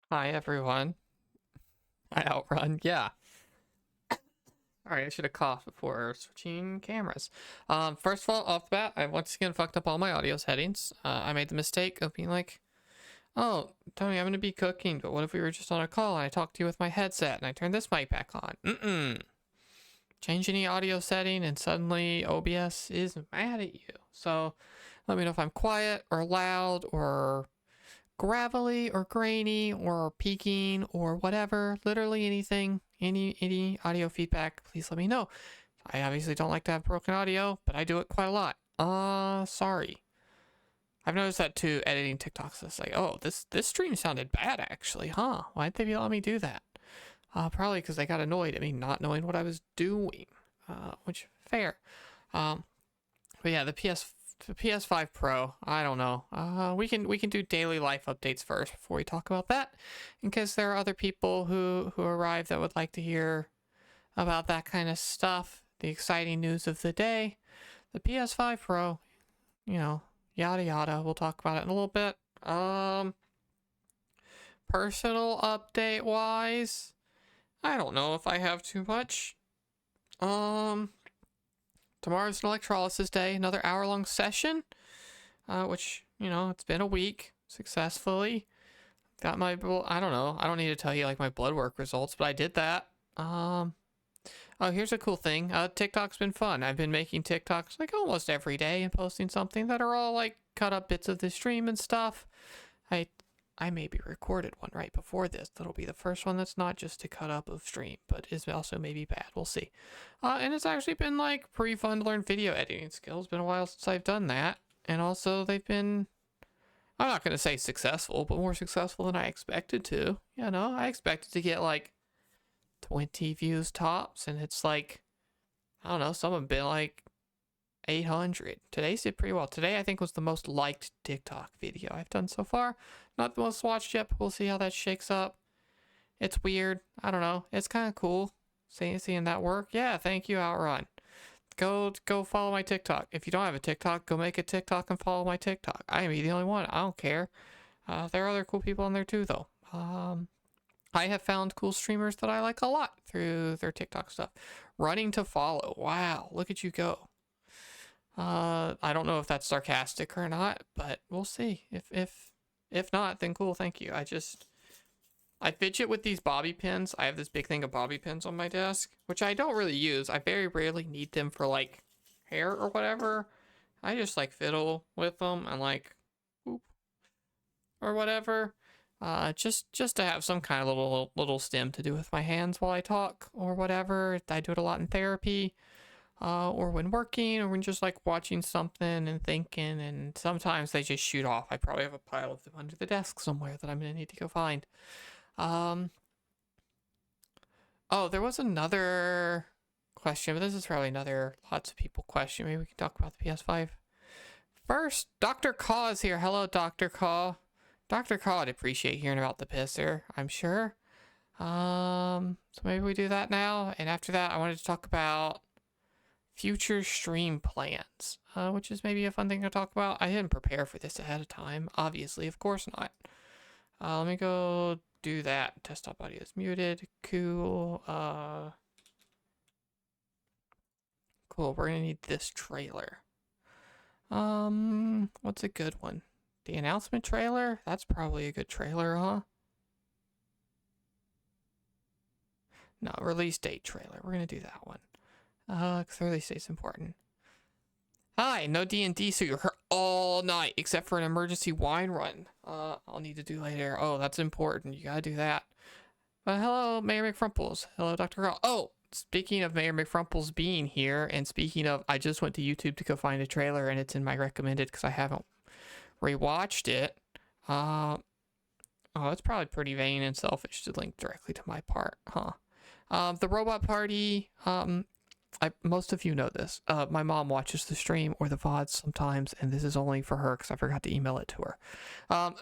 Hi everyone. I outrun. Yeah. Alright, I should have coughed before switching cameras. First of all, off the bat, I once again fucked up all my audio settings. I made the mistake of being like, oh, Tony, I'm gonna be cooking, but what if we were just on a call and I talked to you with my headset and I turned this mic back on? Change any audio setting and suddenly OBS is mad at you. So let me know if I'm quiet or loud or gravelly or grainy or peaking or whatever, literally anything, any audio feedback, please let me know. I obviously don't like to have broken audio, but I do it quite a lot. Sorry. I've noticed that too, editing TikToks. It's like, oh, this stream sounded bad actually, huh? Why'd they let me do that? Probably because they got annoyed at me not knowing what I was doing. Which fair. But yeah, the PS5 Pro, I don't know. We can do daily life updates first before we talk about that, in case there are other people who arrive that would like to hear about that kind of stuff. The exciting news of the day, the PS5 Pro, yada yada. We'll talk about it in a little bit. Personal update wise, I don't know if I have too much. Tomorrow's an electrolysis day, another hour-long session, which, it's been a week successfully. Got my, I don't know, I don't need to tell you like my blood work results, but I did that. Oh, here's a cool thing. TikTok's been fun. I've been making TikToks like almost every day and posting something that are all like cut up bits of the stream and stuff. I maybe recorded one right before this. That'll be the first one that's not just a cut up of stream, but is also maybe bad. We'll see. And it's actually been like pretty fun to learn video editing skills. Been a while since I've done that. And also they've been, I'm not going to say successful, but more successful than I expected to. I expected to get like 20 views tops, and it's like, I don't know, some have been like 800. Today's did pretty well. Today I think was the most liked TikTok video I've done so far. Not the most watched yet, but we'll see how that shakes up. It's weird. I don't know. It's kind of cool seeing that work. Yeah, thank you, Outrun. Go follow my TikTok. If you don't have a TikTok, go make a TikTok and follow my TikTok. I am the only one. I don't care. There are other cool people on there too, though. I have found cool streamers that I like a lot through their TikTok stuff. Running to follow. Wow, look at you go. I don't know if that's sarcastic or not, but we'll see. If not, then cool, thank you. I fidget with these bobby pins. I have this big thing of bobby pins on my desk, which I don't really use. I very rarely need them for like hair or whatever. I just like fiddle with them and like whoop or whatever. Just to have some kind of little stim to do with my hands while I talk or whatever. I do it a lot in therapy. Or when working, or when just like watching something and thinking, and sometimes they just shoot off. I probably have a pile of them under the desk somewhere that I'm gonna need to go find. Oh, there was another question, but this is probably another lots of people question. Maybe we can talk about the PS5 first. Dr. Caw is here. Hello, Dr. Caw. Dr. Caw would appreciate hearing about the pisser, I'm sure. So maybe we do that now, and after that, I wanted to talk about future stream plans, which is maybe a fun thing to talk about. I didn't prepare for this ahead of time, obviously, of course not. Let me go do that. Desktop audio is muted. Cool. Cool. We're gonna need this trailer. What's a good one? The announcement trailer? That's probably a good trailer, huh? No, release date trailer. We're gonna do that one. Because release date's important. Hi, no D&D, so you're here all night, except for an emergency wine run. I'll need to do later. Oh, that's important. You gotta do that. Hello, Mayor McFrumples. Hello, Dr. Carl. Oh, speaking of Mayor McFrumples being here, and speaking of, I just went to YouTube to go find a trailer, and it's in my recommended because I haven't rewatched it. Oh, it's probably pretty vain and selfish to link directly to my part, huh? The Robot Party, most of you know this. My mom watches the stream or the VODs sometimes, and this is only for her because I forgot to email it to her.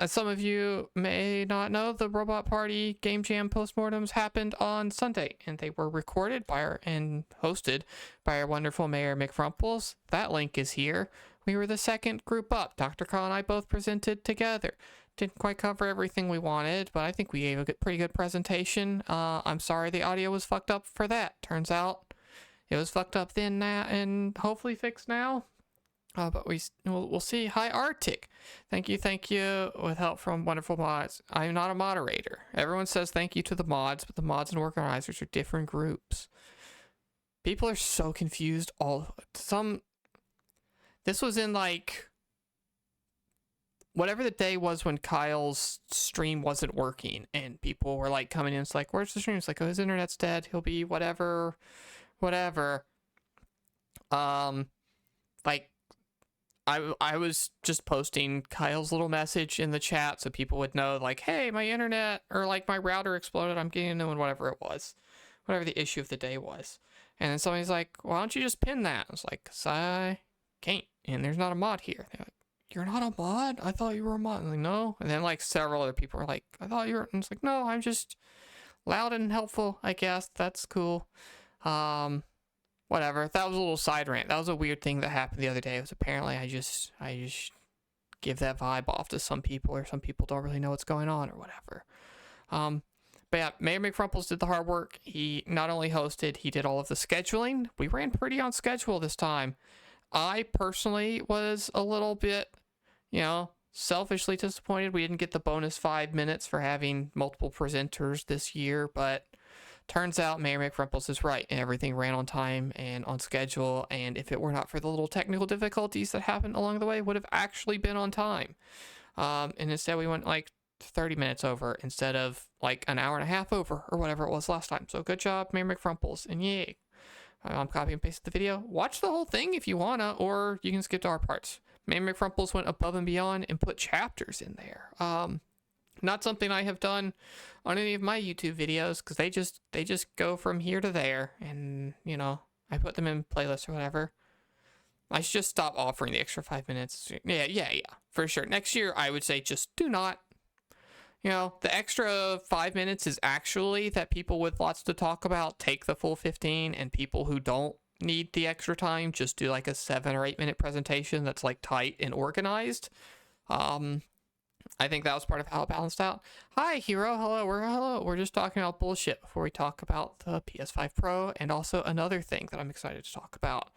As some of you may not know, the Robot Party Game Jam postmortems happened on Sunday, and they were recorded and hosted by our wonderful Mayor McFrumples. That link is here. We were the second group up. Dr. Carl and I both presented together. didn't quite cover everything we wanted, but I think we gave a pretty good presentation. I'm sorry the audio was fucked up for that. Turns out it was fucked up then, now, and hopefully fixed now. But we'll see. Hi, Arctic. Thank you. With help from wonderful mods. I'm not a moderator. Everyone says thank you to the mods, but the mods and organizers are different groups. People are so confused. This was in like whatever the day was when Kyle's stream wasn't working, and people were like coming in. It's like, where's the stream? It's like, oh, his internet's dead. He'll be whatever. Like. I was just posting Kyle's little message in the chat so people would know, like, hey, my internet or like my router exploded. I'm getting a new one, whatever it was, whatever the issue of the day was. And then somebody's like, why don't you just pin that? I was like, 'cause I can't, and there's not a mod here. They're like, you're not a mod? I thought you were a mod. I'm like, no. And then like several other people were like, I thought you were. And it's like, no, I'm just loud and helpful, I guess. That's cool. Whatever. That was a little side rant. That was a weird thing that happened the other day. It was apparently I just give that vibe off to some people, or some people don't really know what's going on or whatever. But yeah, Mayor McFrumples did the hard work. He not only hosted, he did all of the scheduling. We ran pretty on schedule this time. I personally was a little bit, selfishly disappointed we didn't get the bonus 5 minutes for having multiple presenters this year, but turns out Mayor McFrumples is right, and everything ran on time and on schedule, and if it were not for the little technical difficulties that happened along the way, would have actually been on time. And instead we went like 30 minutes over instead of like an hour and a half over or whatever it was last time. So good job, Mayor McFrumples, and yay. I'm copy and paste the video. Watch the whole thing if you wanna, or you can skip to our parts. Mayor McFrumples went above and beyond and put chapters in there. Not something I have done on any of my YouTube videos, because they just go from here to there, and I put them in playlists or whatever. I should just stop offering the extra 5 minutes. Yeah, for sure. Next year, I would say just do not. The extra 5 minutes is actually that people with lots to talk about take the full 15, and people who don't need the extra time just do like a 7 or 8 minute presentation that's like tight and organized. I think that was part of how it balanced out. Hi, Hero. Hello. We're just talking about bullshit before we talk about the PS5 Pro, and also another thing that I'm excited to talk about,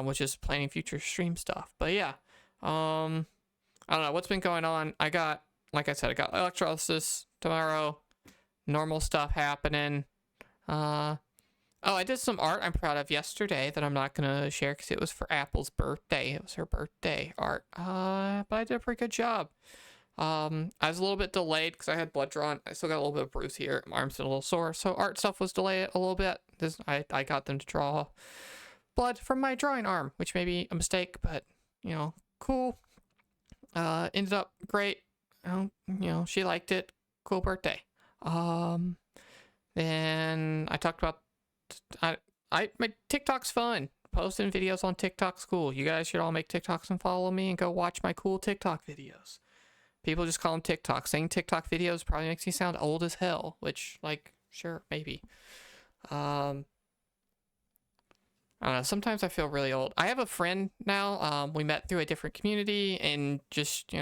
which is planning future stream stuff. But yeah, I don't know what's been going on. Like I said, I got electrolysis tomorrow. Normal stuff happening. I did some art I'm proud of yesterday that I'm not gonna share because it was for Apple's birthday. It was her birthday art. But I did a pretty good job. I was a little bit delayed because I had blood drawn. I still got a little bit of bruise here. My arm's still a little sore, so art stuff was delayed a little bit. I got them to draw blood from my drawing arm, which may be a mistake, but cool. Ended up great. She liked it. Cool birthday. Then I talked about my TikTok's fun. Posting videos on TikTok's cool. You guys should all make TikToks and follow me and go watch my cool TikTok videos. People just call them TikTok. Saying TikTok videos probably makes me sound old as hell, which, like, sure, maybe. I don't know. Sometimes I feel really old. I have a friend now. We met through a different community and just,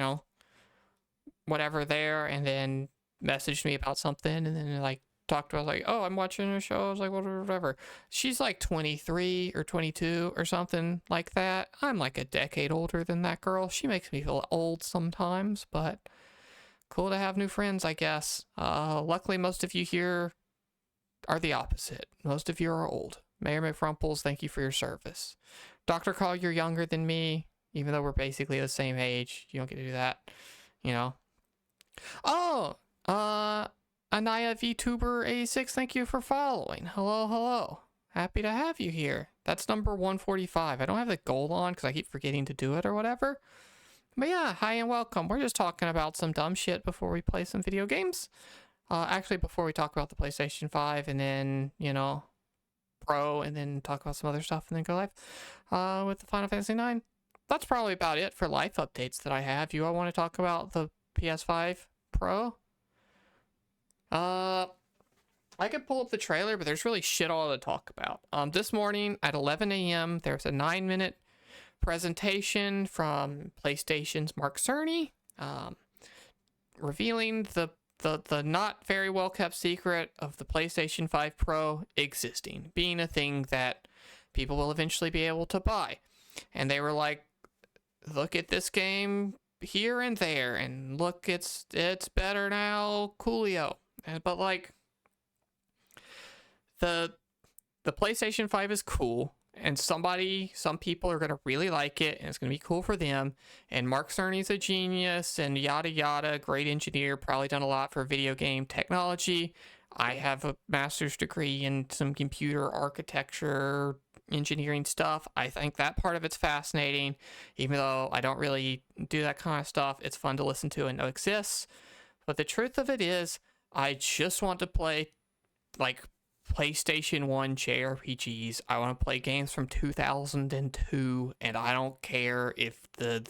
whatever there, and then messaged me about something, and then, like, talked to us like, oh, I'm watching a show. I was like, whatever. She's like 23 or 22 or something like that. I'm like a decade older than that girl. She makes me feel old sometimes, but cool to have new friends, I guess. Luckily, most of you here are the opposite. Most of you are old. Mayor McFrumples, thank you for your service. Dr. Call, you're younger than me, even though we're basically the same age. You don't get to do that, Oh, Anaya VTuber 86, thank you for following. Hello. Happy to have you here. That's number 145. I don't have the gold on because I keep forgetting to do it or whatever. But yeah, hi and welcome. We're just talking about some dumb shit before we play some video games. Actually, before we talk about the PlayStation 5 and then, Pro, and then talk about some other stuff and then go live with the Final Fantasy 9. That's probably about it for life updates that I have. You all want to talk about the PS5 Pro? I could pull up the trailer, but there's really shit all to talk about. This morning at 11 a.m., there's a 9-minute presentation from PlayStation's Mark Cerny. revealing the not very well kept secret of the PlayStation 5 Pro existing, being a thing that people will eventually be able to buy. And they were like, look at this game here and there, and look, it's better now, coolio. But like, the PlayStation 5 is cool, and some people are gonna really like it, and it's gonna be cool for them. And Mark Cerny's a genius, and yada yada, great engineer, probably done a lot for video game technology. I have a master's degree in some computer architecture engineering stuff. I think that part of it's fascinating, even though I don't really do that kind of stuff. It's fun to listen to and know exists. But the truth of it is, I just want to play like PlayStation 1 JRPGs. I want to play games from 2002, and I don't care if the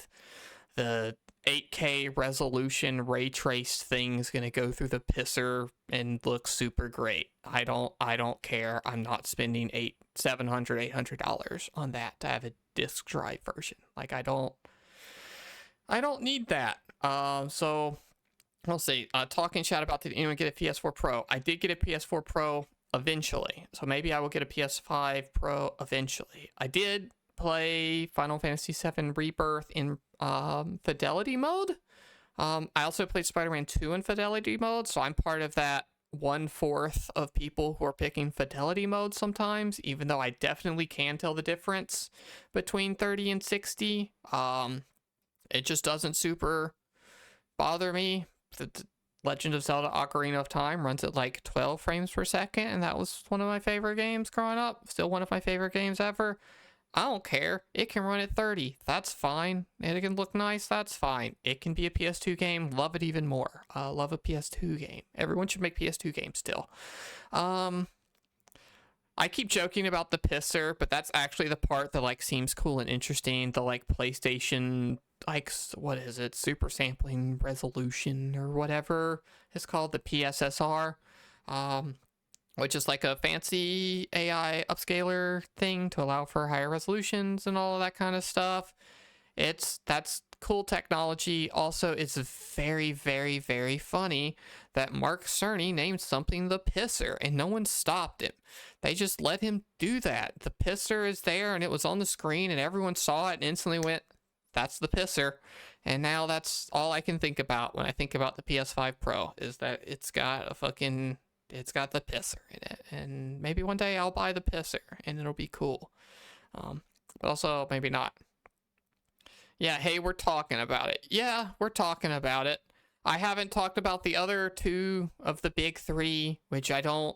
8K resolution ray trace thing's gonna go through the pisser and look super great. I don't care. I'm not spending $800 on that to have a disc drive version. Like, I don't need that. So we'll see. Talking chat about, did anyone get a PS4 Pro? I did get a PS4 Pro eventually, so maybe I will get a PS5 Pro eventually. I did play Final Fantasy VII Rebirth in fidelity mode. I also played Spider-Man 2 in fidelity mode, so I'm part of that 1/4 of people who are picking fidelity mode sometimes, even though I definitely can tell the difference between 30 and 60. It just doesn't super bother me. The Legend of Zelda Ocarina of Time runs at like 12 frames per second, and that was one of my favorite games growing up. Still one of my favorite games ever. I don't care. It can run at 30. That's fine. It can look nice. That's fine. It can be a PS2 game. Love it even more. Love a PS2 game. Everyone should make PS2 games still. I keep joking about the pisser, but that's actually the part that like seems cool and interesting. The like PlayStation, like, what is it? Super sampling resolution or whatever it's called, the PSSR. Which is like a fancy AI upscaler thing to allow for higher resolutions and all of that kind of stuff. That's cool technology. Also, it's very, very, very funny that Mark Cerny named something the pisser, and no one stopped him. They just let him do that. The pisser is there, and it was on the screen, and everyone saw it and instantly went, that's the pisser. And now that's all I can think about when I think about the PS5 Pro, is that it's got the pisser in it, and maybe one day I'll buy the pisser and it'll be cool. But also maybe not. Yeah, hey, we're talking about it. Yeah, we're talking about it. I haven't talked about the other two of the big three, which I don't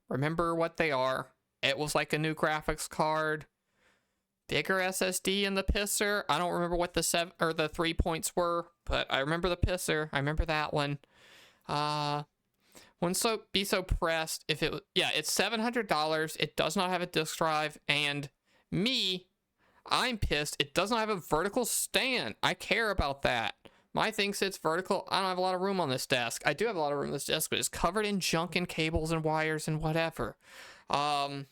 remember what they are. It was like a new graphics card, bigger SSD, and the pisser. I don't remember what the 3 points were, but I remember the pisser. I remember that one. Wouldn't be so pressed if it was, yeah, it's $700. It does not have a disk drive, and I'm pissed. It does not have a vertical stand. I care about that. My thing sits vertical. I don't have a lot of room on this desk. I do have a lot of room on this desk, but it's covered in junk and cables and wires and whatever. Arctic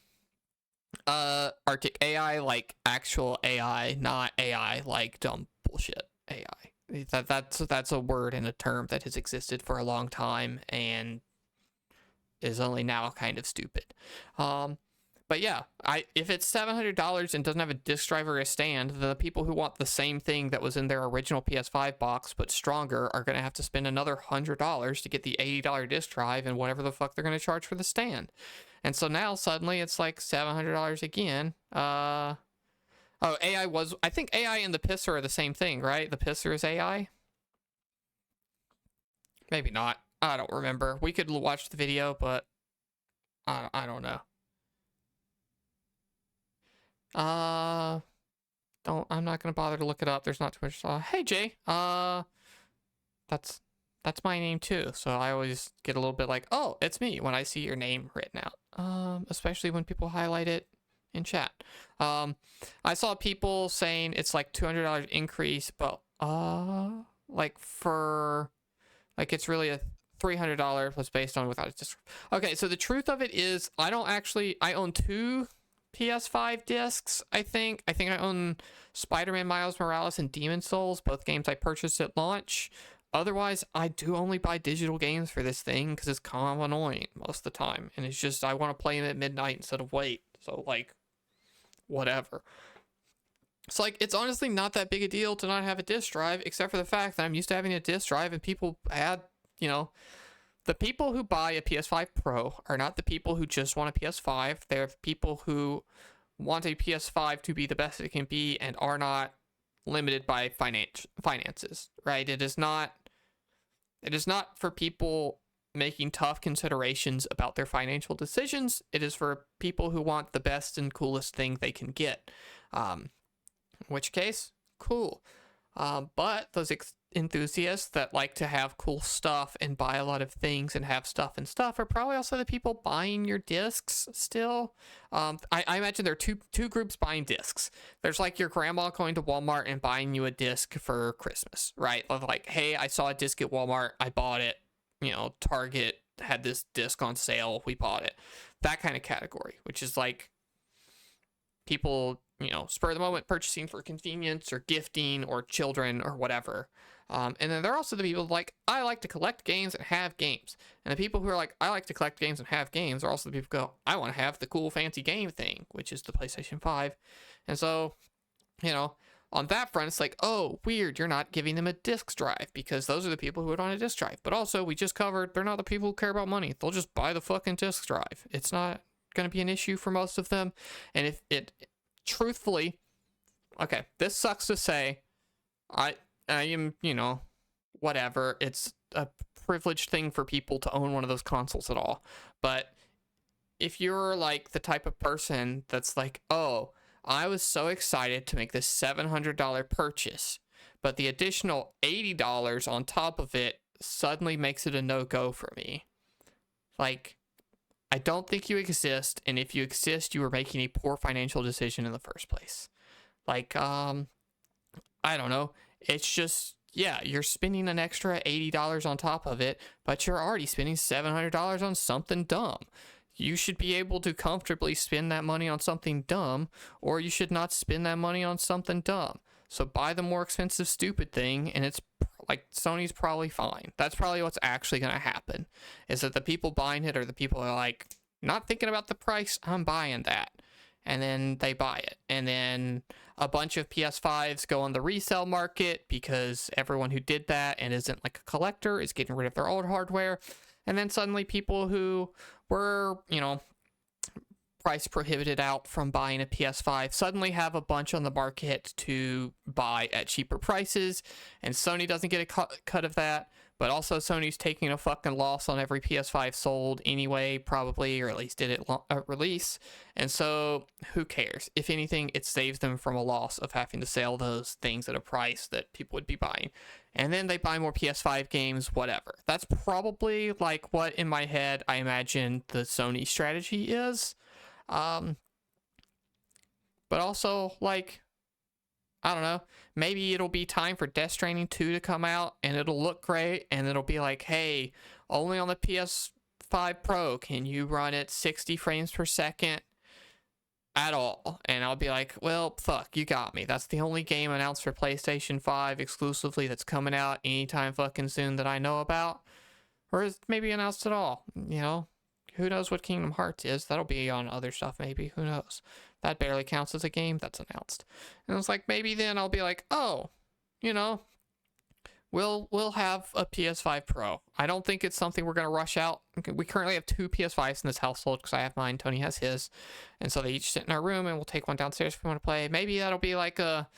AI, like actual AI, not AI like dumb bullshit AI. That's a word and a term that has existed for a long time and is only now kind of stupid. But yeah, if it's $700 and doesn't have a disk drive or a stand, the people who want the same thing that was in their original PS5 box but stronger are going to have to spend another $100 to get the $80 disk drive and whatever the fuck they're going to charge for the stand. And so now suddenly it's like $700 again. I think AI and the pisser are the same thing, right? The pisser is AI? Maybe not. I don't remember. We could watch the video, but I don't know. I'm not gonna bother to look it up. There's not too much. Hey Jay. That's my name too. So I always get a little bit like, oh, it's me when I see your name written out. Especially when people highlight it in chat. I saw people saying it's like $200 increase, but it's really a $300 was based on without a disc. Okay, so the truth of it is I own 2 PS5 discs, I think. I own Spider-Man Miles Morales and Demon Souls, both games I purchased at launch. otherwise, I do only buy digital games for this thing because it's kind of annoying most of the time. And it's just, I want to play them at midnight instead of wait. So, like, whatever. It's like, it's honestly not that big a deal to not have a disk drive, except for the fact that I'm used to having a disk drive and people add, you know, the people who buy a PS5 Pro are not the people who just want a PS5. They're people who want a PS5 to be the best it can be and are not limited by finances, right? It is not for people making tough considerations about their financial decisions. It is for people who want the best and coolest thing they can get. In which case, cool. But those enthusiasts that like to have cool stuff and buy a lot of things and have stuff are probably also the people buying your discs still. I imagine there are two groups buying discs. There's like your grandma going to Walmart and buying you a disc for Christmas, right? Like, hey, I saw a disc at Walmart, I bought it. You know, Target had this disc on sale, we bought it. That kind of category, which is like people, you know, spur of the moment purchasing for convenience or gifting or children or whatever. And then there are also the people like, I like to collect games and have games. And the people who are like, I like to collect games and have games are also the people who go, I want to have the cool fancy game thing, which is the PlayStation 5. And so, you know, on that front, it's like, oh, weird, you're not giving them a disk drive because those are the people who would want a disk drive. But also, we just covered, they're not the people who care about money. They'll just buy the fucking disk drive. It's not going to be an issue for most of them. And if it, truthfully, okay, this sucks to say, I am, you know, whatever. It's a privileged thing for people to own one of those consoles at all. But if you're like the type of person that's like, oh, I was so excited to make this $700 purchase, but the additional $80 on top of it suddenly makes it a no-go for me. Like, I don't think you exist, and if you exist, you are making a poor financial decision in the first place. Like, I don't know. It's just, yeah, you're spending an extra $80 on top of it, but you're already spending $700 on something dumb. You should be able to comfortably spend that money on something dumb, or you should not spend that money on something dumb. So buy the more expensive stupid thing, and it's like, Sony's probably fine. That's probably what's actually going to happen, is that the people buying it are the people who are like, not thinking about the price, I'm buying that. And then they buy it. And then a bunch of PS5s go on the resale market because everyone who did that and isn't like a collector is getting rid of their old hardware. And then suddenly people who were, you know, price prohibited out from buying a PS5 suddenly have a bunch on the market to buy at cheaper prices, and Sony doesn't get a cut of that, but also Sony's taking a fucking loss on every PS5 sold anyway, probably, or at least did it release, and so who cares? If anything, it saves them from a loss of having to sell those things at a price that people would be buying. And then they buy more PS5 games, whatever. That's probably like what in my head I imagine the Sony strategy is. But also, like, I don't know, maybe it'll be time for Death Stranding 2 to come out, and it'll look great, and it'll be like, hey, only on the PS5 Pro can you run at 60 frames per second at all. And I'll be like, well, fuck, you got me. That's the only game announced for PlayStation 5 exclusively that's coming out anytime fucking soon that I know about. Or is maybe announced at all, you know? Who knows what Kingdom Hearts is? That'll be on other stuff, maybe. Who knows? That barely counts as a game that's announced. And it's like, maybe then I'll be like, oh, you know, we'll have a PS5 Pro. I don't think it's something we're going to rush out. We currently have 2 PS5s in this household because I have mine, Tony has his. And so they each sit in our room, and we'll take one downstairs if we want to play. Maybe that'll be like a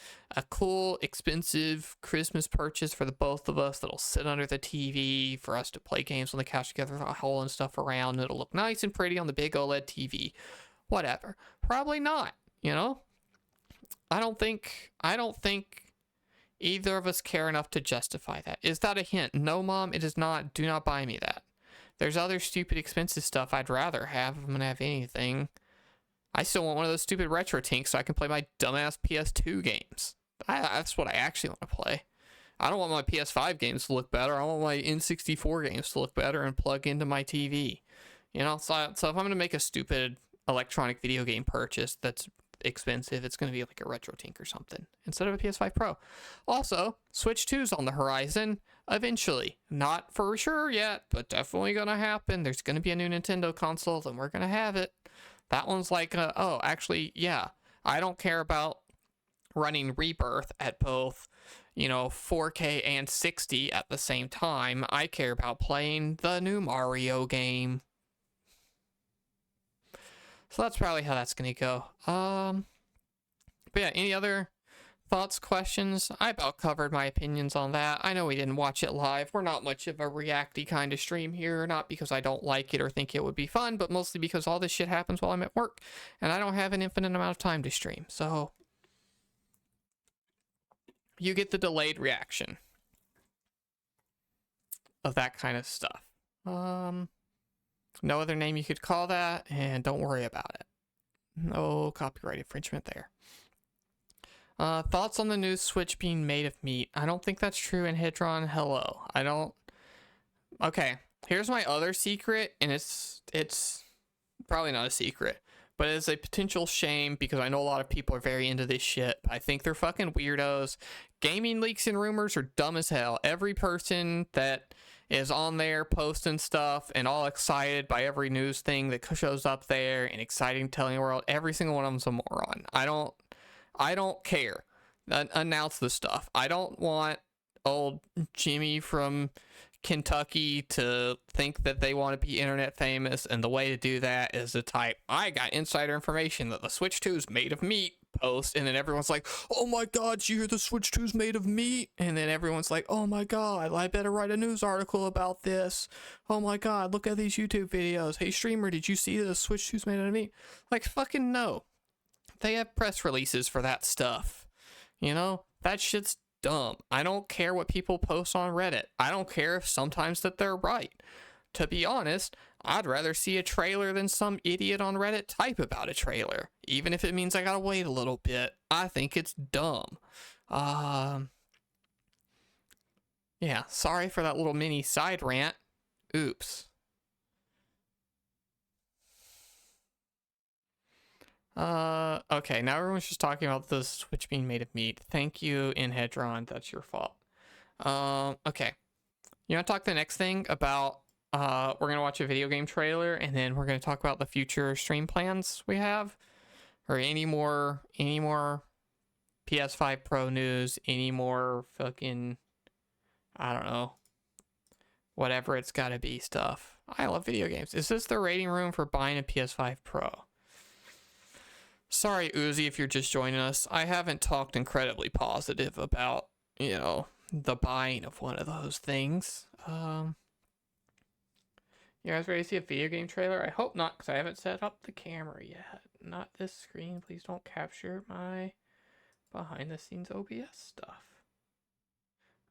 cool, expensive Christmas purchase for the both of us that'll sit under the TV for us to play games on the couch together, hauling stuff around. It'll look nice and pretty on the big OLED TV. Whatever. Probably not, you know? I don't think either of us care enough to justify that. Is that a hint? No, Mom, it is not. Do not buy me that. There's other stupid expensive stuff I'd rather have if I'm gonna have anything. I still want one of those stupid retro tinks so I can play my dumbass PS2 games. That's what I actually want to play. I don't want my PS5 games to look better. I want my N64 games to look better and plug into my TV. You know, so if I'm gonna make a stupid electronic video game purchase that's expensive. It's going to be like a RetroTink or something instead of a PS5 Pro. Also, Switch 2's on the horizon eventually. Not for sure yet, but definitely going to happen. There's going to be a new Nintendo console, and we're going to have it. That one's like, oh, actually, yeah. I don't care about running Rebirth at both, 4K and 60 at the same time. I care about playing the new Mario game. So that's probably how that's going to go. But yeah, any other thoughts, questions? I about covered my opinions on that. I know we didn't watch it live. We're not much of a reacty kind of stream here, not because I don't like it or think it would be fun, but mostly because all this shit happens while I'm at work, and I don't have an infinite amount of time to stream. So you get the delayed reaction of that kind of stuff. No other name you could call that, and don't worry about it. No copyright infringement there. Thoughts on the new Switch being made of meat? I don't think that's true. And Hedron, hello. I don't. Okay, here's my other secret, and it's probably not a secret, but it's a potential shame because I know a lot of people are very into this shit. I think they're fucking weirdos. Gaming leaks and rumors are dumb as hell. Every person that is on there posting stuff and all excited by every news thing that shows up there and exciting telling the world, every single one of them's a moron. I don't care. Announce the stuff. I don't want old Jimmy from Kentucky to think that they want to be internet famous, and the way to do that is to type, I got insider information that the Switch 2 is made of meat, post, and then everyone's like, oh my god, did you hear the Switch 2 is made of meat? And then everyone's like, oh my god, I better write a news article about this. Oh my god, look at these YouTube videos. Hey streamer, did you see the Switch 2 is made out of meat? Like, fucking no. They have press releases for that stuff. That shit's dumb. I don't care what people post on Reddit. I don't care if sometimes that they're right. To be honest, I'd rather see a trailer than some idiot on Reddit type about a trailer, even if it means I gotta wait a little bit. I think it's dumb. Yeah, sorry for that little mini side rant. Oops. Okay, now everyone's just talking about the Switch being made of meat. Thank you, Inhedron, that's your fault. Okay. You want to talk the next thing about, we're going to watch a video game trailer, and then we're going to talk about the future stream plans we have? Or any more PS5 Pro news, any more fucking, I don't know, whatever it's gotta be stuff. I love video games. Is this the rating room for buying a PS5 Pro? Sorry, Uzi, if you're just joining us. I haven't talked incredibly positive about, the buying of one of those things. You guys ready to see a video game trailer? I hope not, because I haven't set up the camera yet. Not this screen. Please don't capture my behind-the-scenes OBS stuff.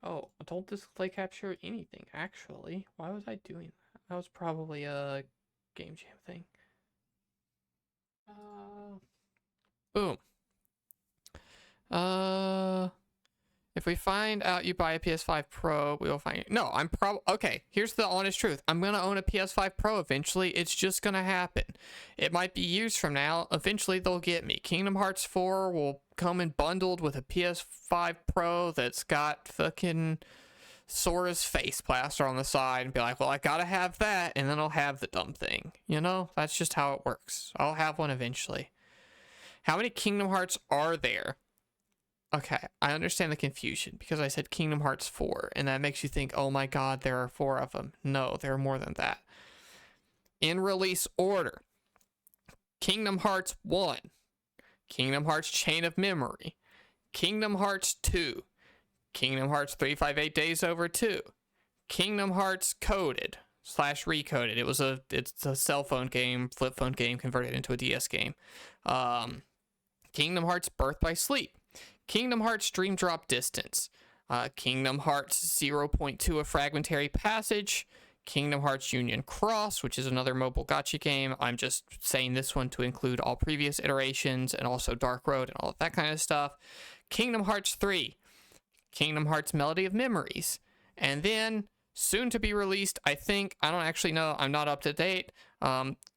Oh, don't display capture anything, actually. Why was I doing that? That was probably a Game Jam thing. Boom. If we find out you buy a PS5 Pro, we will find you. No, okay, here's the honest truth. I'm going to own a PS5 Pro eventually. It's just going to happen. It might be years from now. Eventually, they'll get me. Kingdom Hearts 4 will come in bundled with a PS5 Pro that's got fucking Sora's face plaster on the side and be like, well, I gotta have that, and then I'll have the dumb thing. That's just how it works. I'll have one eventually. How many Kingdom Hearts are there? Okay, I understand the confusion because I said Kingdom Hearts 4, and that makes you think, oh my god, there are 4 of them. No, there are more than that. In release order, Kingdom Hearts 1, Kingdom Hearts Chain of Memory, Kingdom Hearts 2, Kingdom Hearts 358 Days Over 2, Kingdom Hearts Coded / Recoded. It's a cell phone game, flip phone game converted into a DS game. Kingdom Hearts Birth by Sleep, Kingdom Hearts Dream Drop Distance, Kingdom Hearts 0.2 A Fragmentary Passage, Kingdom Hearts Union Cross, which is another mobile gacha game. I'm just saying this one to include all previous iterations and also Dark Road and all of that kind of stuff. Kingdom Hearts 3, Kingdom Hearts Melody of Memories, and then soon to be released, I don't actually know, I'm not up to date,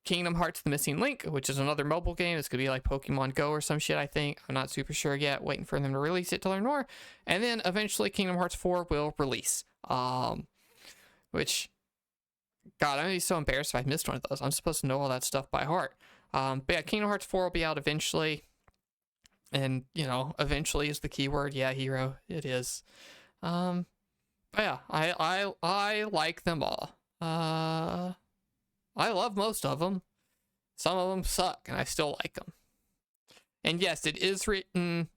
Kingdom Hearts The Missing Link, which is another mobile game. It's going to be like Pokemon Go or some shit, I think. I'm not super sure yet. Waiting for them to release it to learn more. And then eventually Kingdom Hearts 4 will release. Which, God, I'm going to be so embarrassed if I missed one of those. I'm supposed to know all that stuff by heart. But yeah, Kingdom Hearts 4 will be out eventually. And, you know, eventually is the key word. Yeah, hero, it is. But yeah, I like them all. I love most of them. Some of them suck, and I still like them. And yes, it is written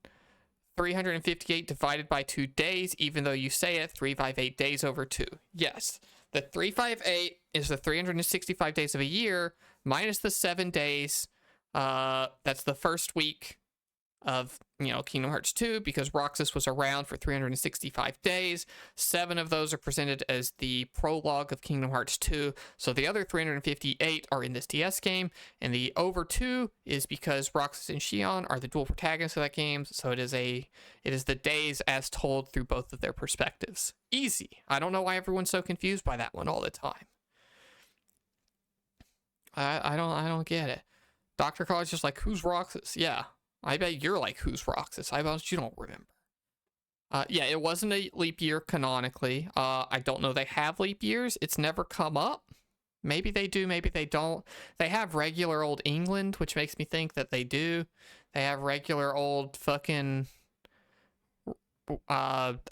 358 divided by 2 days, even though you say it 358 days over 2. Yes, the 358 is the 365 days of a year minus the 7 days. That's the first week of, you know, Kingdom Hearts 2, because Roxas was around for 365 days. 7 of those are presented as the prologue of Kingdom Hearts 2. So the other 358 are in this DS game, and the over 2 is because Roxas and Xion are the dual protagonists of that game. So it is the days as told through both of their perspectives. Easy. I don't know why everyone's so confused by that one all the time. I don't get it. Dr. College just like, who's Roxas? Yeah. I bet you're like, who's Roxas? I bet you don't remember. Yeah, it wasn't a leap year canonically. I don't know they have leap years. It's never come up. Maybe they do, maybe they don't. They have regular old England, which makes me think that they do. They have regular old fucking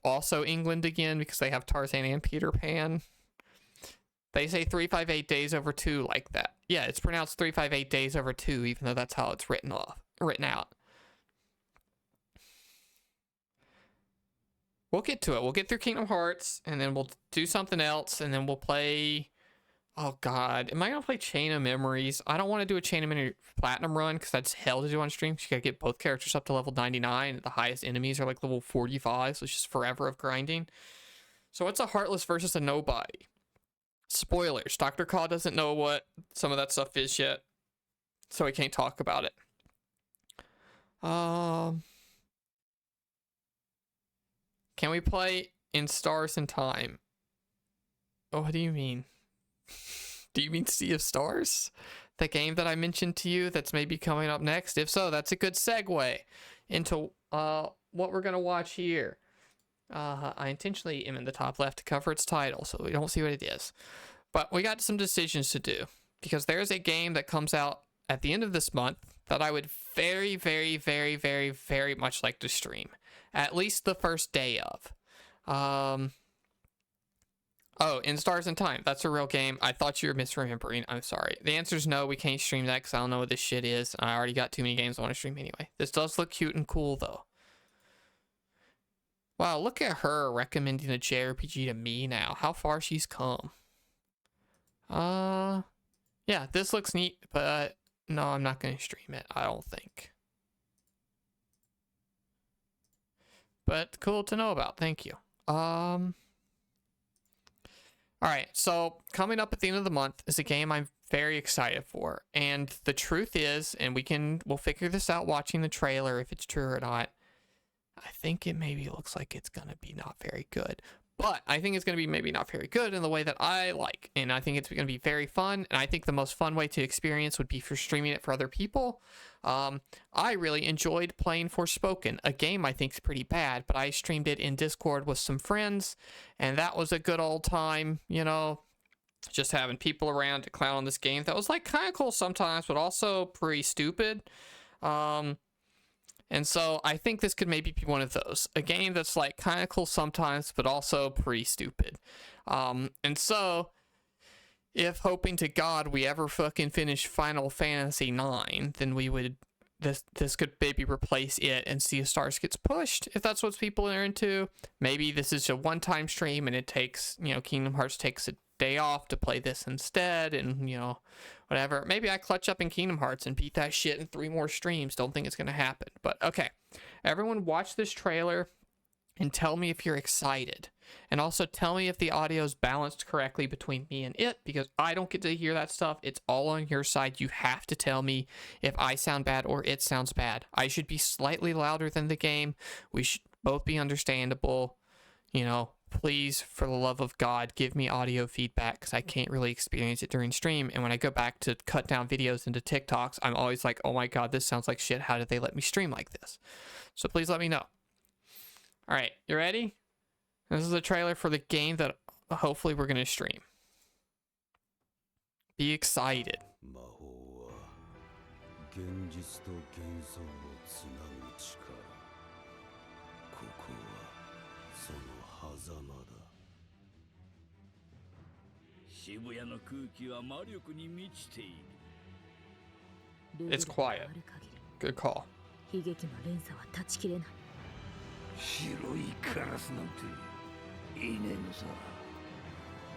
also England again, because they have Tarzan and Peter Pan. They say 358 days over 2 like that. Yeah, it's pronounced 358 days over 2, even though that's how it's written out. We'll get to it. We'll get through Kingdom Hearts, and then we'll do something else, and then we'll play... Oh, God. Am I going to play Chain of Memories? I don't want to do a Chain of Memories Platinum run, because that's hell to do on stream. You got to get both characters up to level 99. The highest enemies are like level 45, so it's just forever of grinding. So it's a Heartless versus a Nobody. Spoilers. Dr. Caw doesn't know what some of that stuff is yet, so he can't talk about it. Can we play In Stars and Time? Oh, what do you mean? Do you mean Sea of Stars? The game that I mentioned to you that's maybe coming up next? If so, that's a good segue into what we're going to watch here. I intentionally am in the top left to cover its title, so we don't see what it is. But we got some decisions to do, because there's a game that comes out at the end of this month that I would very, very, very, very, very much like to stream. At least the first day of. Oh, In Stars and Time. That's a real game. I thought you were misremembering. I'm sorry. The answer is no, we can't stream that because I don't know what this shit is. I already got too many games I want to stream anyway. This does look cute and cool, though. Wow, look at her recommending a JRPG to me now. How far she's come. Yeah, this looks neat, but no, I'm not going to stream it, I don't think. But cool to know about. Thank you. All right, so coming up at the end of the month is a game I'm very excited for. And the truth is, and we'll figure this out watching the trailer if it's true or not. I think it maybe looks like it's going to be not very good. But I think it's going to be maybe not very good in the way that I like. And I think it's going to be very fun. And I think the most fun way to experience would be for streaming it for other people. I really enjoyed playing Forspoken, a game I think is pretty bad, but I streamed it in Discord with some friends. And that was a good old time, you know, just having people around to clown on this game. That was like kind of cool sometimes, but also pretty stupid. And so I think this could maybe be one of those. A game that's like kind of cool sometimes, but also pretty stupid. And so, if hoping to God we ever fucking finish Final Fantasy 9, then we would, this could maybe replace it and Sea of Stars gets pushed, if that's what people are into. Maybe this is a one-time stream and it takes, you know, Kingdom Hearts takes a day off to play this instead, and, you know, whatever. Maybe I clutch up in Kingdom Hearts and beat that shit in 3 more streams. Don't think it's going to happen. But, okay. Everyone watch this trailer and tell me if you're excited. And also tell me if the audio is balanced correctly between me and it, because I don't get to hear that stuff. It's all on your side. You have to tell me if I sound bad or it sounds bad. I should be slightly louder than the game. We should both be understandable. You know, please, for the love of God, give me audio feedback because I can't really experience it during stream. And when I go back to cut down videos into TikToks, I'm always like, oh my God, this sounds like shit. How did they let me stream like this? So please let me know. All right, you ready? This is a trailer for the game that hopefully we're going to stream. Be excited. It's quiet. Good call. 白いカラスなんていねえのさ。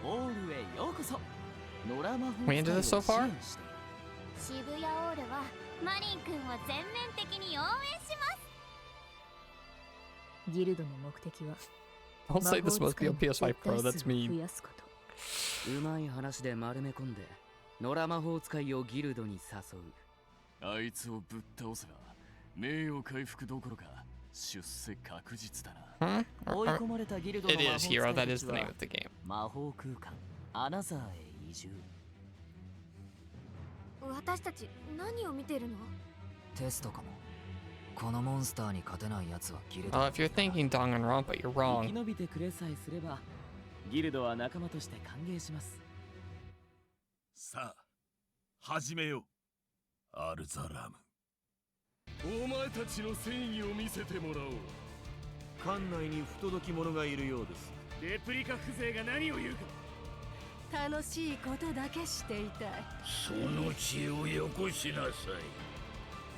オールへようこそ。野良魔法 We into this so far? 渋谷オールはマリン君を全面的に応援します。ギルドの目的は Don't say this must be on PS5 Pro, that's mean. うまい話で丸め込んで野良魔法使いをギルドに誘う。あいつをぶっ倒せば名誉回復どころか出世確実だな。追い込まれたギルドの魔法使いたちは It is Hero, that is the name of the game. 魔法空間アナザーへ移住。私たち何を見てるの？テストかも。このモンスターに勝てない奴はギルド。If you're thinking Danganronpa, you're wrong. 生き延びてくれさえすればギルドは仲間として歓迎します。さあ始めようアルザラム。お前たちの正義を見せてもらおう。館内に不届き者がいるようです。レプリカ風情が何を言うか。楽しいことだけしていたい。その血をよこしなさい。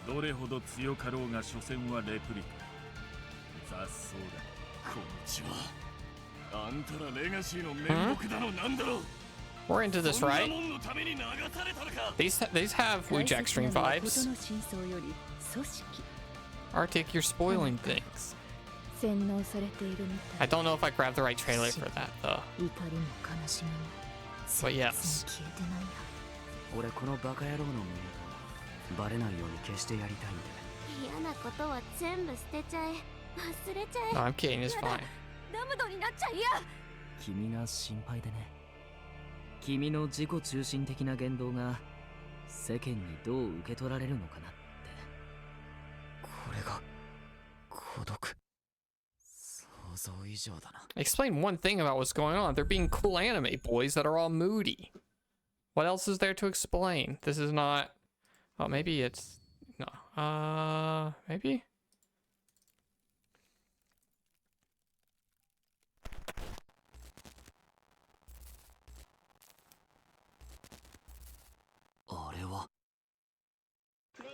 どれほど強かろうが所詮はレプリカ。雑草だ。この血はあんたらレガシーの面目だのなんだろう。We're into this, right? These have wujak stream vibes. Arctic, you're spoiling things. I don't know if I grabbed the right trailer for that, though. But yes. 俺このバカ野郎の身元バレないように消してやりたいんで。嫌なことは全部捨てちゃえ。忘れちゃえ。 No, I'm kidding, it's fine. ダムドになっちゃいや。君が心配でね。君の自己中心的な言動が世間にどう受け取られるのかなって。これが孤独。想像以上だな。 Explain one thing about what's going on. They're being cool anime boys that are all moody. What else is there to explain? This is not... Oh, maybe it's... No. Maybe?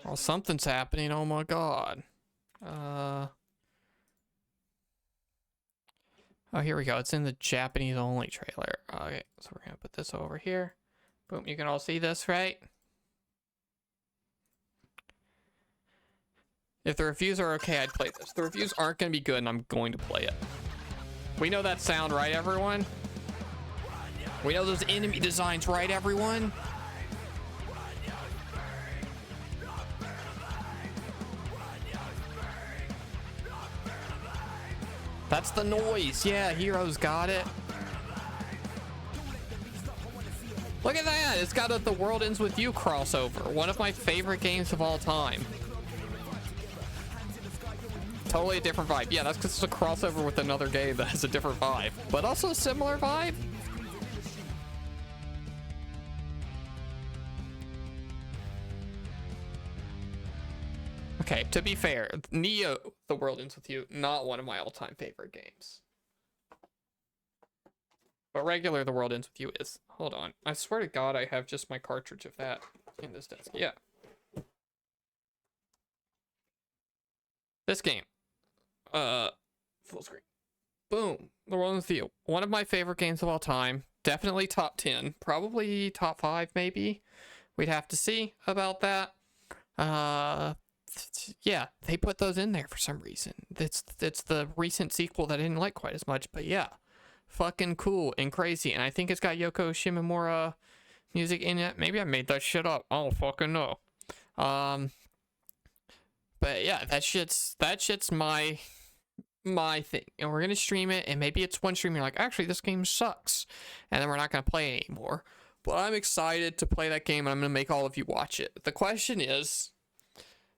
Oh, something's happening. Oh my God. Oh, here we go. It's in the Japanese only trailer. Okay, so we're gonna put this over here. Boom, you can all see this, right? If the reviews are okay, I'd play this. The reviews aren't gonna be good, and I'm going to play it. We know that sound, right, everyone? We know those enemy designs, right, everyone? That's the noise. Yeah, Hero's got it. Look at that. It's got a The World Ends With You crossover. One of my favorite games of all time. Totally a different vibe. Yeah, that's because it's a crossover with another game that has a different vibe, but also a similar vibe. Okay, to be fair, Neo, The World Ends With You, not one of my all-time favorite games. But regular The World Ends With You is. Hold on. I swear to God I have just my cartridge of that in this desk. Yeah. This game. Full screen. Boom. The World Ends With You. One of my favorite games of all time. Definitely top 10. Probably top 5, maybe. We'd have to see about that. Yeah, they put those in there for some reason. It's the recent sequel that I didn't like quite as much, but yeah, fucking cool and crazy. And I think it's got Yoko Shimomura music in it. Maybe I made that shit up. I don't fucking know. But yeah, that shit's my my thing, and we're gonna stream it, and maybe it's one stream you're like, actually this game sucks, and then we're not gonna play it anymore. But I'm excited to play that game, and I'm gonna make all of you watch it. The question is,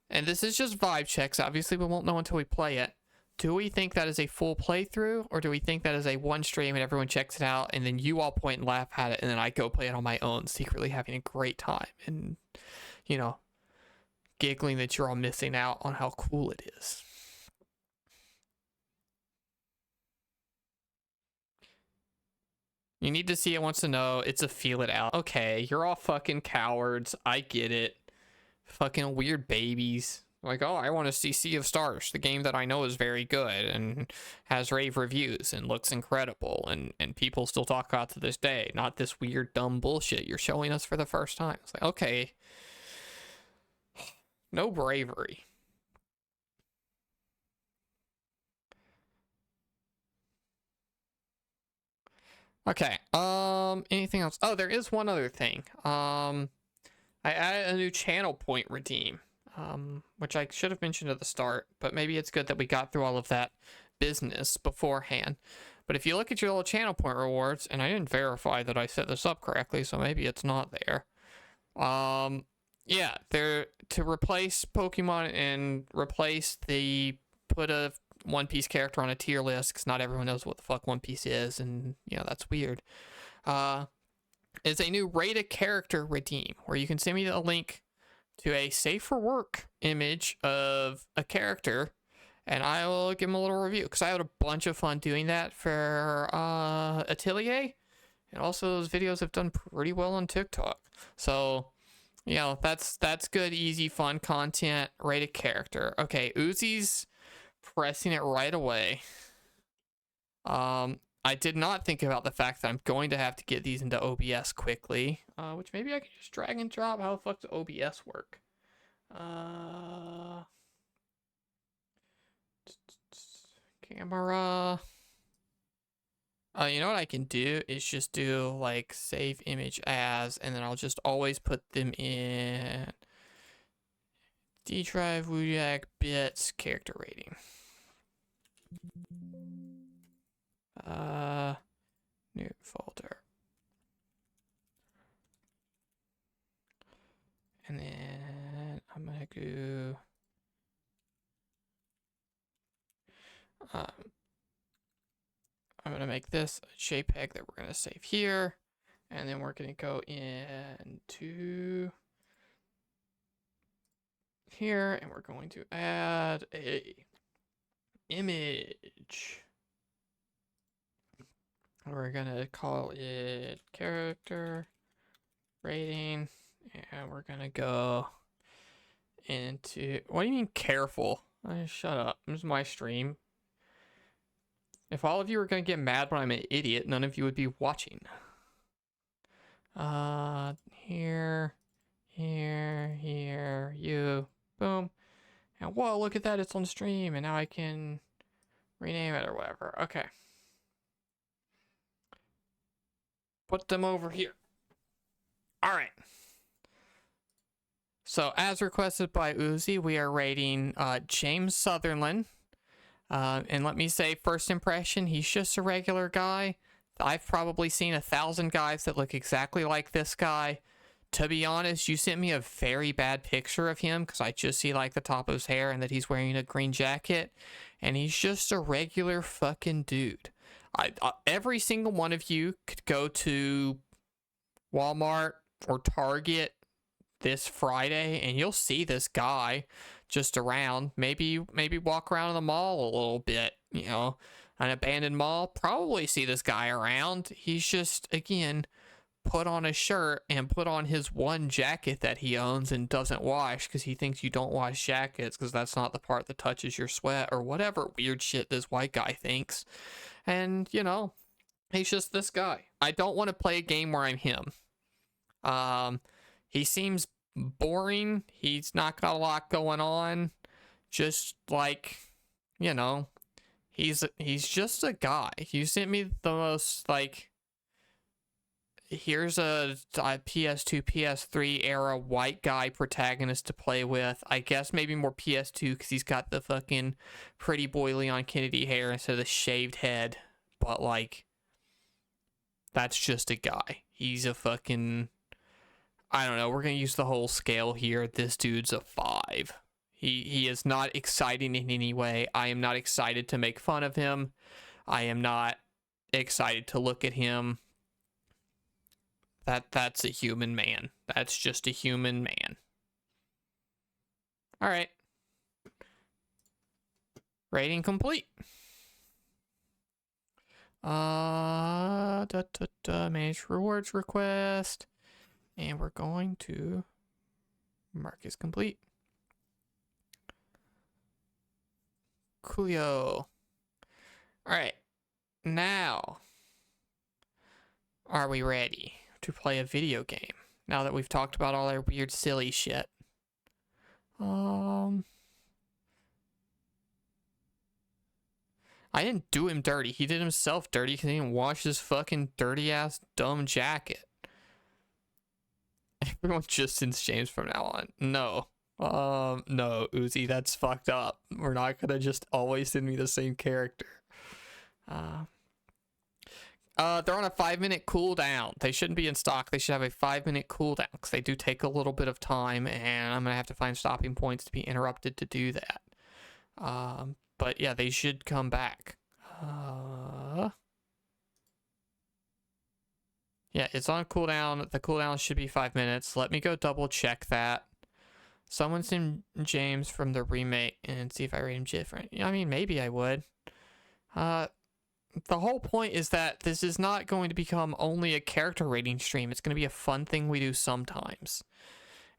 and this is just vibe checks, obviously we won't know until we play it, do we think that is a full playthrough, or do we think that is a one stream and everyone checks it out, and then you all point and laugh at it, and then I go play it on my own, secretly having a great time, and, you know, giggling that you're all missing out on how cool it is. You need to see it, wants to know. It's a feel it out. Okay, you're all fucking cowards. I get it. Fucking weird babies. Like, oh, I want to see Sea of Stars, the game that I know is very good and has rave reviews and looks incredible and people still talk about to this day. Not this weird, dumb bullshit you're showing us for the first time. It's like, okay. No bravery. Okay, anything else? Oh, there is one other thing. I added a new channel point redeem, which I should have mentioned at the start, but maybe it's good that we got through all of that business beforehand. But if you look at your little channel point rewards, and I didn't verify that I set this up correctly, so maybe it's not there. Yeah, they're to replace Pokemon and replace the put a One Piece character on a tier list, because not everyone knows what the fuck One Piece is, and you know that's weird. Is a new rate a character redeem, where you can send me a link to a safe for work image of a character, and I will give them a little review, because I had a bunch of fun doing that for Atelier, and also those videos have done pretty well on TikTok. So, you know, that's good, easy, fun content. Rate a character. Okay, Uzi's pressing it right away. I did not think about the fact that I'm going to have to get these into OBS quickly, which maybe I can just drag and drop. How the fuck does OBS work? Camera. You know what I can do is just do like save image as, and then I'll just always put them in D drive, wujak, bits, character rating. New folder. And then I'm gonna go I'm gonna make this a JPEG that we're gonna save here, and then we're gonna go into here, and we're going to add a image. We're gonna call it character rating, and we're gonna go into, what do you mean careful? Shut up, this is my stream. If all of you are gonna get mad when I'm an idiot, none of you would be watching. Here, you, boom. And whoa, look at that, it's on stream, and now I can rename it or whatever. Okay. Put them over here. All right. So as requested by Uzi, we are rating James Sutherland. And let me say, first impression, he's just a regular guy. I've probably seen 1,000 guys that look exactly like this guy. To be honest, you sent me a very bad picture of him, because I just see like the top of his hair and that he's wearing a green jacket. And he's just a regular fucking dude. Every single one of you could go to Walmart or Target this Friday and you'll see this guy just around. Maybe walk around the mall a little bit, you know, an abandoned mall, probably see this guy around. He's just, again, put on a shirt and put on his one jacket that he owns and doesn't wash, because he thinks you don't wash jackets because that's not the part that touches your sweat, or whatever weird shit this white guy thinks. And, you know, he's just this guy. I don't want to play a game where I'm him. He seems boring. He's not got a lot going on. Just like, you know, he's just a guy. You sent me the most, like, here's a PS2, PS3 era white guy protagonist to play with. I guess maybe more PS2 because he's got the fucking pretty boy Leon Kennedy hair instead of the shaved head. But like, that's just a guy. He's a fucking, I don't know. We're gonna use the whole scale here. This dude's a 5. He is not exciting in any way. I am not excited to make fun of him. I am not excited to look at him. That's a human man. That's just a human man. All right. Rating complete. Manage rewards request. And we're going to mark as complete. Coolio. All right. Now, are we ready to play a video game? Now that we've talked about all our weird, silly shit. I didn't do him dirty. He did himself dirty because he didn't wash his fucking dirty ass dumb jacket. Everyone just sends James from now on. No. No, Uzi, that's fucked up. We're not gonna just always send me the same character. They're on a 5-minute cooldown. They shouldn't be in stock. They should have a 5-minute cooldown because they do take a little bit of time, and I'm gonna have to find stopping points to be interrupted to do that. But yeah, they should come back. Yeah, it's on cooldown. The cooldown should be 5 minutes. Let me go double check that. Someone send James from the remake and see if I rate him different. Yeah, I mean, maybe I would. The whole point is that this is not going to become only a character rating stream. It's going to be a fun thing we do sometimes.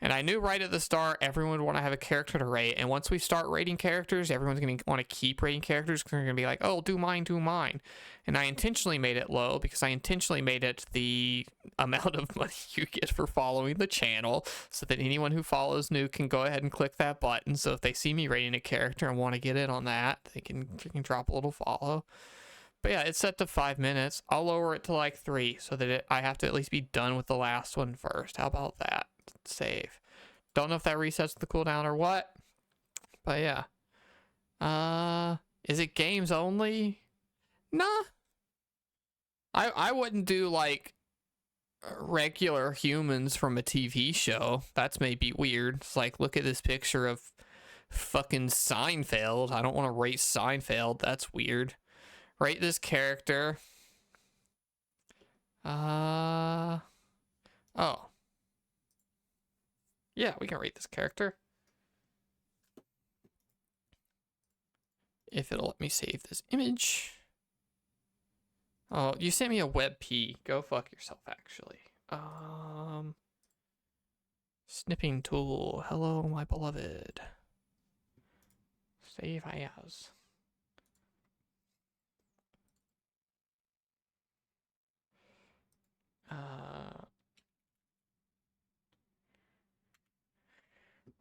And I knew right at the start everyone would want to have a character to rate. And once we start rating characters, everyone's going to want to keep rating characters because they're going to be like, oh, do mine, do mine. And I intentionally made it low because I intentionally made it the amount of money you get for following the channel so that anyone who follows new can go ahead and click that button. So if they see me rating a character and want to get in on that, they can drop a little follow. But yeah, it's set to 5 minutes. I'll lower it to like 3 so that I have to at least be done with the last one first. How about that? Save. Don't know if that resets the cooldown or what. But yeah. Is it games only? Nah. I wouldn't do like regular humans from a TV show. That's maybe weird. It's like, look at this picture of fucking Seinfeld. I don't want to rate Seinfeld. That's weird. Rate this character. Oh. Yeah, we can rate this character. If it'll let me save this image. Oh, you sent me a WebP. Go fuck yourself, actually. Snipping tool. Hello, my beloved. Save as.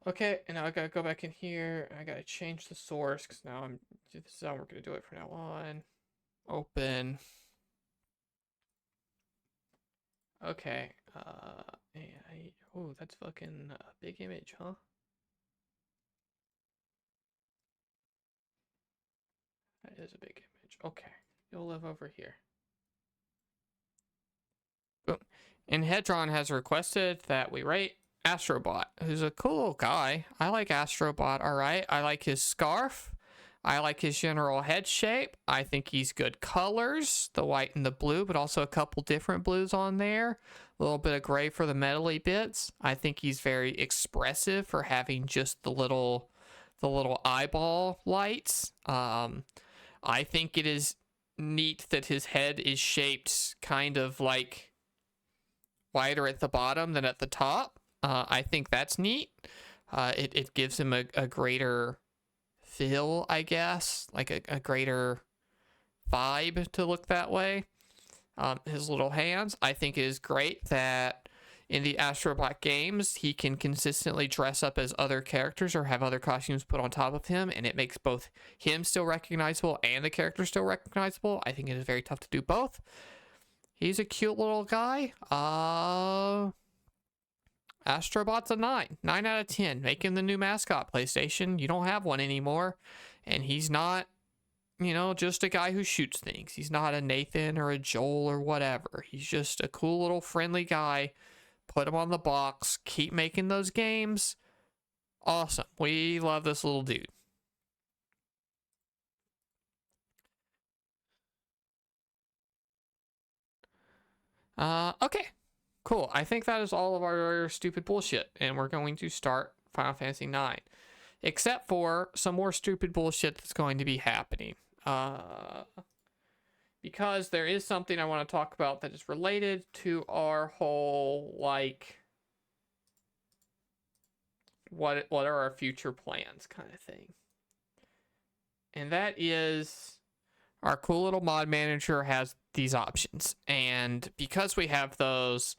Okay, and now I gotta go back in here. I gotta change the source because now this is how we're gonna do it from now on. Open. Okay. Oh, that's fucking a big image, huh? That is a big image. Okay, you'll live over here. Boom. And Hedron has requested that we rate Astrobot, who's a cool little guy. I like Astrobot, alright. I like his scarf. I like his general head shape. I think he's good colors, the white and the blue, but also a couple different blues on there. A little bit of gray for the metally bits. I think he's very expressive for having just the little eyeball lights. I think it is neat that his head is shaped kind of like wider at the bottom than at the top. I think that's neat. It gives him a greater feel, I guess, like a greater vibe to look that way. His little hands, I think it is great that in the Astrobot games, he can consistently dress up as other characters or have other costumes put on top of him, and it makes both him still recognizable and the character still recognizable. I think it is very tough to do both. He's a cute little guy. Astrobot's a 9. 9 out of 10. Making the new mascot, PlayStation. You don't have one anymore. And he's not, you know, just a guy who shoots things. He's not a Nathan or a Joel or whatever. He's just a cool little friendly guy. Put him on the box. Keep making those games. Awesome. We love this little dude. Okay. Cool. I think that is all of our stupid bullshit. And we're going to start Final Fantasy IX. Except for some more stupid bullshit that's going to be happening. Because there is something I want to talk about that is related to our whole, like, what are our future plans kind of thing. And that is, our cool little mod manager has these options. And because we have those,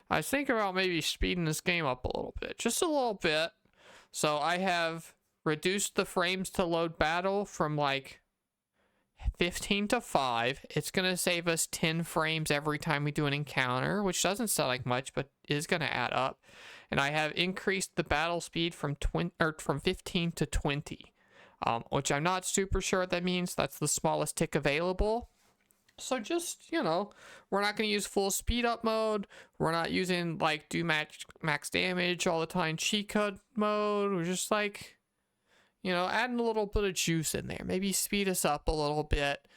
I was thinking about maybe speeding this game up a little bit. Just a little bit. So I have reduced the frames to load battle from like 15 to 5. It's going to save us 10 frames every time we do an encounter, which doesn't sound like much, but is going to add up. And I have increased the battle speed from 15 to 20, which I'm not super sure what that means. That's the smallest tick available. So just, you know, we're not going to use full speed up mode. We're not using like do max damage all the time cheat code mode. We're just like, you know, adding a little bit of juice in there. Maybe speed us up a little bit,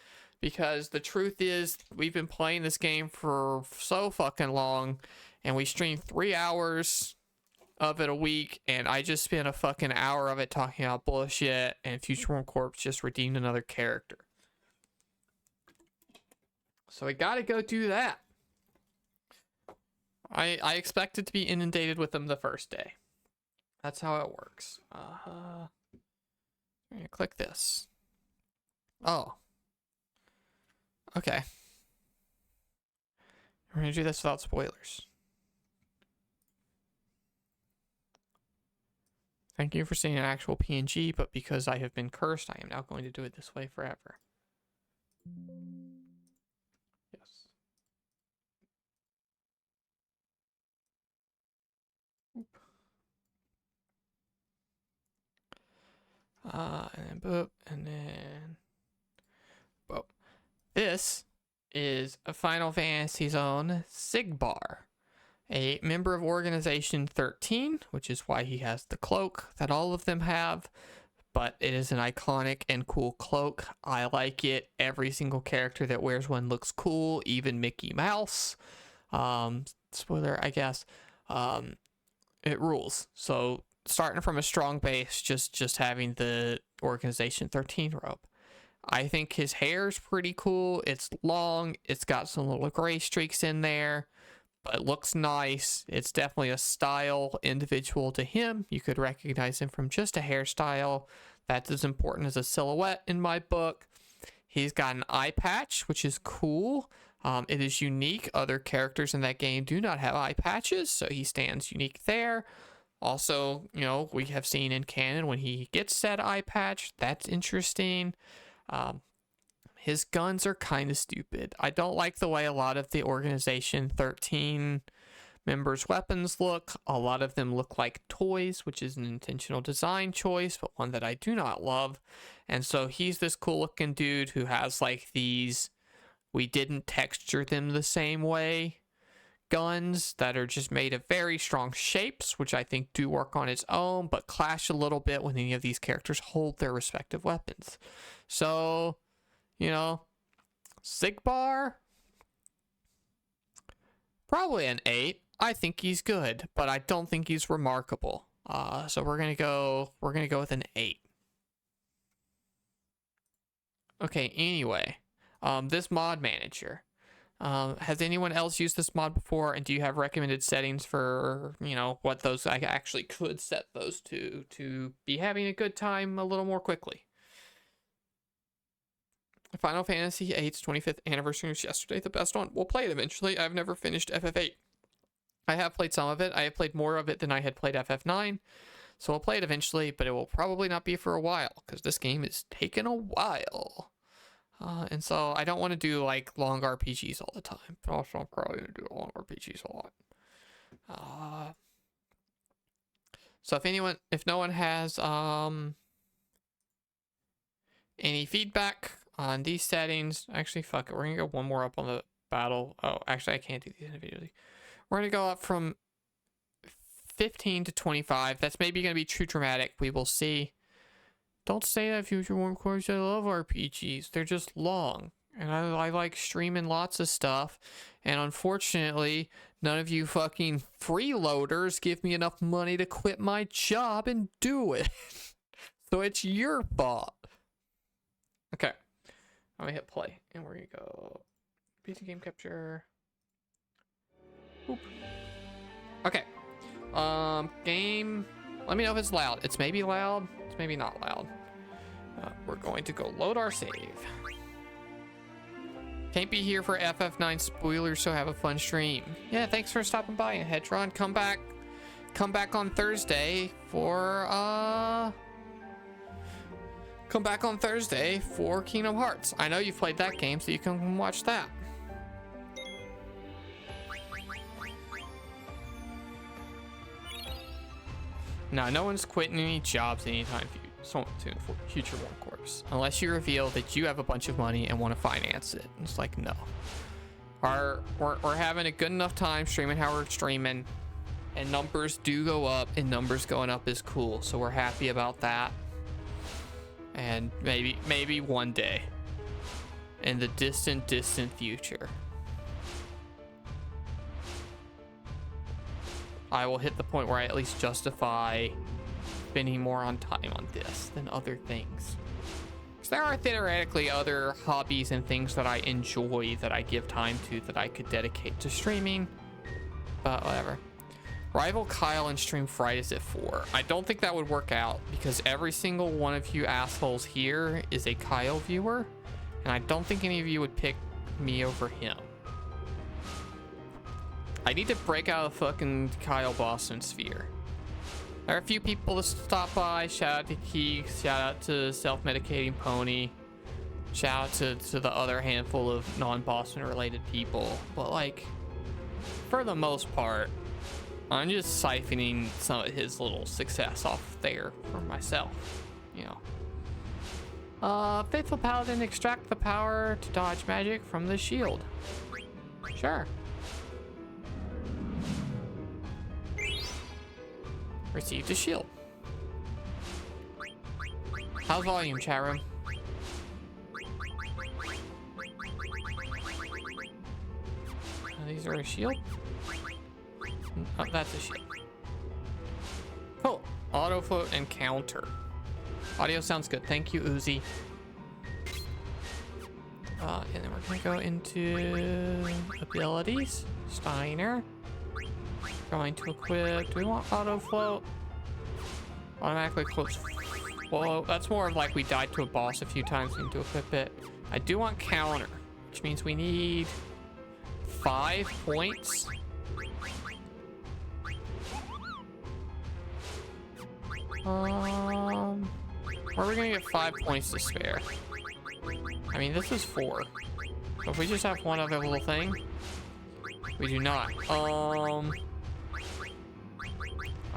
because the truth is we've been playing this game for so fucking long, and we stream 3 hours of it a week, and I just spent a fucking hour of it talking about bullshit, and Future Worm Corp just redeemed another character. So I gotta go do that. I expect it to be inundated with them the first day. That's how it works. I'm gonna click this. Oh. Okay. We're gonna do this without spoilers. Thank you for seeing an actual PNG, but because I have been cursed, I am now going to do it this way forever. Yes. Oop. And then boop, and then boop. This is a Final Fantasy's own Sigbar, a member of Organization 13, which is why he has the cloak that all of them have. But it is an iconic and cool cloak. I like it. Every single character that wears one looks cool, even Mickey Mouse. Spoiler, I guess. It rules. So starting from a strong base, just having the Organization 13 robe. I think his hair's pretty cool. It's long. It's got some little gray streaks in there, but it looks nice. It's definitely a style individual to him. You could recognize him from just a hairstyle. That's as important as a silhouette in my book. He's got an eye patch, which is cool. It is unique. Other characters in that game do not have eye patches, so he stands unique there. Also, you know, we have seen in canon when he gets that eye patch. That's interesting. His guns are kind of stupid. I don't like the way a lot of the Organization 13 members' weapons look. A lot of them look like toys, which is an intentional design choice, but one that I do not love. And so he's this cool looking dude who has like these, we didn't texture them the same way, guns that are just made of very strong shapes, which I think do work on its own, but clash a little bit when any of these characters hold their respective weapons. So, you know, Sigbar, probably an 8. I think he's good, but I don't think he's remarkable. So we're gonna go with an 8. Okay, anyway, this mod manager. Has anyone else used this mod before, and do you have recommended settings for, you know, what those I actually could set those to be having a good time a little more quickly? Final Fantasy VIII's 25th anniversary was yesterday, the best one. We'll play it eventually. I've never finished FF8. I have played some of it. I have played more of it than I had played FF9. So we'll play it eventually, but it will probably not be for a while, because this game is taking a while. And so I don't want to do like long RPGs all the time, but also I'm probably gonna do long RPGs a lot. So if no one has any feedback on these settings, actually fuck it, we're gonna go one more up on the battle. Oh, actually I can't do these individually. We're gonna go up from 15 to 25. That's maybe gonna be too dramatic. We will see. Don't say that, Future Warm Course. I love RPGs. They're just long. And I like streaming lots of stuff. And unfortunately, none of you fucking freeloaders give me enough money to quit my job and do it. So it's your fault. Okay. I'm gonna hit play. And we're gonna go PC game capture. Boop. Okay. Game. Let me know if it's loud. It's maybe loud. It's maybe not loud. We're going to go load our save. Can't be here for FF9 spoilers, so have a fun stream. Yeah, thanks for stopping by. And Hedron, come back on Thursday for Kingdom Hearts. I know you've played that game, so you can watch that. No one's quitting any jobs anytime soon for Future One Corps, unless you reveal that you have a bunch of money and want to finance it. It's like, no. We're having a good enough time streaming how we're streaming, and numbers do go up, and numbers going up is cool, so we're happy about that. And maybe one day in the distant future, I will hit the point where I at least justify spending more on time on this than other things. Because there are theoretically other hobbies and things that I enjoy that I give time to that I could dedicate to streaming, but whatever. Rival Kyle and stream Fridays at 4. I don't think that would work out because every single one of you assholes here is a Kyle viewer, and I don't think any of you would pick me over him. I need to break out of the fucking Kyle Boston sphere. There are a few people that stop by. Shout out to Keeks. Shout out to Self-Medicating Pony. Shout out to the other handful of non-Boston related people. But like, for the most part, I'm just siphoning some of his little success off there for myself, you know. Faithful Paladin, extract the power to dodge magic from the shield. Sure. Received a shield. How's volume, chat room? These are a shield? Oh, that's a shield. Cool. Auto float and counter. Audio sounds good. Thank you, Uzi. And then we're gonna go into abilities. Steiner. Going to equip. Do we want auto float? Automatically equips float. That's more of like we died to a boss a few times. We need to equip it. I do want counter, which means we need 5 points. Where are we gonna get 5 points to spare? I mean, this is 4. So if we just have one other little thing, we do not.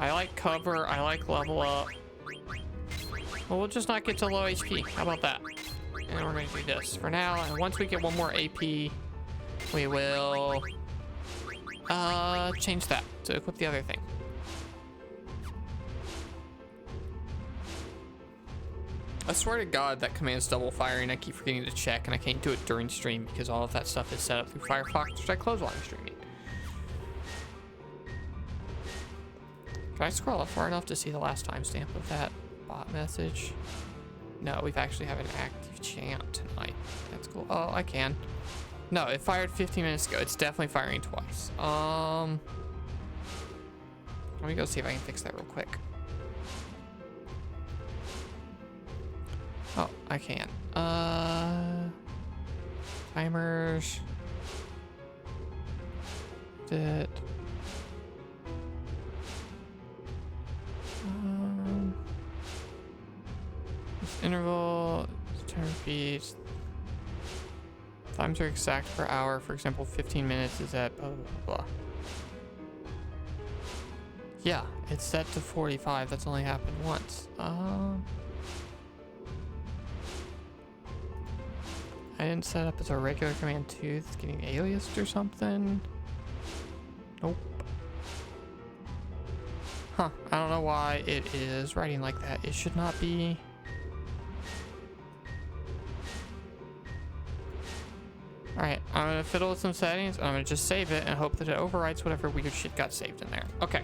I like cover. I like level up. Well, we'll just not get to low HP. How about that? And we're gonna do this for now. And once we get one more AP, we will change that to equip the other thing. I swear to God that command's double firing. I keep forgetting to check, and I can't do it during stream because all of that stuff is set up through Firefox, which I close while I'm streaming. Can I scroll up far enough to see the last timestamp of that bot message? No, we've actually have an active chant tonight. That's cool. Oh, I can. No, it fired 15 minutes ago. It's definitely firing twice. Let me go see if I can fix that real quick. Oh, I can. Timers. Did. This interval, turn feeds. Times are exact per hour. For example, 15 minutes is at blah, blah, blah. Yeah, it's set to 45. That's only happened once. I didn't set up as a regular command 2. It's getting aliased or something. Nope. Huh. I don't know why it is writing like that. It should not be. Alright, I'm gonna fiddle with some settings. And I'm gonna just save it and hope that it overwrites whatever weird shit got saved in there. Okay.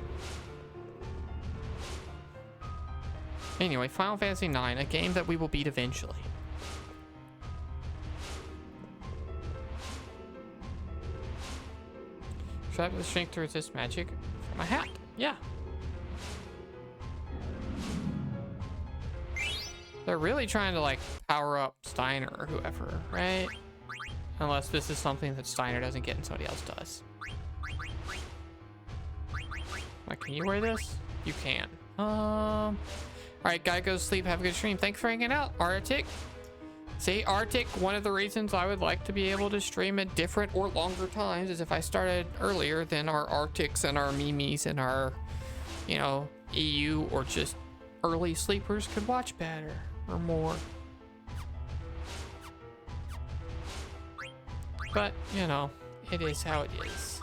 Anyway, Final Fantasy IX, a game that we will beat eventually. Should I have the strength to resist magic from a hat? Yeah. They're really trying to like power up Steiner or whoever, right? Unless this is something that Steiner doesn't get and somebody else does. Like, can you wear this? You can. Alright, gotta go to sleep. Have a good stream. Thanks for hanging out, Arctic. See, Arctic, one of the reasons I would like to be able to stream at different or longer times is if I started earlier, then our Arctics and our Mimis and our, you know, EU or just early sleepers could watch better or more. But, you know, it is how it is.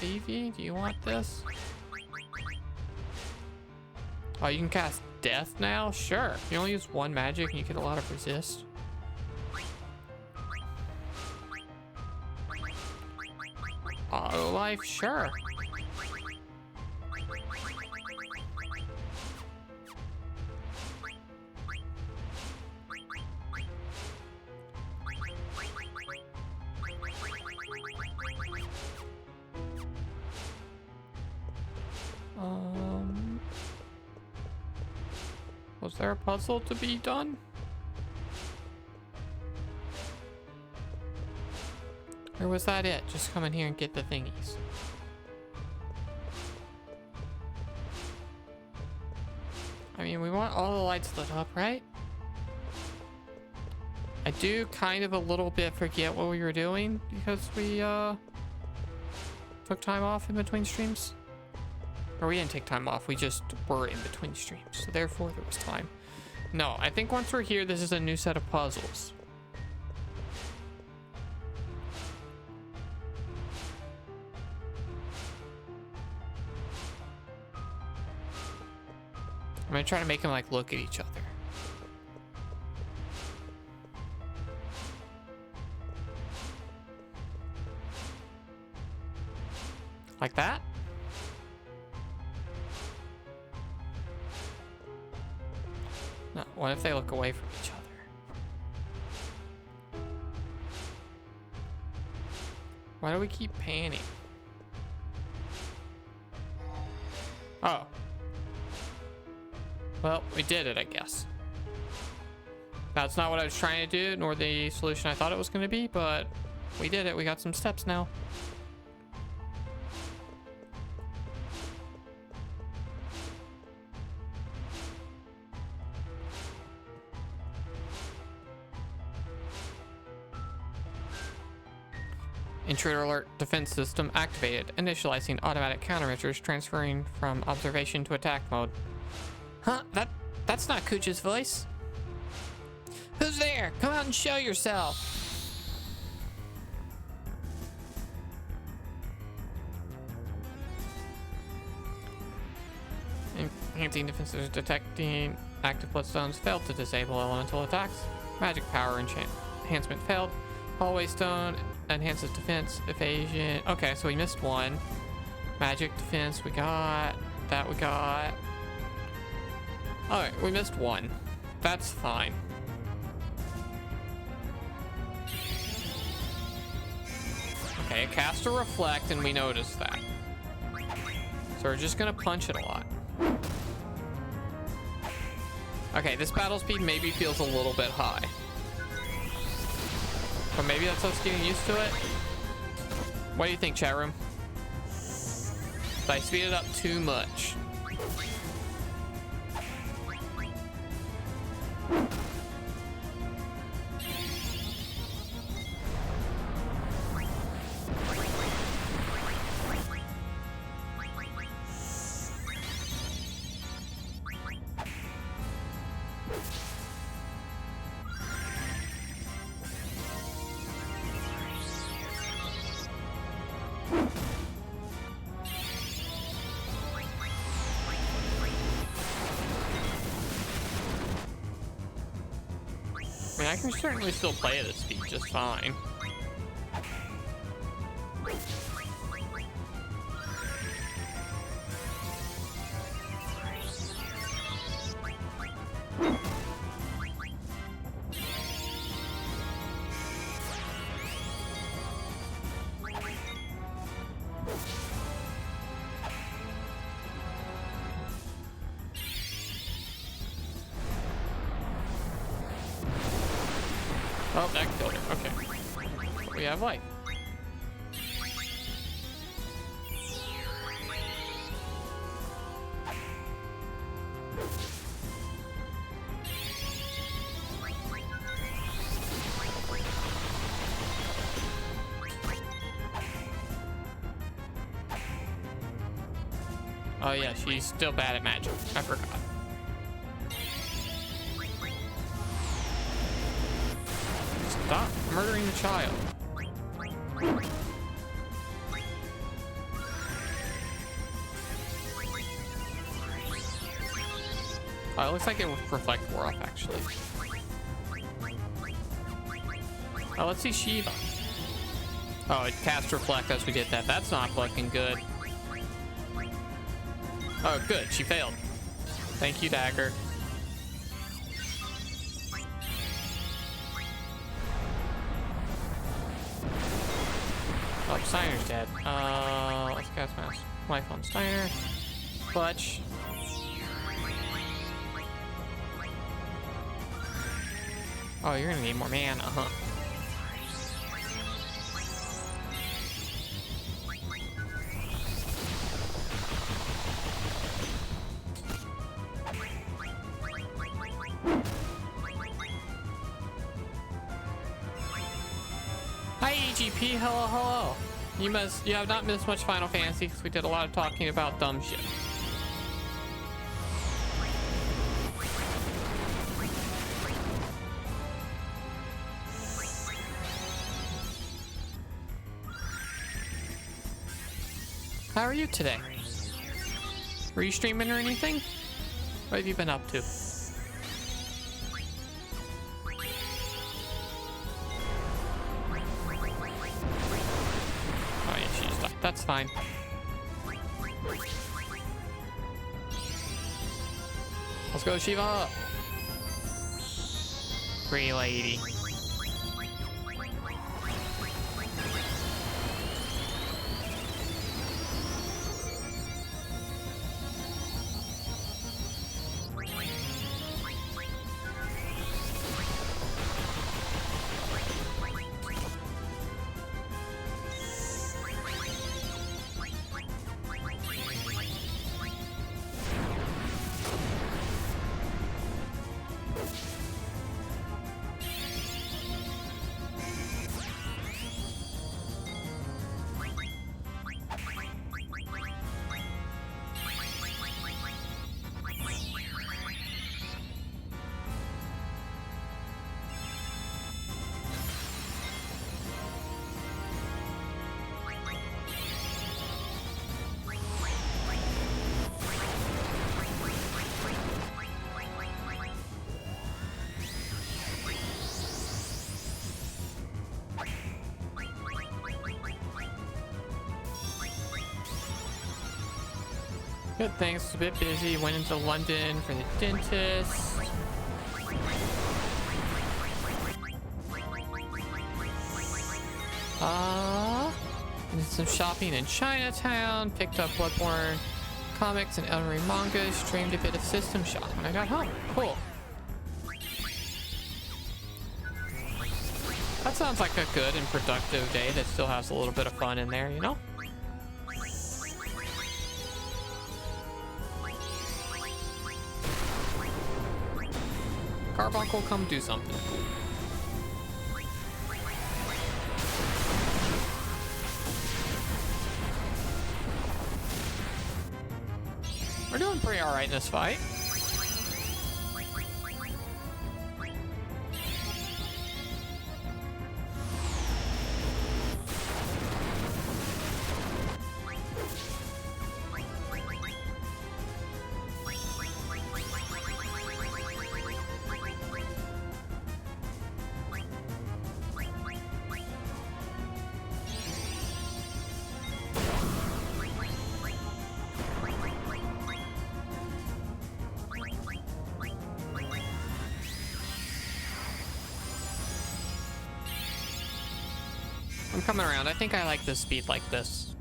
Vivi, do you want this? Oh, you can cast Death now? Sure. You only use one magic and you get a lot of resist. Auto life? Sure. Was there a puzzle to be done? Or was that it? Just come in here and get the thingies. I mean, we want all the lights lit up, right? I do kind of a little bit forget what we were doing because we took time off in between streams. Or we didn't take time off, we just were in between streams, so therefore there was time. No, I think once we're here, this is a new set of puzzles. I'm gonna try to make them like look at each other. Like that? No, what if they look away from each other? Why do we keep panning? Oh. Well, we did it, I guess. That's not what I was trying to do, nor the solution I thought it was going to be, but we did it. We got some steps now. Intruder alert defense system activated. Initializing automatic countermeasures, transferring from observation to attack mode. Huh? That's not Kucha's voice. Who's there? Come out and show yourself. Enhancing defenses, detecting active bloodstones, failed to disable elemental attacks. Magic power enhancement failed. Hallway stone enhances defense, evasion. Okay, so we missed one. Magic defense, we got. That we got. Alright, we missed one. That's fine. Okay, it cast a reflect and we noticed that. So we're just gonna punch it a lot. Okay, this battle speed maybe feels a little bit high. But maybe that's us getting used to it. What do you think, chat room? Did I speed it up too much? I can certainly still play at this speed just fine. Oh, that killed it. Okay. We have life. Oh yeah, she's still bad at magic. I forgot. Stop murdering the child. Oh, it looks like it will reflect more off, actually. Oh, let's see Shiva. Oh, it cast reflect as we did that. That's not fucking good. Oh, good. She failed. Thank you, Dagger. Oh, Steiner's dead. Let's cast Mass Life on Steiner. Clutch. Oh, you're gonna need more mana, huh? Hi EGP, hello, hello. You have not missed much Final Fantasy because we did a lot of talking about dumb shit. How are you today? Were you streaming or anything? What have you been up to? Oh yeah, she just died. That's fine. Let's go, Shiva! Pretty lady. Good, thanks. A bit busy. Went into London for the dentist. Did some shopping in Chinatown. Picked up Bloodborne comics and Elden Ring manga. Streamed a bit of System Shock when I got home. Cool. That sounds like a good and productive day that still has a little bit of fun in there, you know? Carbuncle, come do something. We're doing pretty alright in this fight. I'm coming around. I think I like the speed like this.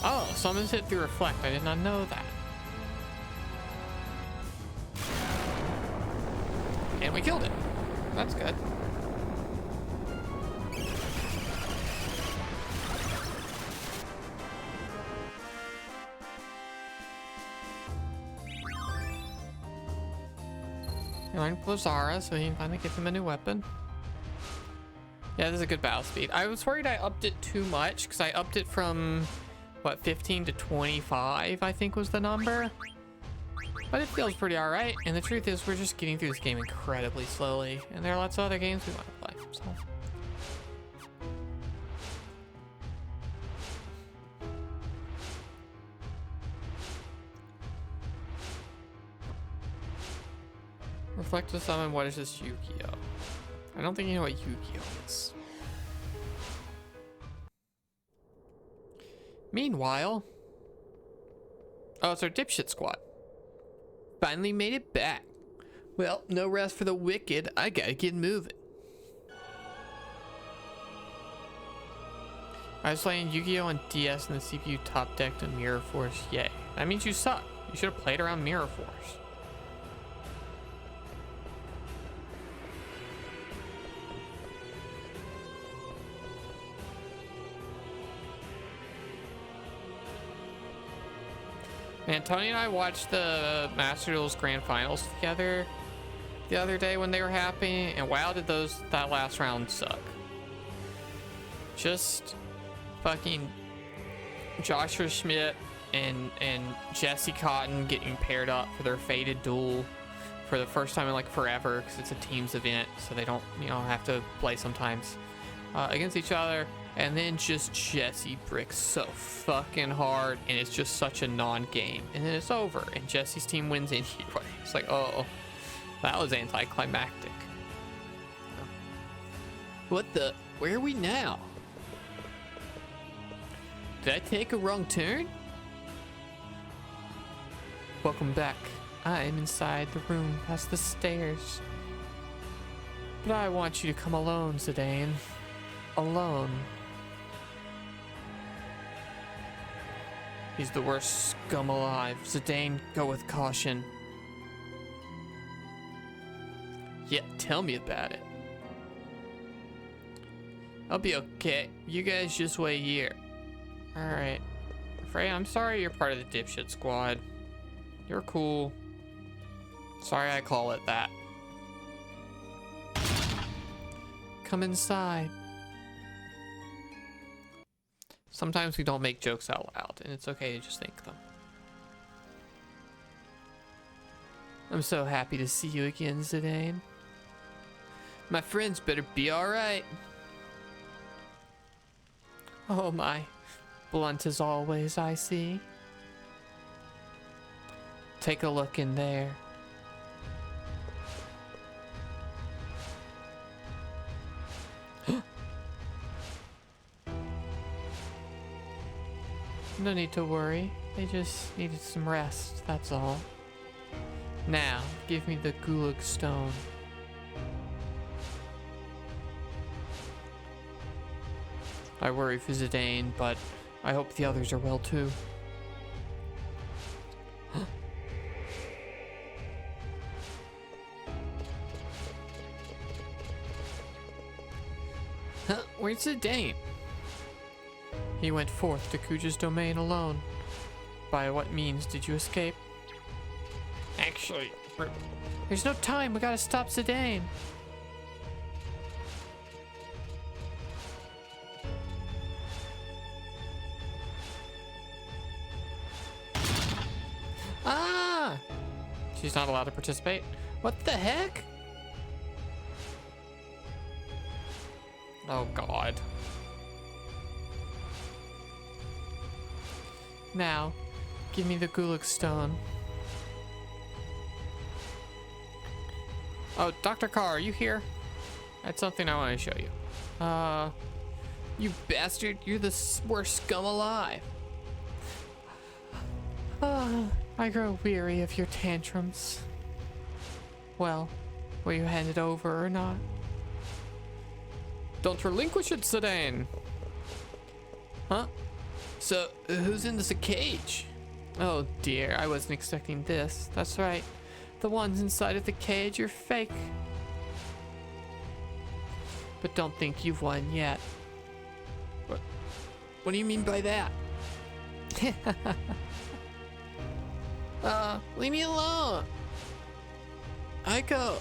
Oh, summons hit through reflect. I did not know that. And we killed it. That's good. He learned Blazara, so he can finally give him a new weapon. Yeah, this is a good battle speed. I was worried I upped it too much, because I upped it from, what, 15 to 25, I think was the number. But it feels pretty alright, and the truth is we're just getting through this game incredibly slowly, and there are lots of other games we want to play, so. Reflect to summon, what is this Yu-Gi-Oh? I don't think you know what Yu-Gi-Oh is. Meanwhile, oh, it's our dipshit squad. Finally made it back. Well, no rest for the wicked. I gotta get moving. I was playing Yu-Gi-Oh on DS and the CPU top decked on Mirror Force. Yay. That means you suck. You should have played around Mirror Force. Man, Tony and I watched the Master Duels Grand Finals together the other day when they were happening, and wow, did that last round suck. Just fucking Joshua Schmidt and Jesse Cotton getting paired up for their fated duel for the first time in like forever, because it's a teams event, so they don't, you know, have to play sometimes against each other. And then just Jesse bricks so fucking hard, and it's just such a non-game. And then it's over, and Jesse's team wins anyway. It's like, oh, that was anticlimactic. What the? Where are we now? Did I take a wrong turn? Welcome back. I am inside the room past the stairs. But I want you to come alone, Zidane. Alone. He's the worst scum alive. Zidane, go with caution. Yeah, tell me about it. I'll be okay. You guys just wait here. Alright. Freya, I'm sorry you're part of the dipshit squad. You're cool. Sorry I call it that. Come inside. Sometimes we don't make jokes out loud, and it's okay to just think them. I'm so happy to see you again, Zidane. My friends better be alright. Oh my, blunt as always, I see. Take a look in there. No need to worry. They just needed some rest, that's all. Now, give me the Gulag Stone. I worry for Zidane, but I hope the others are well too. Huh? Where's Zidane? He went forth to Kuja's domain alone. By what means did you escape? Actually, there's no time. We gotta stop Zidane. Ah! She's not allowed to participate. What the heck? Oh God. Now, give me the Gulag Stone. Oh, Dr. Carr, are you here? That's something I want to show you. You bastard, you're the worst scum alive. I grow weary of your tantrums. Well, will you hand it over or not? Don't relinquish it, Sedan! Huh? So, who's in this cage? Oh dear, I wasn't expecting this. That's right. The ones inside of the cage are fake. But don't think you've won yet. What do you mean by that? Leave me alone. Aiko.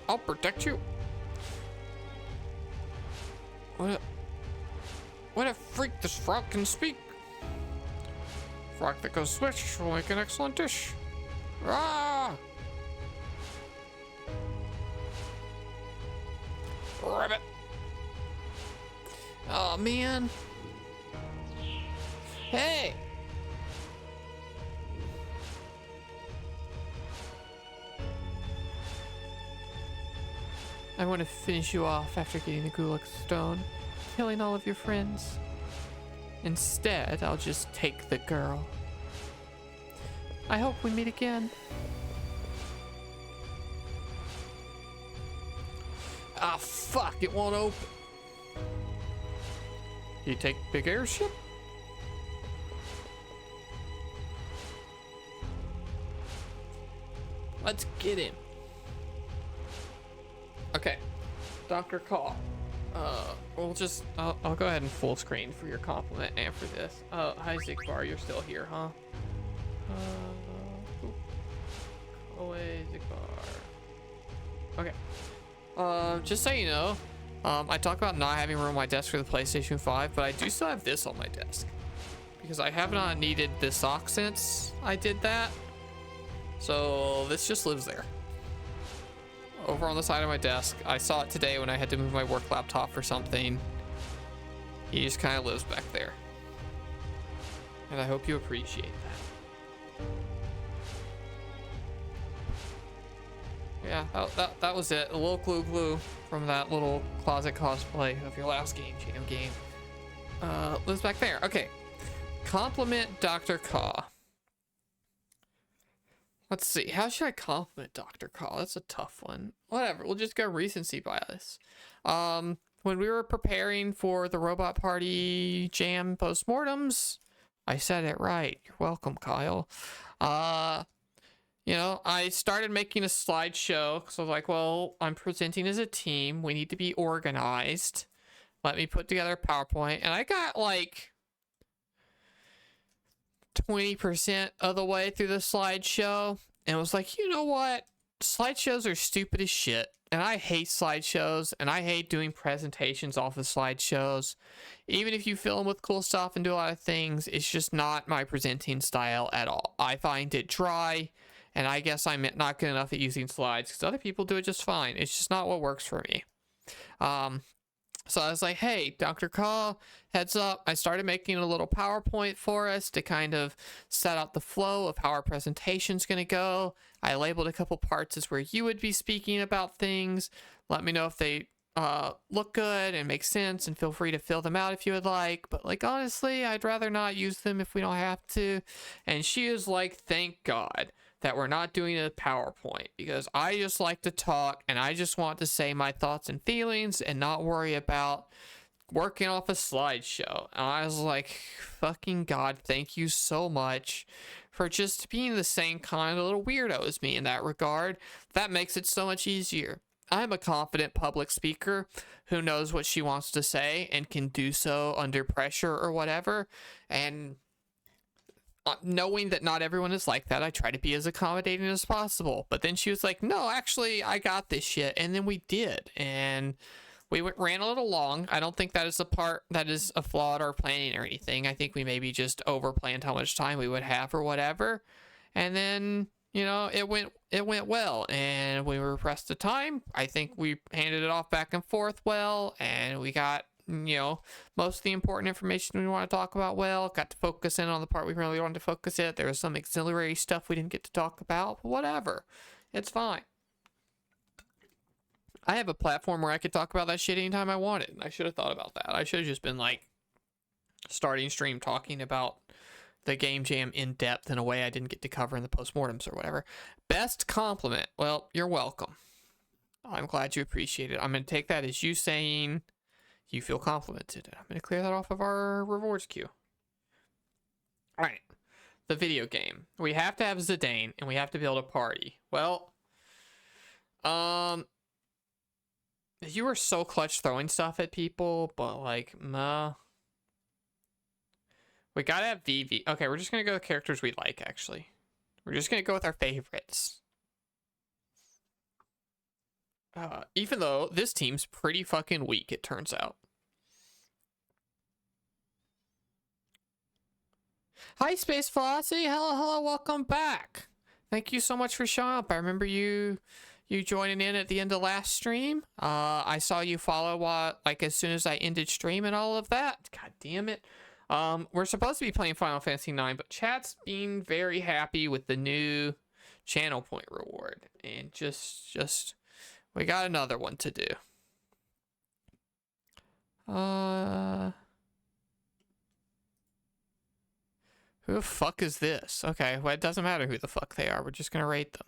I'll protect you. What a freak, this frog can speak. Frog that goes swish will make an excellent dish. Ah! Rabbit. Oh man. Hey! I want to finish you off after getting the Gulak Stone, killing all of your friends. Instead, I'll just take the girl. I hope we meet again. Ah, fuck, it won't open. You take big airship? Let's get him. Okay, Dr. Call. I'll go ahead and full screen for your compliment and for this. Hi Zigbar, you're still here, huh? Away Zigbar. Okay. Just so you know, I talk about not having room on my desk for the PlayStation 5, but I do still have this on my desk. Because I have not needed this sock since I did that. So this just lives there. Over on the side of my desk. I saw it today when I had to move my work laptop for something. He just kind of lives back there. And I hope you appreciate that. Yeah, that was it. A little glue from that little closet cosplay of your last jam game. Lives back there. Okay. Compliment Dr. Kaw. Let's see. How should I compliment Dr. Kaw? That's a tough one. Whatever. We'll just go recency bias. When we were preparing for the Robot Party Jam postmortems, I said it right. You're welcome, Kyle. You know, I started making a slideshow because I was like, well, I'm presenting as a team. We need to be organized. Let me put together a PowerPoint. And I got like 20% of the way through the slideshow and was like, you know what? Slideshows are stupid as shit. And I hate slideshows and I hate doing presentations off of slideshows. Even if you fill them with cool stuff and do a lot of things, it's just not my presenting style at all. I find it dry and I guess I'm not good enough at using slides because other people do it just fine. It's just not what works for me. So I was like, hey, Dr. Call, heads up. I started making a little PowerPoint for us to kind of set out the flow of how our presentation's going to go. I labeled a couple parts as where you would be speaking about things. Let me know if they look good and make sense, and feel free to fill them out if you would like. But like, honestly, I'd rather not use them if we don't have to. And she is like, thank God that we're not doing a PowerPoint, because I just like to talk and I just want to say my thoughts and feelings and not worry about working off a slideshow. And I was like, fucking God, thank you so much for just being the same kind of little weirdo as me in that regard. That makes it so much easier. I'm a confident public speaker who knows what she wants to say and can do so under pressure or whatever. And knowing that not everyone is like that, I try to be as accommodating as possible. But then she was like, no, actually, I got this shit. And then we did. And we ran a little long. I don't think that is a part that is a flaw in our planning or anything. I think we maybe just over-planned how much time we would have or whatever. And then, you know, it went well. And we were pressed to time. I think we handed it off back and forth well. And we got, you know, most of the important information we want to talk about well. Got to focus in on the part we really wanted to focus in. There was some auxiliary stuff we didn't get to talk about, but whatever. It's fine. I have a platform where I could talk about that shit anytime I wanted. I should have thought about that. I should have just been like starting stream talking about, the game jam in depth in a way I didn't get to cover in the postmortems or whatever. Best compliment. Well, you're welcome. I'm glad you appreciate it. I'm going to take that as you saying you feel complimented. I'm going to clear that off of our rewards queue. All right. The video game. We have to have Zidane, and we have to build a party. Well, you were so clutch throwing stuff at people, but like, meh. We gotta have VV. Okay, we're just gonna go with characters we like, actually. We're just gonna go with our favorites. Even though this team's pretty fucking weak, it turns out. Hi, Space Velocity. Hello, welcome back. Thank you so much for showing up. I remember you joining in at the end of last stream. I saw you follow like as soon as I ended stream and all of that. God damn it. We're supposed to be playing Final Fantasy 9, but chat's being very happy with the new channel point reward, and just we got another one to do. Who the fuck is this? Okay, well, it doesn't matter who the fuck they are. We're just gonna rate them.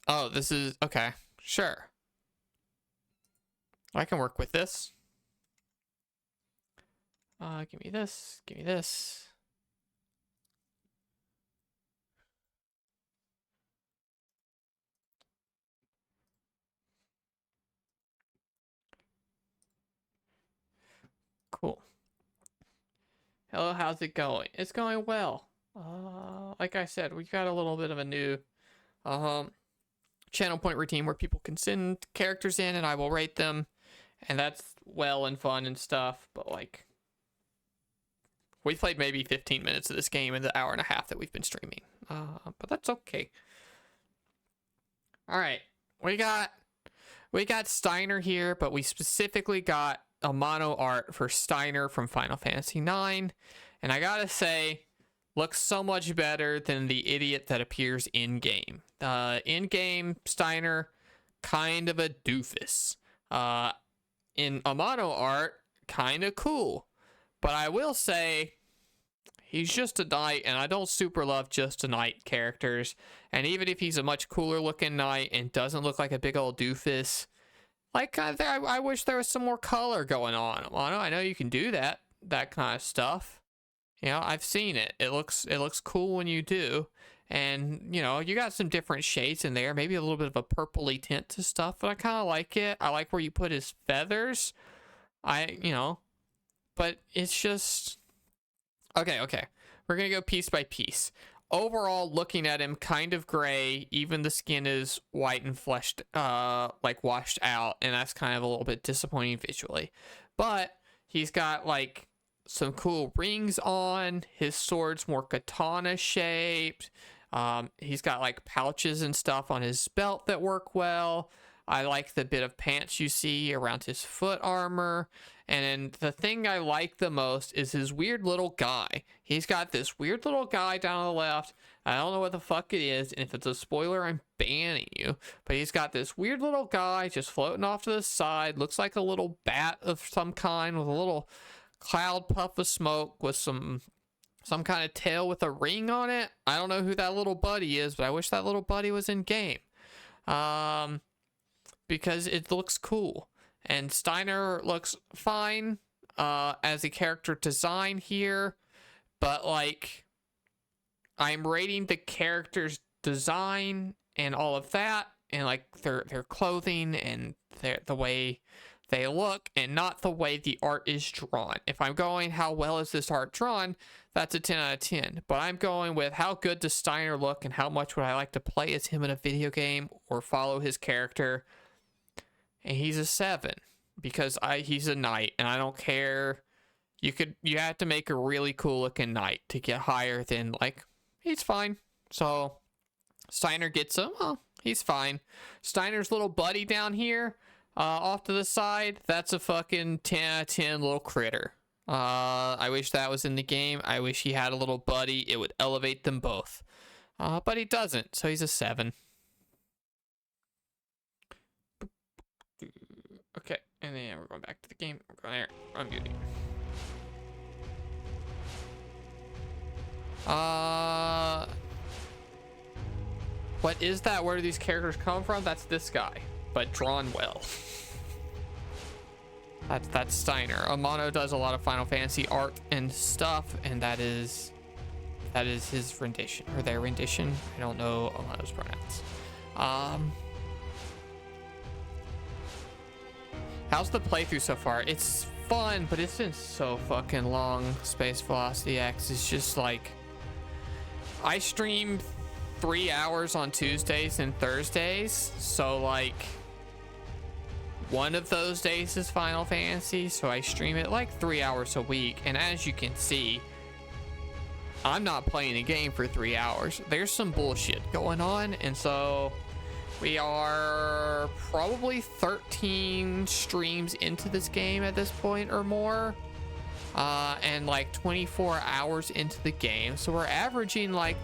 Oh, this is okay. Sure, I can work with this. Give me this. Give me this. Cool. Hello, how's it going? It's going well. Like I said, we got a little bit of a new channel point routine where people can send characters in and I will rate them, and that's well and fun and stuff, but like we played maybe 15 minutes of this game in the hour and a half that we've been streaming. But that's okay. All right. We got Steiner here, but we specifically got a mono art for Steiner from Final Fantasy 9, and I gotta say, looks so much better than the idiot that appears in game. In game, Steiner, kind of a doofus. In a mono art, kind of cool. But I will say, he's just a knight, and I don't super love just a knight characters. And even if he's a much cooler looking knight and doesn't look like a big old doofus, like I wish there was some more color going on. Well, I know you can do that kind of stuff. You know, I've seen it. It looks cool when you do. And, you know, you got some different shades in there. Maybe a little bit of a purpley tint to stuff, but I kind of like it. I like where you put his feathers. But it's just... Okay. We're going to go piece by piece. Overall, looking at him, kind of gray. Even the skin is white and fleshed, like washed out. And that's kind of a little bit disappointing visually. But he's got like some cool rings on. His sword's more katana shaped. He's got like pouches and stuff on his belt that work well. I like the bit of pants you see around his foot armor. And the thing I like the most is his weird little guy. He's got this weird little guy down on the left. I don't know what the fuck it is. And if it's a spoiler, I'm banning you. But he's got this weird little guy just floating off to the side. Looks like a little bat of some kind with a little cloud puff of smoke with some kind of tail with a ring on it. I don't know who that little buddy is, but I wish that little buddy was in game. Because it looks cool. And Steiner looks fine as a character design here, but like I'm rating the character's design and all of that, and like their clothing and the way they look, and not the way the art is drawn. If I'm going how well is this art drawn, that's a 10 out of 10. But I'm going with how good does Steiner look and how much would I like to play as him in a video game or follow his character. And he's a 7 because he's a knight, and I don't care. You have to make a really cool looking knight to get higher than like he's fine. So Steiner gets him. Oh, he's fine. Steiner's little buddy down here, off to the side, that's a fucking 10 out of 10 little critter. I wish that was in the game. I wish he had a little buddy. It would elevate them both. But he doesn't, so he's a 7. Okay, and then we're going back to the game. We're going there. I'm muting. What is that? Where do these characters come from? That's this guy, but drawn well. That's Steiner. Amano does a lot of Final Fantasy art and stuff, and that is his rendition, or their rendition. I don't know Amano's pronouns. How's the playthrough so far? It's fun, but it's been so fucking long. Space Velocity X is just like, I stream 3 hours on Tuesdays and Thursdays, so like one of those days is Final Fantasy, so I stream it like 3 hours a week. And as you can see, I'm not playing a game for 3 hours. There's some bullshit going on, and so we are probably 13 streams into this game at this point or more, and like 24 hours into the game, so we're averaging like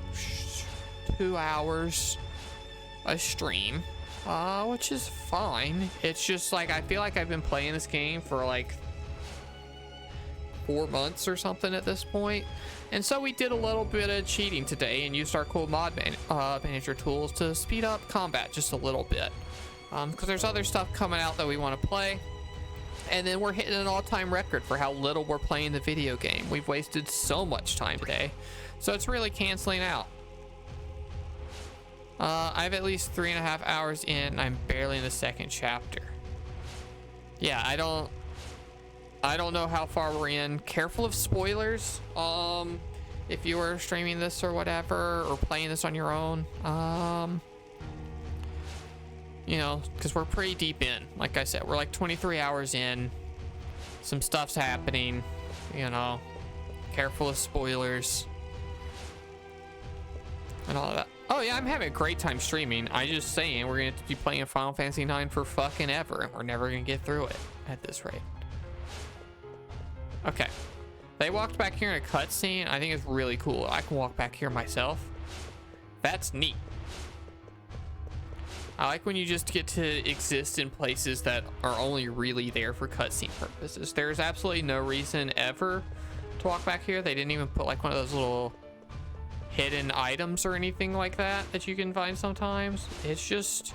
2 hours a stream, which is fine. It's just like, I feel like I've been playing this game for like 4 months or something at this point. And so we did a little bit of cheating today and used our cool mod manager tools to speed up combat just a little bit, because there's other stuff coming out that we want to play. And then we're hitting an all-time record for how little we're playing the video game. We've wasted so much time today, so it's really canceling out. I have at least 3.5 hours in. I'm barely in the second chapter. Yeah, I don't know how far we're in. Careful of spoilers. If you were streaming this or whatever, or playing this on your own, you know, because we're pretty deep in. Like I said, we're like 23 hours in. Some stuff's happening, you know. Careful of spoilers and all of that. Oh yeah, I'm having a great time streaming. I just saying, we're gonna be playing Final Fantasy 9 for fucking ever, and we're never gonna get through it at this rate. Okay, they walked back here in a cutscene. I think it's really cool. I can walk back here myself. That's neat. I like when you just get to exist in places that are only really there for cutscene purposes. There's absolutely no reason ever to walk back here. They didn't even put like one of those little hidden items or anything like that that you can find sometimes. It's just,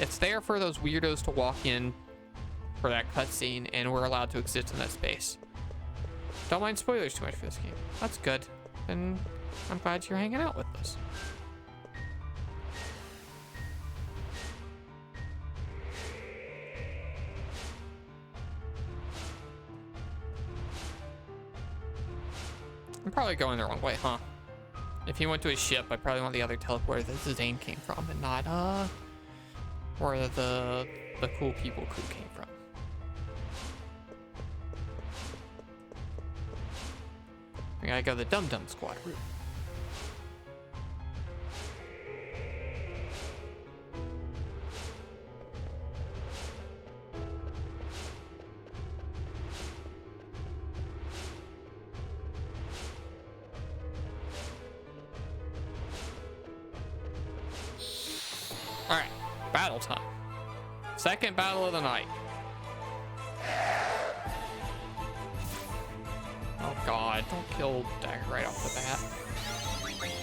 it's there for those weirdos to walk in for that cutscene, and we're allowed to exist in that space. Don't mind spoilers too much for this game. That's good. And I'm glad you're hanging out with us. I'm probably going the wrong way, huh? If he went to his ship, I probably want the other teleporter that Zane came from, and not where the cool people crew came from. I gotta go the Dum Dum Squad route. Alright, battle time. Second battle of the night. Oh god, don't kill Dagger right off the bat.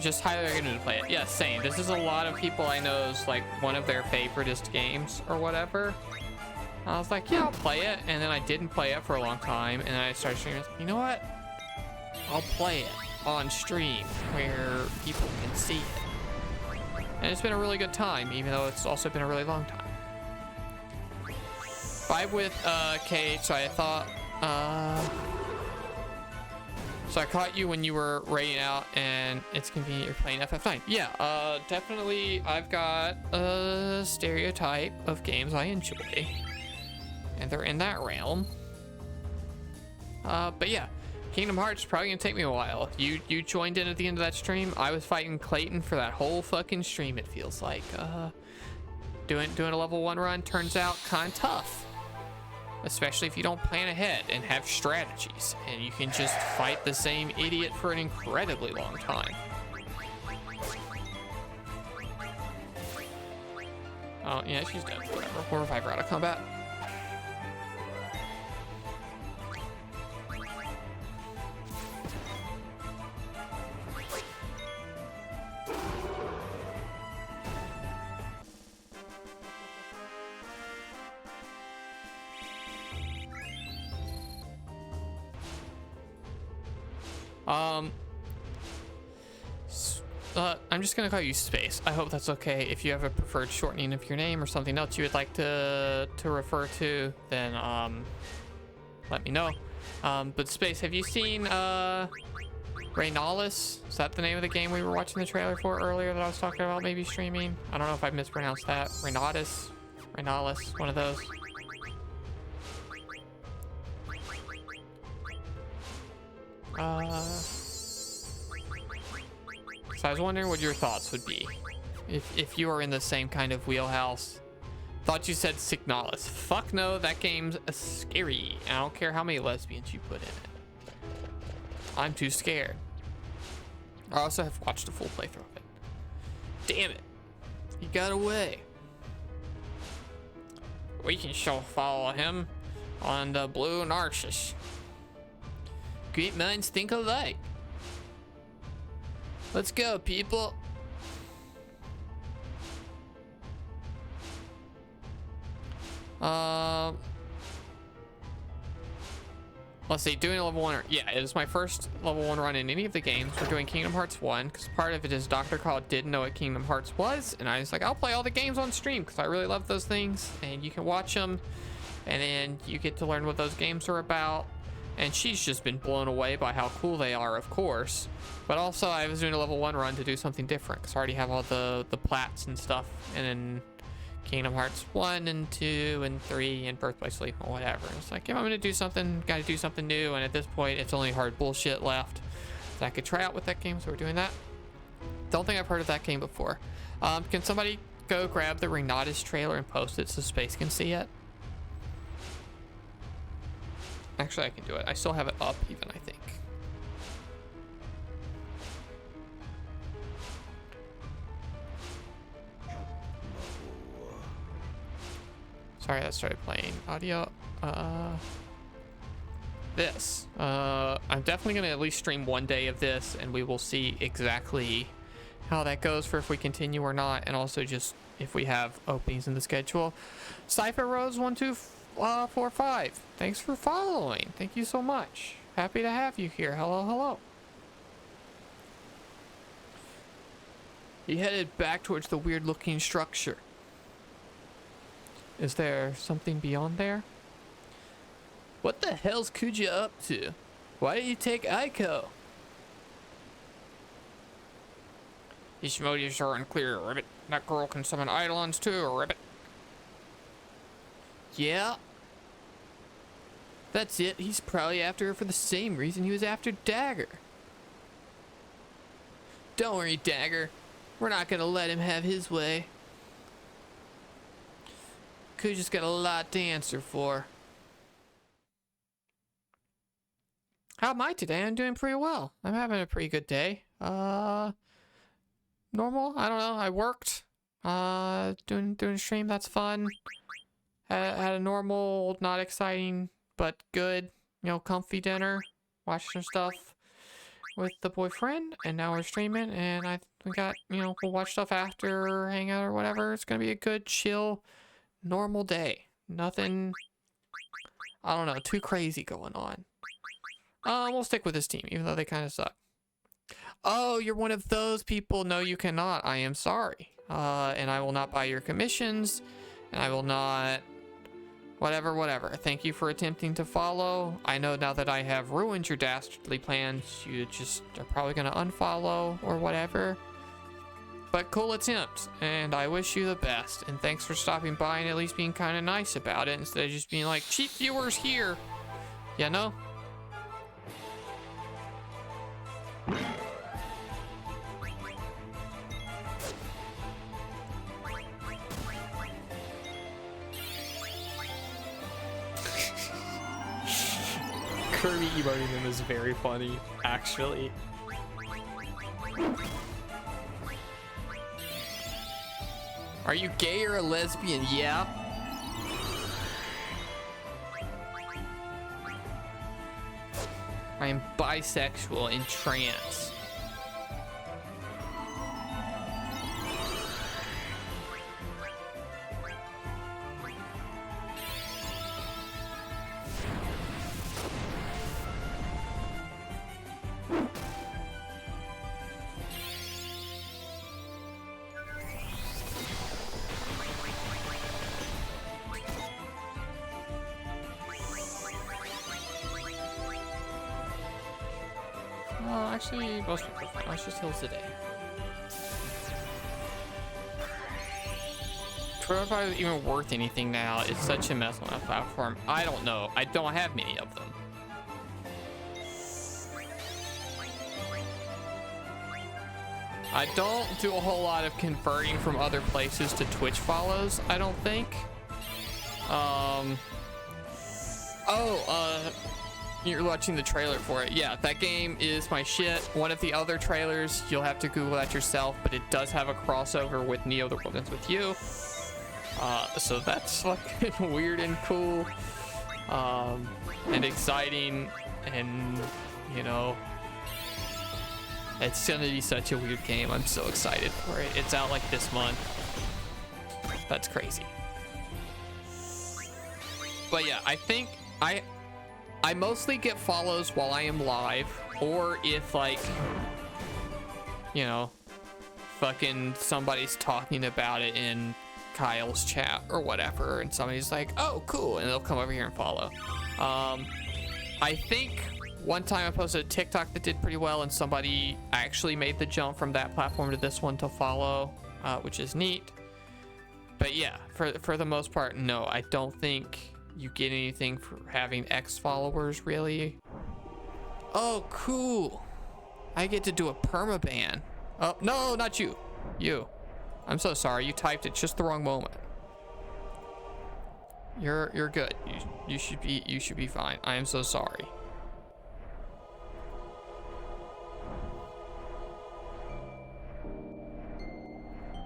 Just highly recommended to play it. Yeah, same. This is a lot of people I know's like one of their favoriteest games or whatever. I was like, yeah, I'll play it, and then I didn't play it for a long time, and then I started streaming. You know what? I'll play it on stream where people can see it. And it's been a really good time, even though it's also been a really long time. Vibe with KH, so I thought, so I caught you when you were raiding out, and it's convenient you're playing FF9. Yeah, definitely I've got a stereotype of games I enjoy, and they're in that realm. But yeah, Kingdom Hearts is probably gonna take me a while. You joined in at the end of that stream. I was fighting Clayton for that whole fucking stream, it feels like. Doing a level 1 run turns out kind of tough. Especially if you don't plan ahead and have strategies, and you can just fight the same idiot for an incredibly long time. Oh, yeah, she's dead. Whatever. We'll revive her out of combat. I'm just gonna call you Space. I hope that's okay. If you have a preferred shortening of your name or something else you would like to refer to, then let me know. But Space, have you seen Reynalis? Is that the name of the game we were watching the trailer for earlier that I was talking about maybe streaming? I don't know if I mispronounced that. Reynalis, one of those. So I was wondering what your thoughts would be if you were in the same kind of wheelhouse. Thought you said Signalis. Fuck no, that game's scary. I don't care how many lesbians you put in it. I'm too scared. I also have watched a full playthrough of it. Damn it. He got away. We can show follow him on the blue Narcissus. Great minds think alike. Let's go, people. Let's see, doing a level 1, yeah, it is my first level 1 run in any of the games. We're doing Kingdom Hearts 1, because part of it is Dr. Call didn't know what Kingdom Hearts was, and I was like, I'll play all the games on stream, because I really love those things, and you can watch them, and then you get to learn what those games are about. And she's just been blown away by how cool they are, of course. But also, I was doing a level 1 run to do something different, because I already have all the plats and stuff. And then Kingdom Hearts 1 and 2 and 3 and Birth by Sleep and whatever. It's like, if I'm going to do something, got to do something new. And at this point, it's only hard bullshit left that I could try out with that game, so we're doing that. Don't think I've heard of that game before. Can somebody go grab the Reynalis trailer and post it so Space can see it? Actually, I can do it. I still have it up even, I think. Sorry, that started playing audio. This. I'm definitely going to at least stream one day of this, and we will see exactly how that goes for if we continue or not, and also just if we have openings in the schedule. Cypher Rose 1245. Thanks for following. Thank you so much. Happy to have you here. Hello, hello. He headed back towards the weird looking structure. Is there something beyond there? What the hell's Kuja up to? Why did you take Aiko? His motives are unclear, Ribbit. That girl can summon Eidolons too, Ribbit. Yeah. That's it. He's probably after her for the same reason he was after Dagger. Don't worry, Dagger. We're not gonna let him have his way. Kuja's got a lot to answer for. How am I today? I'm doing pretty well. I'm having a pretty good day. Normal? I don't know. I worked. Doing a stream. That's fun. Had a normal, not exciting, but good, comfy dinner. Watched some stuff with the boyfriend, and now we're streaming, and we got, we'll watch stuff after, hang out or whatever. It's gonna be a good, chill, normal day. Nothing, I don't know, too crazy going on. We'll stick with this team, even though they kind of suck. Oh, you're one of those people. No, you cannot. I am sorry. And I will not buy your commissions, and I will not... Whatever. Thank you for attempting to follow. I know now that I have ruined your dastardly plans, you just are probably going to unfollow or whatever. But cool attempt, and I wish you the best. And thanks for stopping by and at least being kind of nice about it instead of just being like, cheap viewers here. You know? Kirby emoting him is very funny, actually. Are you gay or a lesbian? Yeah. I am bisexual in trance. Actually, most people are fine. Let's just heal today. Profile is even worth anything now. It's such a mess on that platform. I don't know. I don't have many of them. I don't do a whole lot of converting from other places to Twitch follows, I don't think. You're watching the trailer for it. Yeah, that game is my shit. One of the other trailers, you'll have to Google that yourself, but it does have a crossover with Neo the World Ends With You. So that's fucking weird and cool. And exciting, and, you know, it's gonna be such a weird game. I'm so excited for it. It's out like this month. That's crazy. But yeah, I think I mostly get follows while I am live, or if, like, you know, fucking somebody's talking about it in Kyle's chat or whatever, and somebody's like, oh cool, and they'll come over here and follow. I think one time I posted a TikTok that did pretty well, and somebody actually made the jump from that platform to this one to follow, which is neat. But yeah, for the most part, no, I don't think you get anything for having X followers, really. Oh, cool. I get to do a permaban. Oh, no, not you. You. I'm so sorry. You typed it just the wrong moment. You're good. You should be fine. I am so sorry.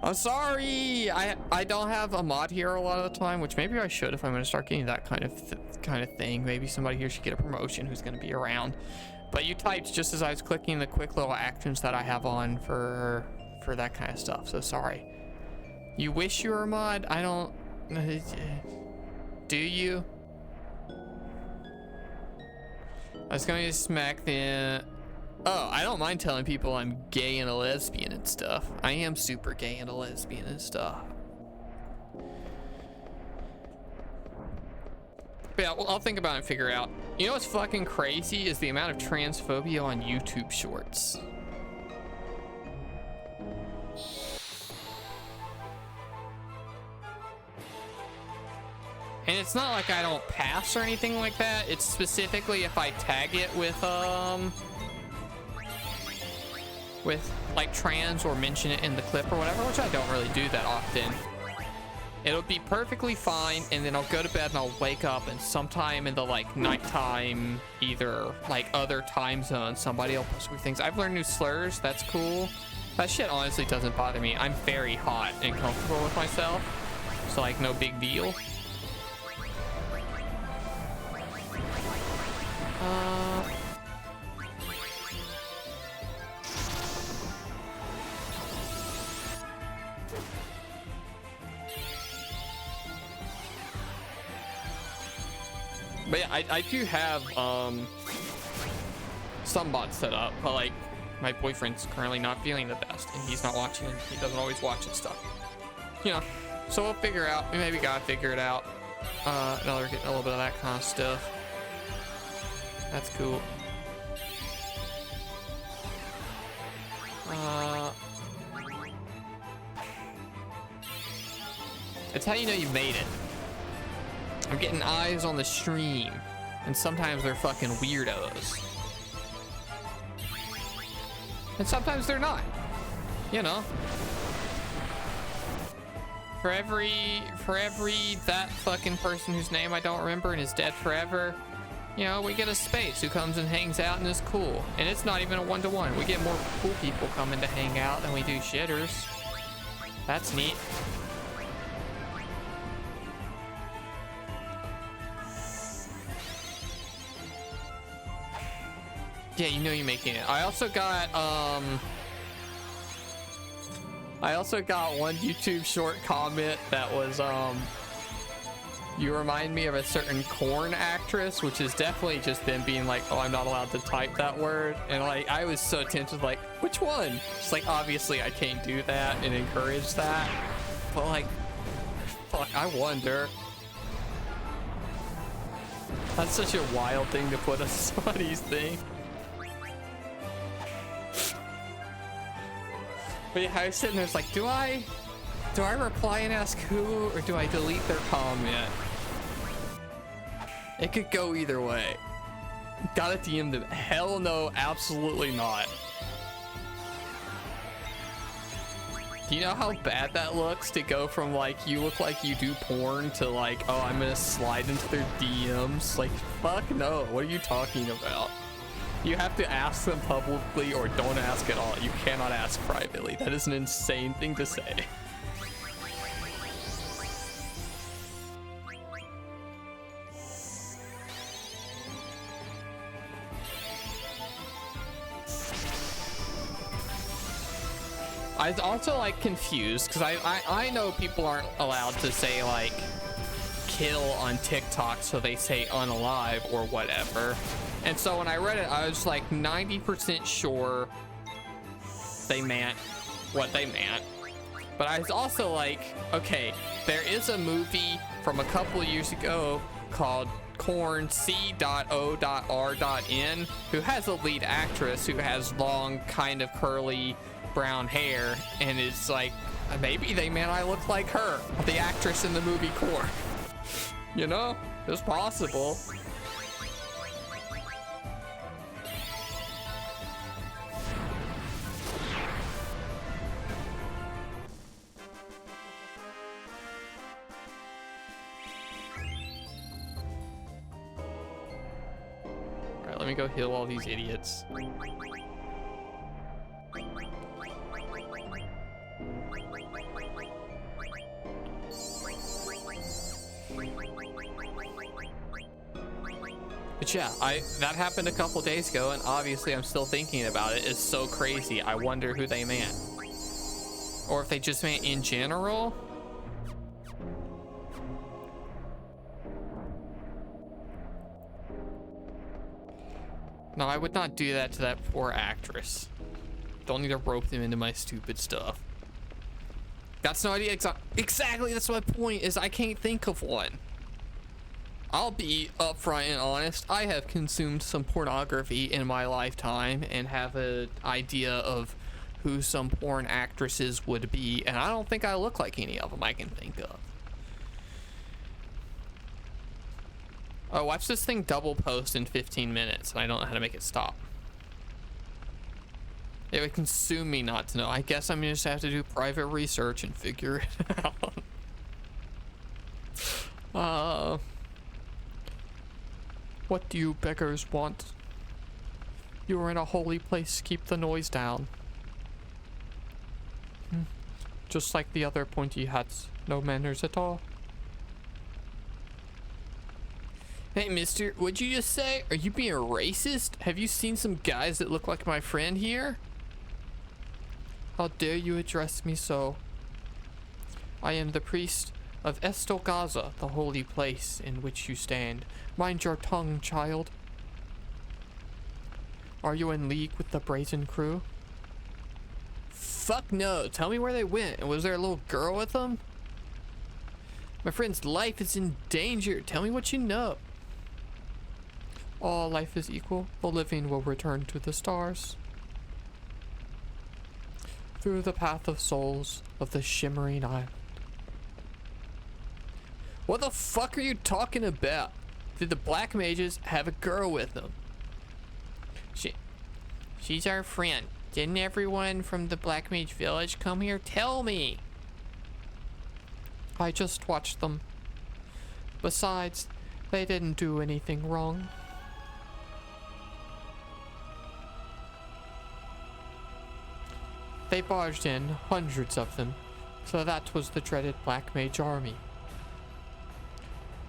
I'm sorry. I don't have a mod here a lot of the time, which maybe I should if I'm going to start getting that kind of thing. Maybe somebody here should get a promotion who's going to be around. But you typed just as I was clicking the quick little actions that I have on for that kind of stuff. So sorry. You wish you were a mod? I don't. Do you? I was going to smack the. Oh, I don't mind telling people I'm gay and a lesbian and stuff. I am super gay and a lesbian and stuff. But yeah, well, I'll think about it and figure out. You know what's fucking crazy is the amount of transphobia on YouTube shorts. And it's not like I don't pass or anything like that. It's specifically if I tag it with like trans or mention it in the clip or whatever, which I don't really do that often. It'll be perfectly fine, and then I'll go to bed and I'll wake up, and sometime in the like nighttime, either like other time zones, somebody will post me things. I've learned new slurs. That's cool. That shit honestly doesn't bother me. I'm very hot and comfortable with myself, so like no big deal. But yeah, I do have some bots set up, but like my boyfriend's currently not feeling the best, and he's not watching, and he doesn't always watch and stuff, you know. So we'll figure out. We maybe gotta figure it out. Now they're getting a little bit of that kind of stuff. That's cool. It's how you know you made it. I'm getting eyes on the stream, and sometimes they're fucking weirdos. And sometimes they're not. You know. For every that fucking person whose name I don't remember and is dead forever, you know, we get a space who comes and hangs out and is cool. And it's not even a one-to-one. We get more cool people coming to hang out than we do shitters. That's neat. Yeah, you know you're making it. I also got one YouTube short comment that was you remind me of a certain corn actress, which is definitely just them being like, oh, I'm not allowed to type that word. And like I was so tempted, like, which one? It's like obviously I can't do that and encourage that. But like, fuck, I wonder. That's such a wild thing to put on somebody's thing. But yeah, I was sitting there, it's like, do I reply and ask who, or do I delete their comment? It could go either way. Gotta DM them. Hell no, absolutely not. Do you know how bad that looks to go from like, you look like you do porn to like, oh, I'm gonna slide into their DMs? Like, fuck no, what are you talking about? You have to ask them publicly or don't ask at all. You cannot ask privately. That is an insane thing to say. I was also like confused because I know people aren't allowed to say like kill on TikTok, so they say unalive or whatever. And so when I read it, I was like 90% sure they meant what they meant. But I was also like, okay, there is a movie from a couple of years ago called Corn C.O.R.N, who has a lead actress who has long, kind of curly brown hair, and it's like, maybe they meant I look like her, the actress in the movie Corn. You know, it's possible. Alright, let me go heal all these idiots. But yeah, that happened a couple days ago, and obviously I'm still thinking about it. It's so crazy. I wonder who they meant. Or if they just meant in general. No, I would not do that to that poor actress. Don't need to rope them into my stupid stuff. That's no idea. Exactly, that's my point, is I can't think of one. I'll be upfront and honest. I have consumed some pornography in my lifetime and have an idea of who some porn actresses would be, and I don't think I look like any of them I can think of. Oh, watch this thing double post in 15 minutes, and I don't know how to make it stop. It would consume me not to know. I guess I'm gonna just have to do private research and figure it out. What do you beggars want? You are in a holy place. Keep the noise down. Just like the other pointy hats. No manners at all. Hey, mister, what'd you just say? Are you being racist? Have you seen some guys that look like my friend here? How dare you address me so? I am the priest of Estolgaza, the holy place in which you stand. Mind your tongue, child. Are you in league with the Brazen Crew? Fuck no. Tell me where they went. And was there a little girl with them? My friend's life is in danger. Tell me what you know. All life is equal. The living will return to the stars. Through the path of souls of the shimmering island. What the fuck are you talking about? Did the black mages have a girl with them? She's our friend. Didn't everyone from the Black Mage Village come here? Tell me! I just watched them. Besides, they didn't do anything wrong. They barged in, hundreds of them, so that was the dreaded Black Mage army.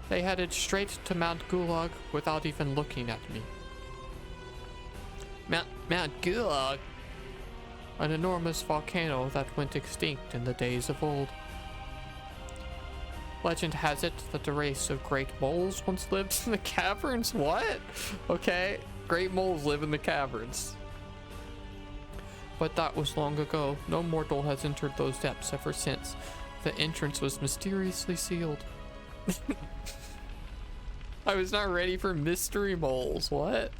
They headed straight to Mount Gulag without even looking at me. Mount Gulag? An enormous volcano that went extinct in the days of old. Legend has it that the race of great moles once lived in the caverns. What? Okay, great moles live in the caverns. But that was long ago. No mortal has entered those depths ever since. The entrance was mysteriously sealed. I was not ready for mystery moles. What?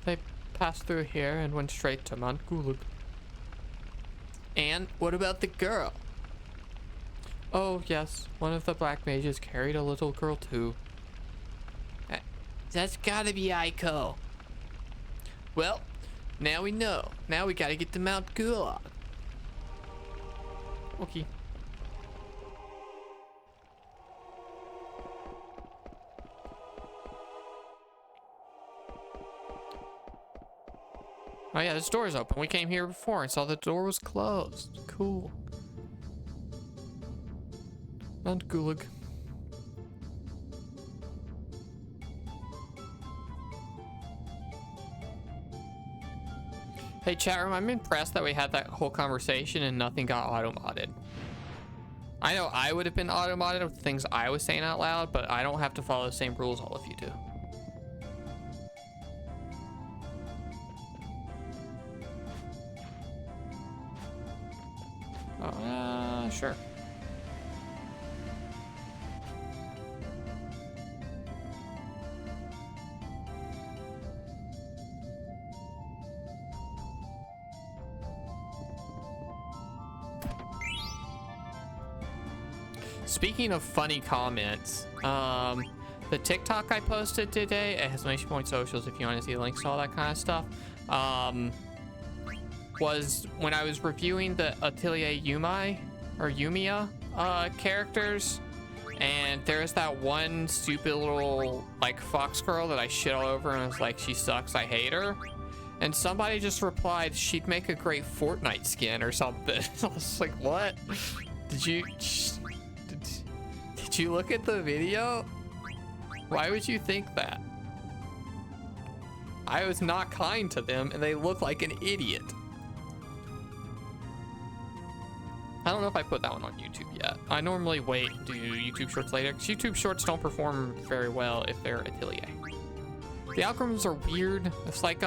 They passed through here and went straight to Mount Gulag. And what about the girl? Oh, yes. One of the black mages carried a little girl, too. That's gotta be Aiko. Well, now we know. Now we gotta get to Mount Gulag. Okay. Oh yeah, this door is open. We came here before and saw the door was closed. Cool. Mount Gulag. Hey chat room, I'm impressed that we had that whole conversation and nothing got auto-modded. I know I would have been auto-modded with things I was saying out loud, but I don't have to follow the same rules all of you do. Sure. Speaking of funny comments, the TikTok I posted today, it has #point socials if you want to see the links to all that kind of stuff, was when I was reviewing the Atelier Yumiya characters, and there's that one stupid little like fox girl that I shit all over and was like, she sucks, I hate her, and somebody just replied she'd make a great Fortnite skin or something. I was like, what? Did you look at the video? Why would you think that? I was not kind to them and they look like an idiot. I don't know if I put that one on YouTube yet. I normally wait and do YouTube shorts later because YouTube shorts don't perform very well if they're Atelier. The algorithms are weird. It's like,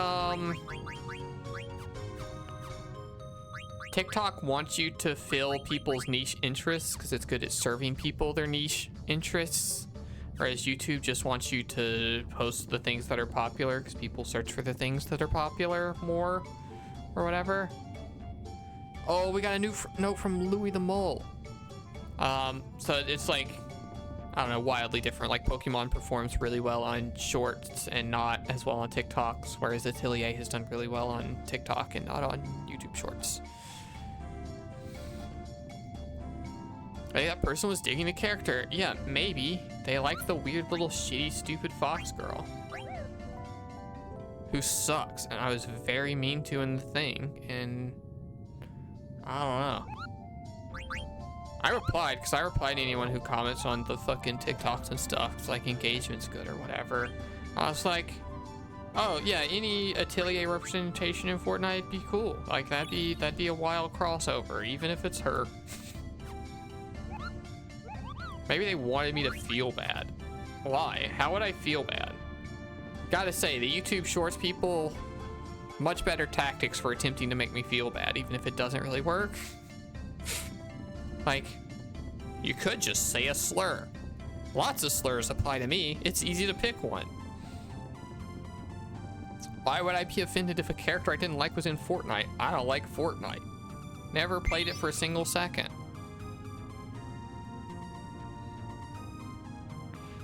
TikTok wants you to fill people's niche interests because it's good at serving people their niche interests. Whereas YouTube just wants you to post the things that are popular because people search for the things that are popular more or whatever. Oh, we got a new note from Louis the Mole. So it's like, I don't know, wildly different. Like Pokemon performs really well on shorts and not as well on TikToks, whereas Atelier has done really well on TikTok and not on YouTube shorts. Hey, that person was digging the character. Yeah, maybe. They like the weird little shitty stupid fox girl. Who sucks, and I was very mean to in the thing, and I don't know. I replied, because I replied to anyone who comments on the fucking TikToks and stuff. It's like engagement's good or whatever. I was like, oh yeah, any Atelier representation in Fortnite would be cool. Like that'd be a wild crossover, even if it's her. Maybe they wanted me to feel bad. Why? How would I feel bad? Gotta say, the YouTube Shorts people, much better tactics for attempting to make me feel bad, even if it doesn't really work. Like, you could just say a slur. Lots of slurs apply to me. It's easy to pick one. Why would I be offended if a character I didn't like was in Fortnite? I don't like Fortnite. Never played it for a single second.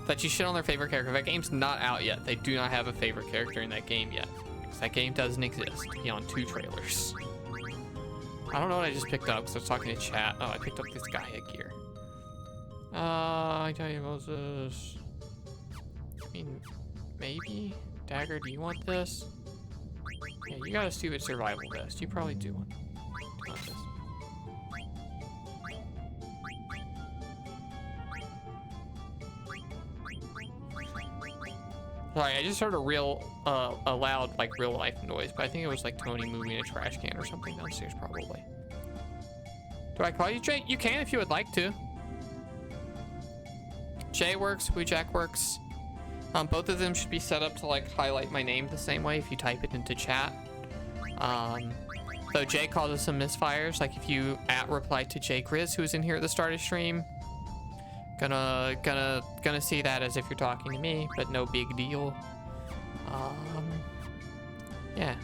That you shit on their favorite character. That game's not out yet. They do not have a favorite character in that game yet. Because that game doesn't exist beyond 2 trailers. I don't know what I just picked up because I was talking to chat. Oh, I picked up this Gaia gear. I tell you, Moses. I mean, maybe? Dagger, do you want this? Yeah, you got a stupid survival vest. You probably do want this. Sorry, I just heard a loud, like, real life noise, but I think it was like Tony moving a trash can or something downstairs, probably. Do I call you Jay? You can if you would like to. Jay works, wujak works. Both of them should be set up to like highlight my name the same way if you type it into chat. Though Jay calls us some misfires, like if you reply to Jay Grizz, who was in here at the start of stream, gonna see that as if you're talking to me, but no big deal. Yeah.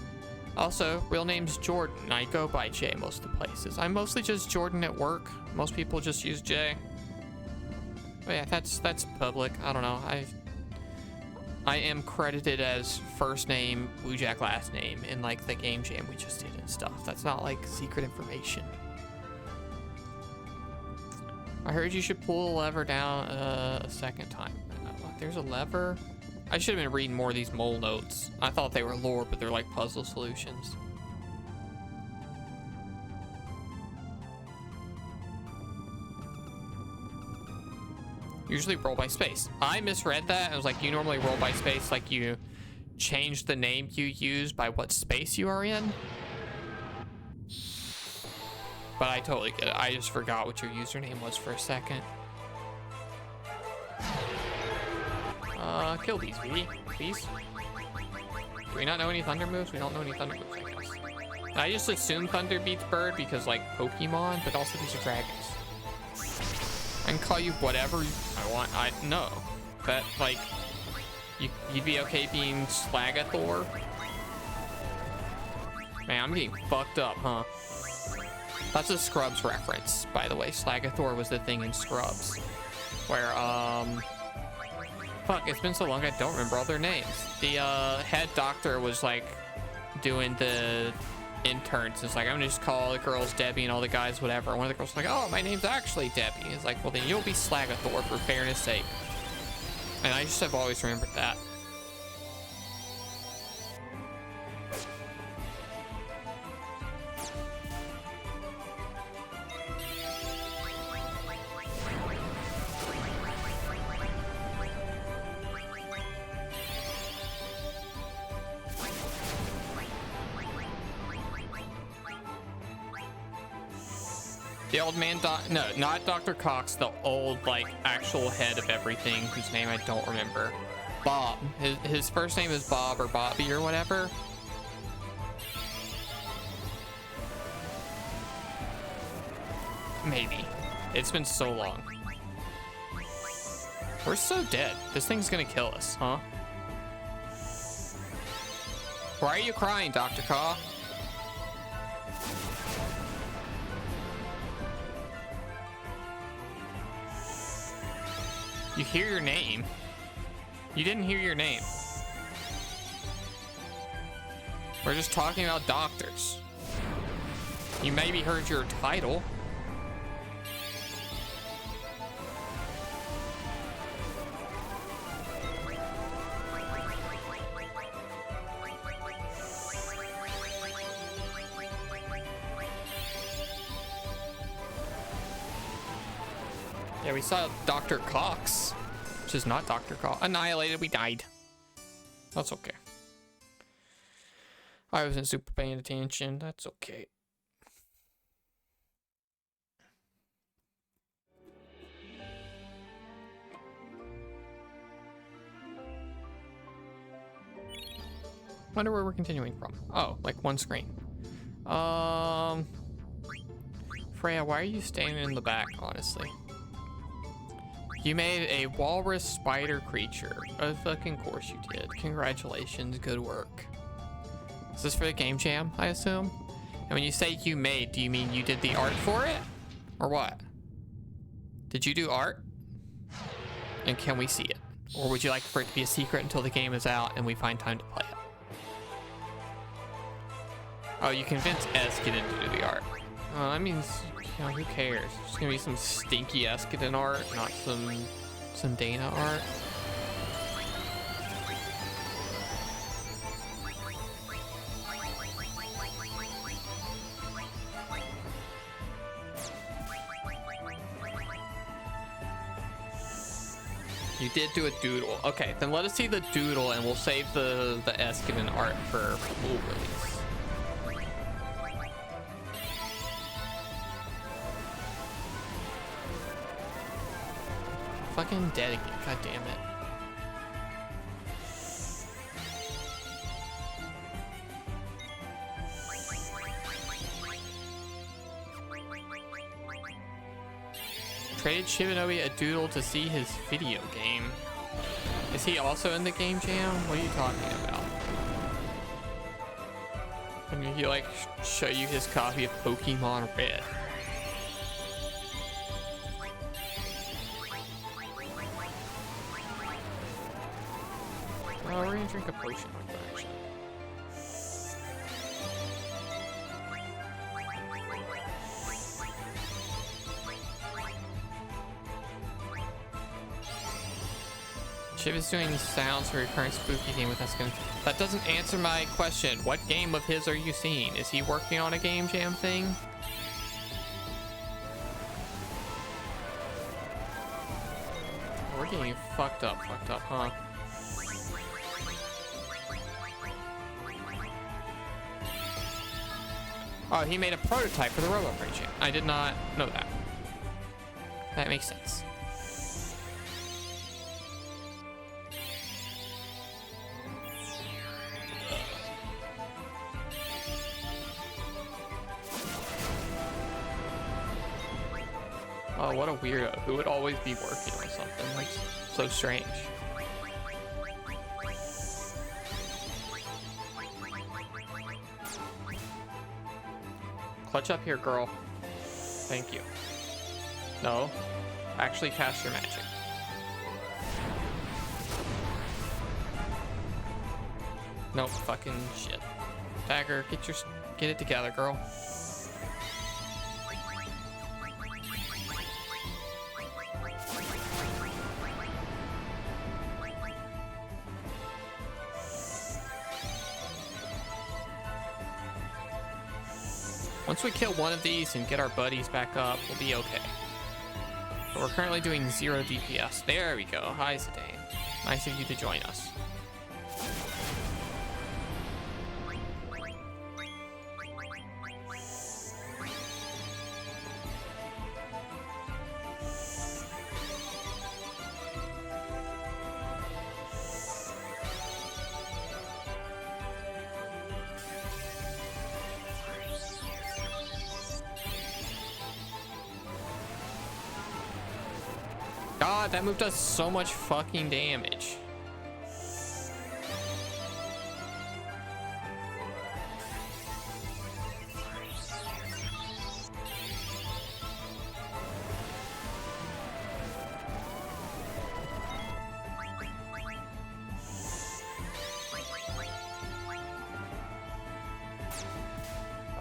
Also, real name's Jordan. I go by J most of the places. I'm mostly just Jordan at work. Most people just use J. But yeah, that's public. I don't know. I am credited as first name, wujak last name in like the game jam we just did and stuff. That's not like secret information. I heard you should pull a lever down a second time. There's a lever. I should have been reading more of these mole notes. I thought they were lore, but they're like puzzle solutions. Usually roll by space. I misread that. I was like, you normally roll by space, like you change the name you use by what space you are in. But I totally get it. I just forgot what your username was for a second. Kill these, BD, please. Do we not know any thunder moves? We don't know any thunder moves, I guess. I just assume thunder beats bird because, like, Pokemon, but also these are dragons. I can call you whatever I want. I know. But, like, you'd be okay being Slagathor? Man, I'm getting fucked up, huh? That's a Scrubs reference, by the way. Slagathor was the thing in Scrubs. Where, fuck, it's been so long I don't remember all their names. The, head doctor was, like, doing the interns. It's like, I'm gonna just call the girls Debbie and all the guys whatever. One of the girls was like, oh, my name's actually Debbie. It's like, well, then you'll be Slagathor for fairness sake. And I just have always remembered that. The old man, no, not Dr. Cox, the old, like, actual head of everything, whose name I don't remember. Bob. His first name is Bob or Bobby or whatever. Maybe. It's been so long. We're so dead. This thing's gonna kill us, huh? Why are you crying, Dr. Caw? You hear your name. You didn't hear your name. We're just talking about doctors. You maybe heard your title. Yeah, we saw Dr. Cox, which is not Dr. Cox. Annihilated, we died. That's okay. I wasn't super paying attention. That's okay. Wonder where we're continuing from. Oh, like one screen. Freya, why are you staying in the back, honestly? You made a walrus spider creature. Of fucking course you did. Congratulations, good work. Is this for the game jam, I assume? And when you say you made, do you mean you did the art for it? Or what? Did you do art? And can we see it? Or would you like for it to be a secret until the game is out and we find time to play it? Oh, you convinced Eskiden to do the art. Oh, that means, you know, who cares? It's just gonna be some stinky Eskiden art, not some Dana art. You did do a doodle. Okay, then let us see the doodle and we'll save the Eskiden art for full release. Fucking dead again, god damn it. Traded Shibanobi a doodle to see his video game. Is he also in the game jam? What are you talking about? And he like show you his copy of Pokemon Red. Oh, we're gonna drink a potion like that, actually. Chip is doing sounds for your current spooky game with us. That doesn't answer my question. What game of his are you seeing? Is he working on a game jam thing? We're getting fucked up, huh? Oh, he made a prototype for the Robo Jam. I did not know that. That makes sense. Oh, what a weirdo. Who would always be working on something like so strange? Clutch up here, girl. Thank you. No. Actually cast your magic. Nope, fucking shit. Dagger, get it together, girl. Once we kill one of these and get our buddies back up, we'll be okay. But we're currently doing 0 DPS. There we go. Hi, Zidane. Nice of you to join us. God, that move does so much fucking damage.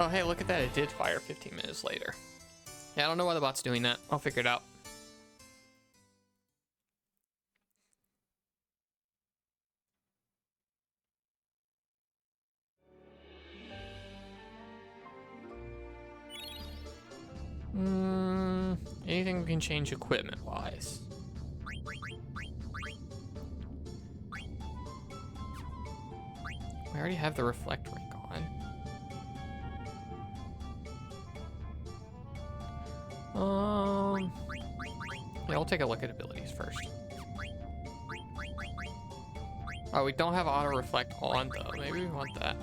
Oh, hey, look at that. It did fire 15 minutes later. Yeah, I don't know why the bot's doing that. I'll figure it out. Anything we can change equipment-wise. We already have the reflect ring on. Yeah, we'll take a look at abilities first. Oh, we don't have auto reflect on though. Maybe we want that.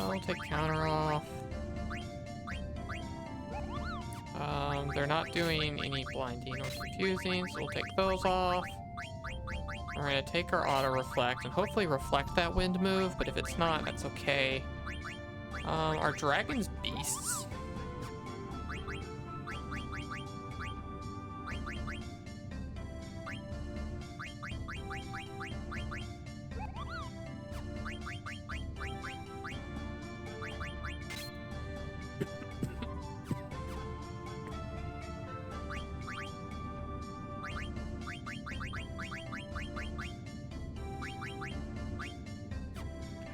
We'll take counter off. They're not doing any blinding or confusing, so we'll take those off. We're gonna take our auto reflect and hopefully reflect that wind move, but if it's not, that's okay. Our dragon's beasts.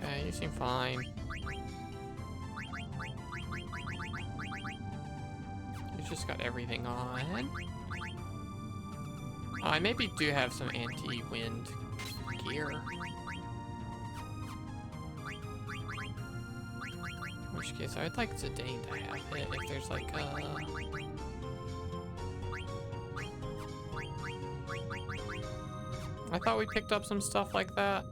Okay, you seem fine. You just got everything on. I maybe do have some anti-wind gear. In which case, I'd like Zidane to have it if there's like a... I thought we picked up some stuff like that.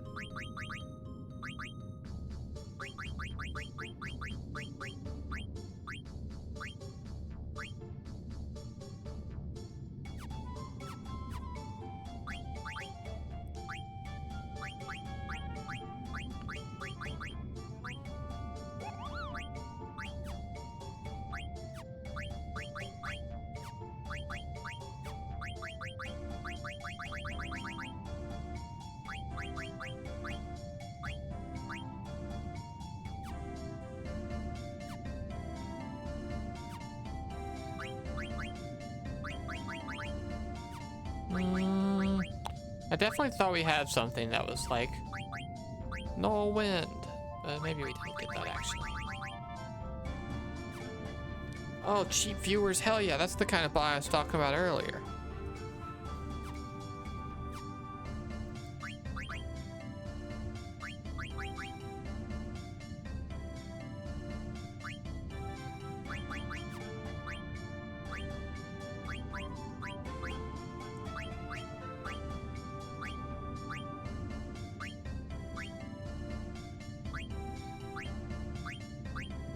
I definitely thought we had something that was like no wind. Maybe we didn't get that actually. Oh, cheap viewers, hell yeah, that's the kind of buy I was talking about earlier.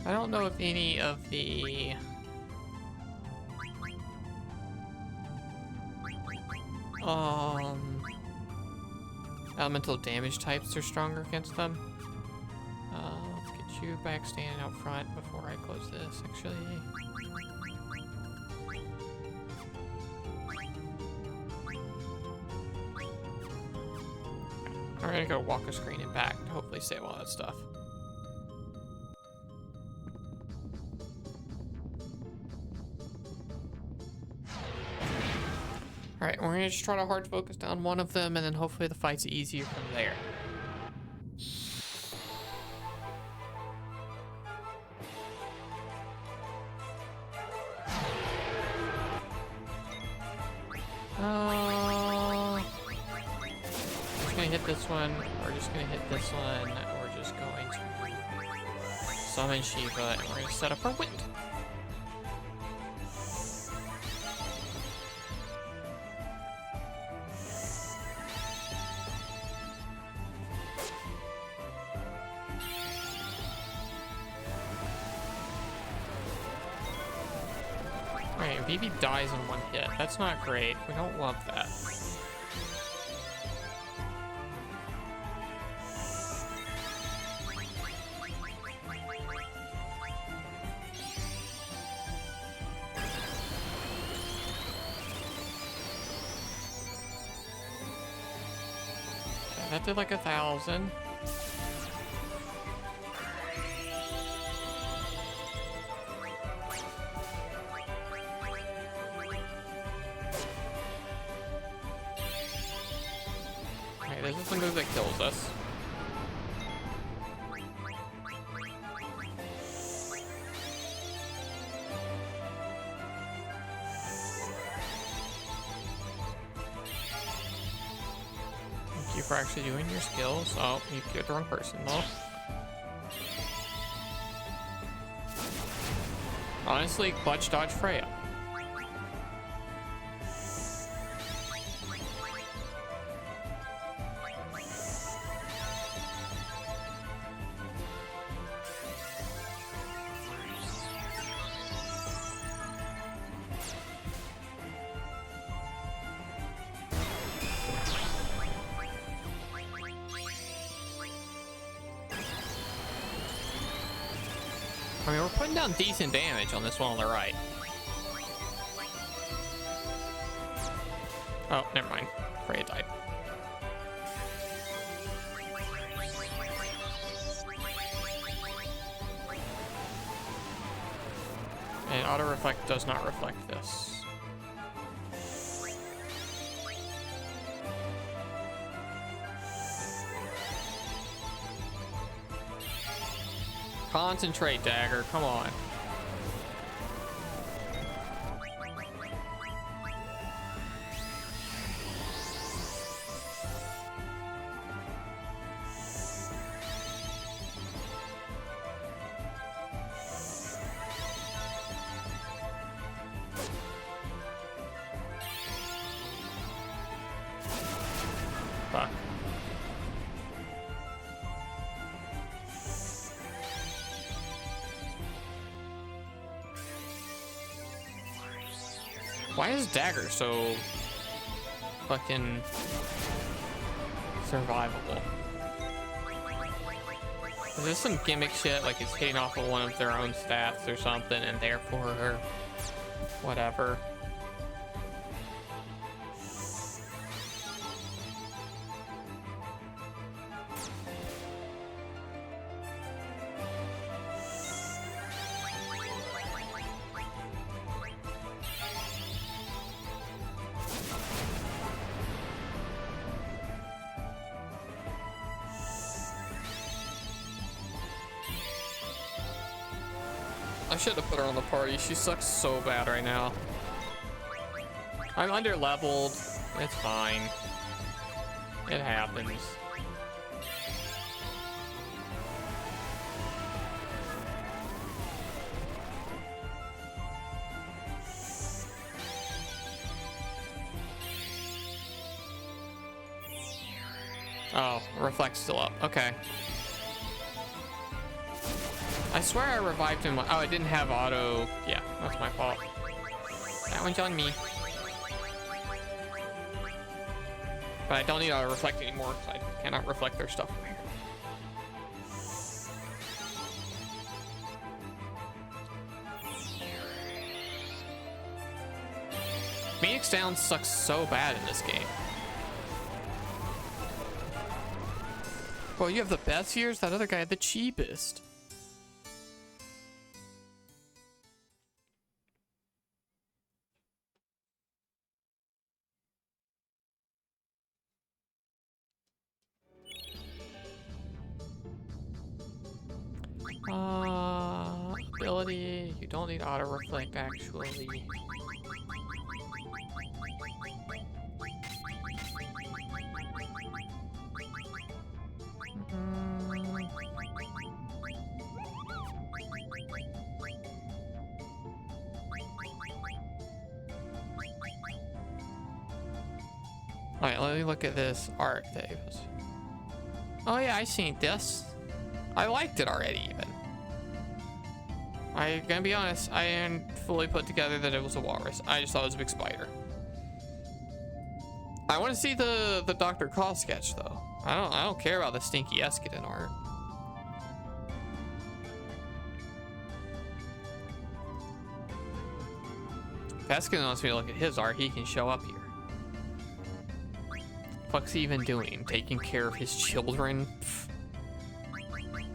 I don't know if any of the elemental damage types are stronger against them. Let's get you back standing out front before I close this, actually. I'm gonna go walk a screen and back to hopefully save all that stuff. Alright, we're gonna just try to hard focus down one of them, and then hopefully the fight's easier from there. Just gonna hit this one, we're just gonna hit this one, we're just going to summon Shiva, and we're gonna set up our wind. Alright, BB dies in one hit. That's not great. We don't love that. Okay, that did like 1,000. This is the move that kills us. Thank you for actually doing your skills. Oh, you killed the wrong person, though. Honestly, clutch dodge Freya. I mean, we're putting down decent damage on this one on the right. Oh, never mind. Freya died. And auto reflect does not reflect this. Concentrate, Dagger. Come on. Fuck. Why is Dagger so fucking survivable? Is this some gimmick shit, like it's hitting off of one of their own stats or something, and therefore, whatever? I should have put her on the party. She sucks so bad right now. I'm under leveled. It's fine. It happens. Oh, reflect's still up. Okay. I swear I revived him. Oh, I didn't have auto. Yeah, that's my fault. That one's on me. But I don't need auto reflect anymore because I cannot reflect their stuff from here. Phoenix Down sucks so bad in this game. Well, you have the best years. That other guy had the cheapest. Ability. You don't need auto reflect actually. Alright, let me look at this art, Davis. Oh yeah, I seen this. I liked it already, even. I'm gonna be honest, I didn't fully put together that it was a walrus. I just thought it was a big spider. I want to see the Dr. Claw sketch though. I don't care about the stinky Escadin art. If Escadin wants me to look at his art, he can show up here. Fuck's he even doing? Taking care of his children? Pfft.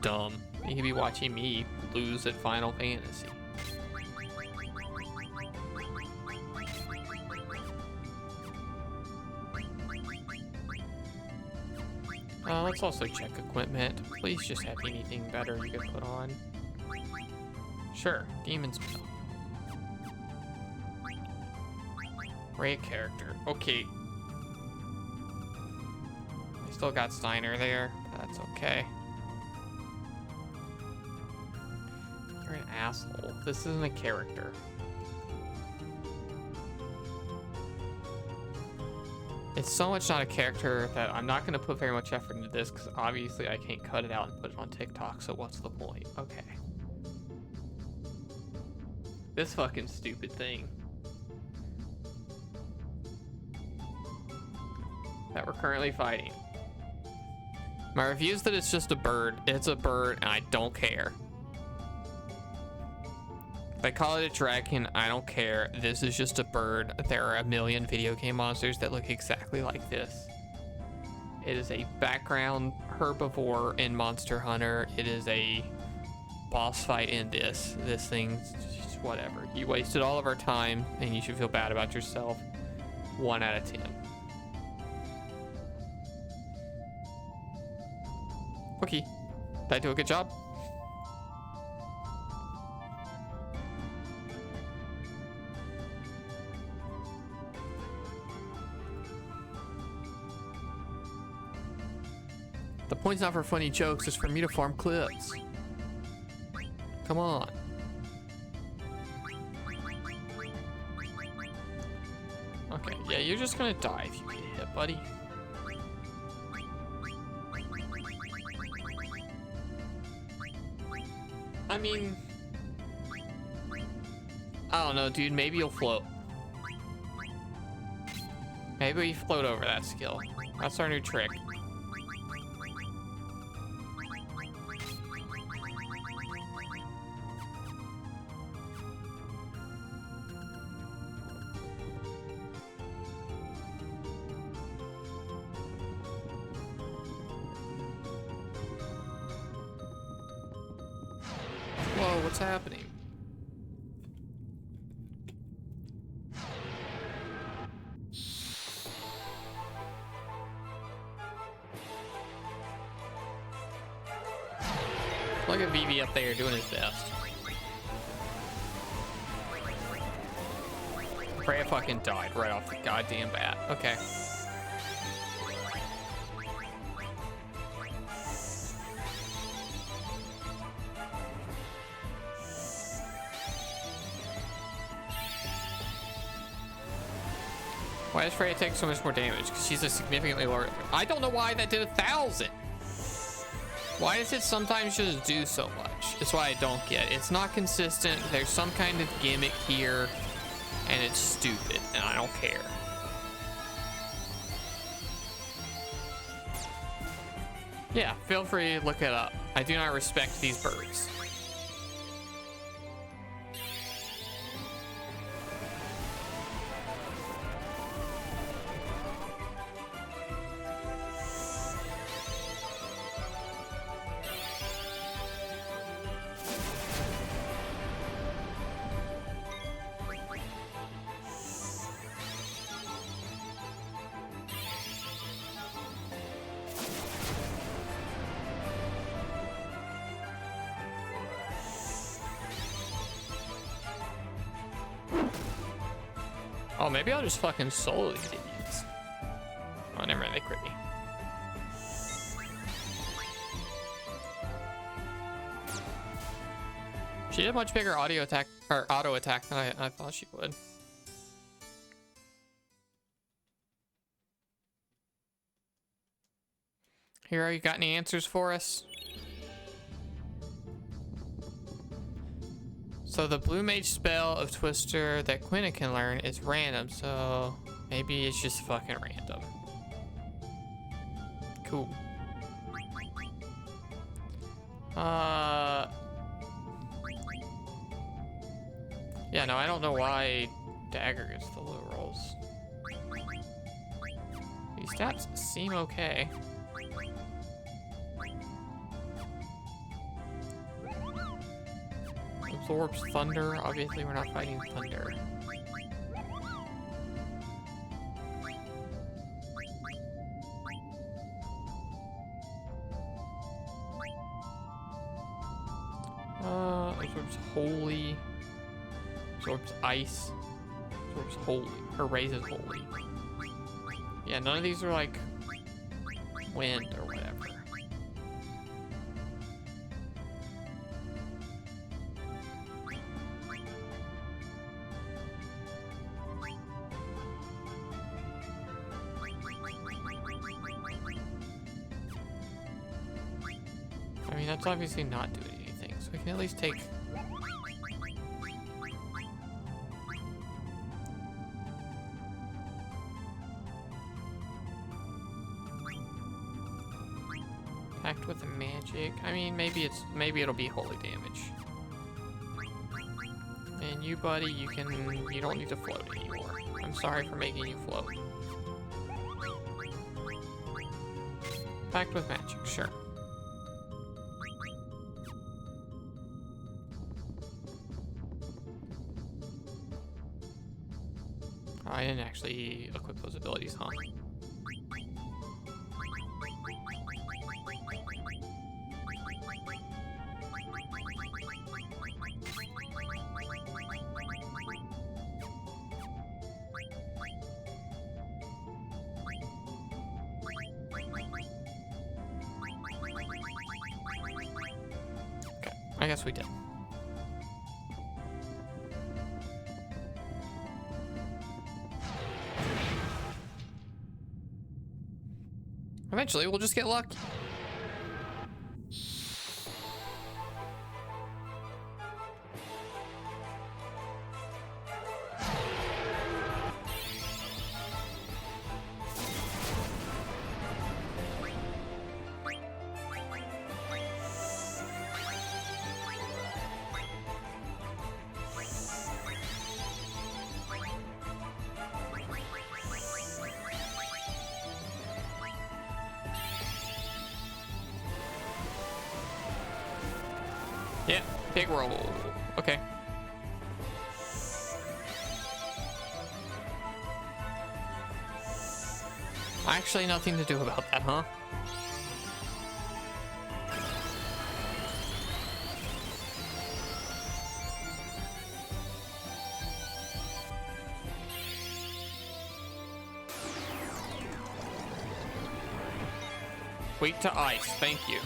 Dumb. He could be watching me lose at Final Fantasy. Let's also check equipment. Please just have anything better you could put on. Sure, Demon's Milk. Great character. Okay. I still got Steiner there. That's okay. You're an asshole. This isn't a character. It's so much not a character that I'm not going to put very much effort into this because obviously I can't cut it out and put it on TikTok, so what's the point? Okay. This fucking stupid thing. That we're currently fighting. My review is that it's just a bird. It's a bird and I don't care. They call it a dragon, I don't care. This is just a bird. There are a million video game monsters that look exactly like this. It is a background herbivore in Monster Hunter. It is a boss fight in this. This thing's just whatever. You wasted all of our time and you should feel bad about yourself. 1 out of 10. Okay. Did I do a good job? The point's not for funny jokes, it's for me to form clips. Come on. Okay, yeah, you're just gonna die if you get hit, buddy. I mean, I don't know, dude, maybe you'll float. Maybe we float over that skill. That's our new trick. Whoa, what's happening? Look at VV up there doing his best. Freya fucking died right off the goddamn bat. Okay. Why does Freya take so much more damage? Because she's a significantly lower. I don't know why that did 1,000. Why does it sometimes just do so much? That's why I don't get. It's not consistent. There's some kind of gimmick here, and it's stupid, and I don't care. Yeah, feel free to look it up. I do not respect these birds. Oh, maybe I'll just fucking solo these idiots. Oh, never mind, they crit me. She did a much bigger audio attack or auto attack than I thought she would. Hero, you got any answers for us? So the blue mage spell of Twister that Quina can learn is random, so maybe it's just fucking random. Cool. Yeah, no, I don't know why Dagger gets the low rolls. These stats seem okay. Absorbs thunder. Obviously, we're not fighting thunder. Absorbs holy. Absorbs ice. Absorbs holy. Or raises holy. Yeah, none of these are like wind or whatever. I mean, that's obviously not doing anything, so we can at least take... Packed with magic. I mean, maybe it'll be holy damage. And you, buddy, you don't need to float anymore. I'm sorry for making you float. Packed with magic, sure. I didn't actually equip those abilities, huh? Okay, I guess we did. Eventually, we'll just get lucky. Yeah, big roll. Okay. Actually, nothing to do about that, huh? Weak to ice. Thank you.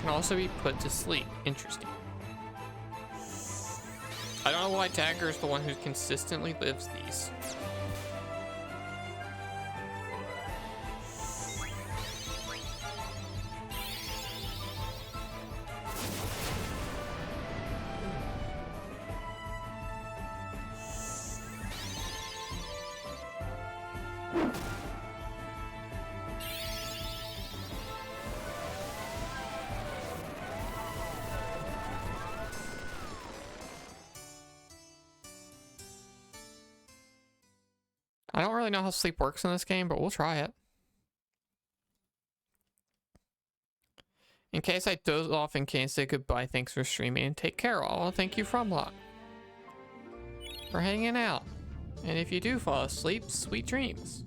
Can also be put to sleep. Interesting. I don't know why Dagger is the one who consistently lives these. I don't really know how sleep works in this game, but we'll try it. In case I doze off and can't say goodbye, thanks for streaming and take care. Oh, thank you, Fromlock, for hanging out. And if you do fall asleep, sweet dreams.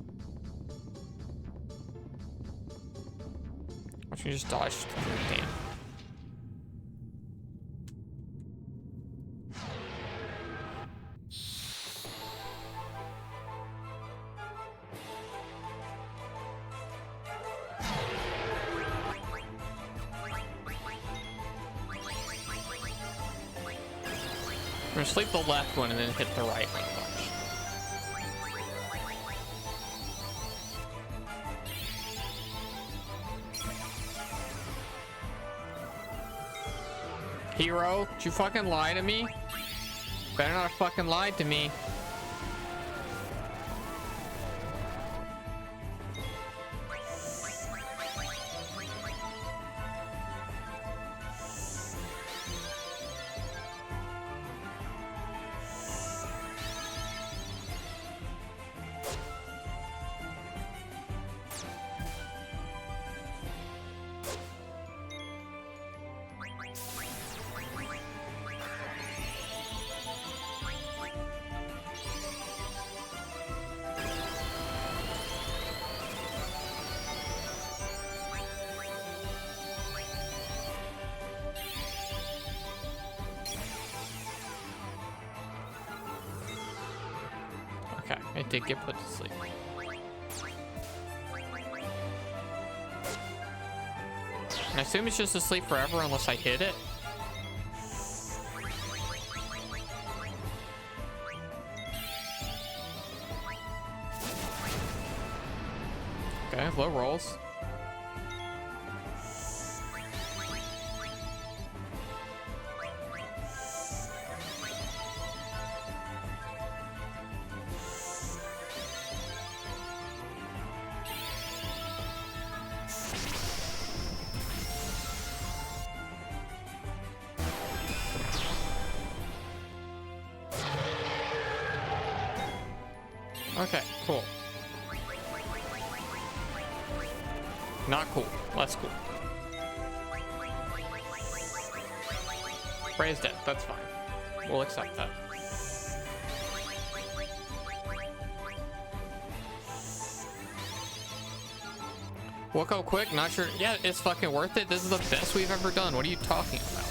Watch me just dodge through the damn. I'm gonna sleep the left one and then hit the right one a bunch. Hero, did you fucking lie to me? Better not have fucking lied to me. Okay, I did get put to sleep. And I assume it's just asleep forever unless I hit it. Okay, low rolls. Okay, cool. Not cool. Less cool. Prey's dead. That's fine. We'll accept that. We'll go quick. Not sure. Yeah, it's fucking worth it. This is the best we've ever done. What are you talking about?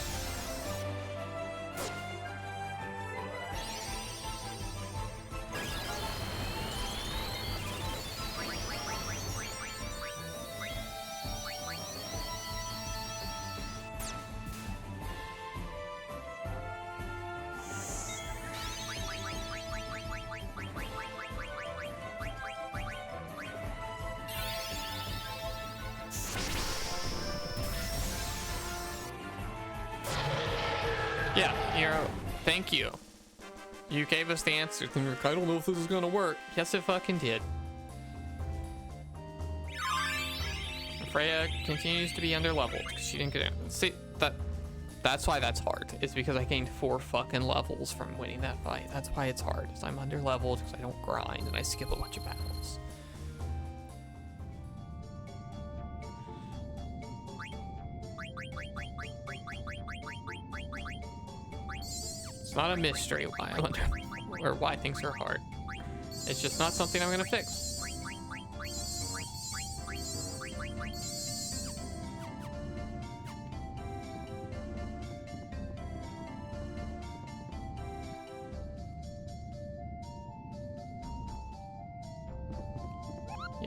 Yeah, thank you. You gave us the answer. And you're like, I don't know if this is gonna work. Yes, it fucking did. Freya continues to be underleveled because she didn't get it. See, that's why that's hard. It's because I gained 4 fucking levels from winning that fight. That's why it's hard. Because I'm underleveled because I don't grind and I skip a bunch of battles. It's not a mystery why I'm under, or why things are hard. It's just not something I'm gonna fix.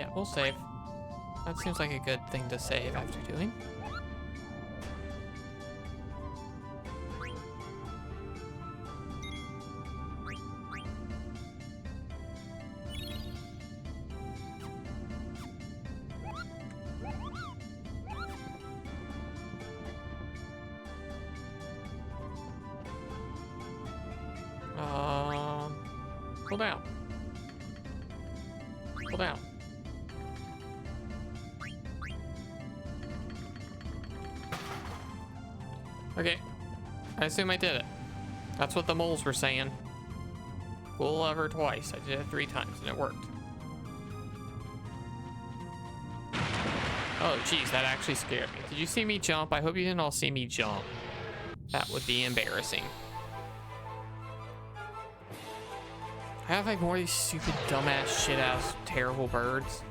Yeah, we'll save. That seems like a good thing to save after doing. Pull down. Pull down. Okay. I assume I did it. That's what the moles were saying. Pull lever twice. I did it 3 times and it worked. Oh, geez, that actually scared me. Did you see me jump? I hope you didn't all see me jump. That would be embarrassing. I have like more of these stupid, dumbass, shit-ass, terrible birds.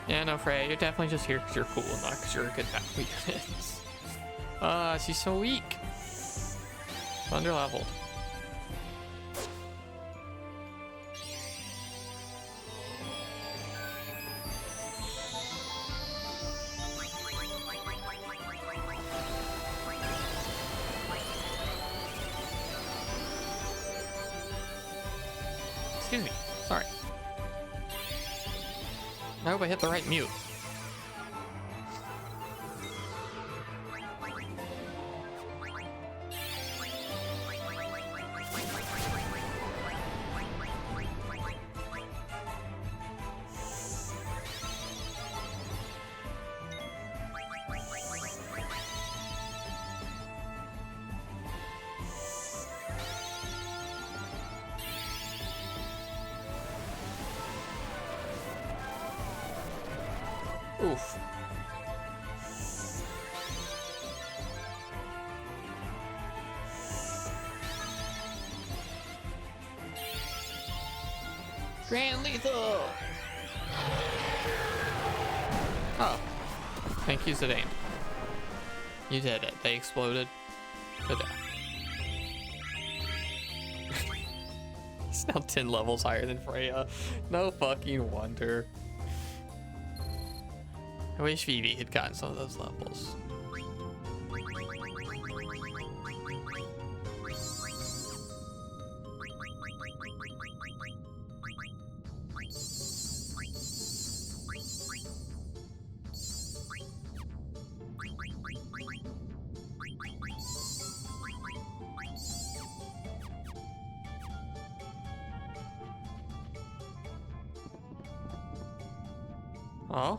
Yeah, no, Freya, you're definitely just here because you're cool and not because you're a good weakness. She's so weak. Under leveled. Excuse me. Sorry. I hope I hit the right mute. Oof. Grand lethal. Oh. Thank you, Zidane. You did it. They exploded to death. He's now 10 levels higher than Freya. No fucking wonder. I wish Vivi had gotten some of those levels. Oh?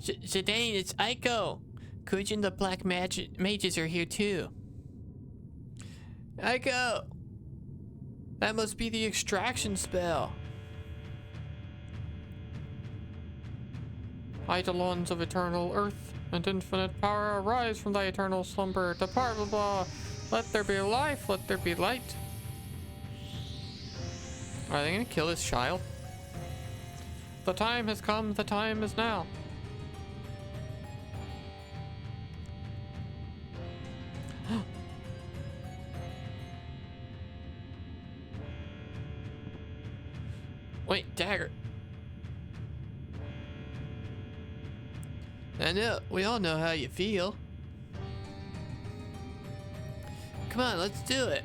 Zidane, it's Aiko. Kuj and the black mages are here too. Aiko! That must be the extraction spell. Eidolons of eternal earth and infinite power, arise from thy eternal slumber. Depart, blah, blah. Let there be life, let there be light. Are they gonna kill this child? The time has come, the time is now. Wait, dagger. I know, we all know how you feel. Come on, let's do it.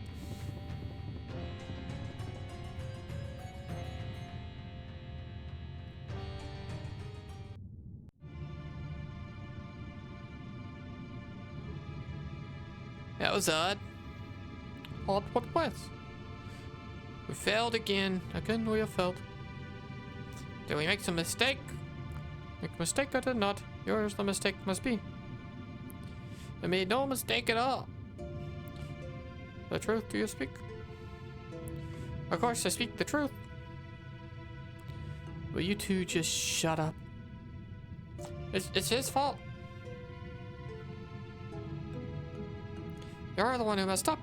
That was odd. Odd what was? We failed again. Again we have failed. Did we make some mistake? Make a mistake I did not. Yours the mistake must be. I made no mistake at all. The truth do you speak? Of course, I speak the truth. Will you two just shut up? It's his fault. You're the one who messed up.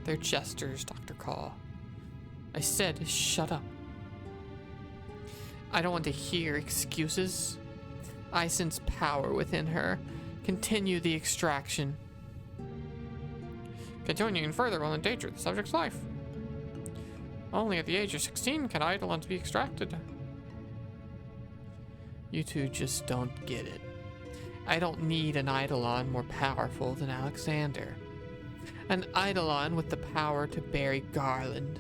They're jesters, Dr. Call. I said shut up. I don't want to hear excuses. I sense power within her. Continue the extraction. Continuing further will endanger the subject's life. Only at the age of 16 can eidolons be extracted. You two just don't get it. I don't need an eidolon more powerful than Alexander. An eidolon with the power to bury Garland.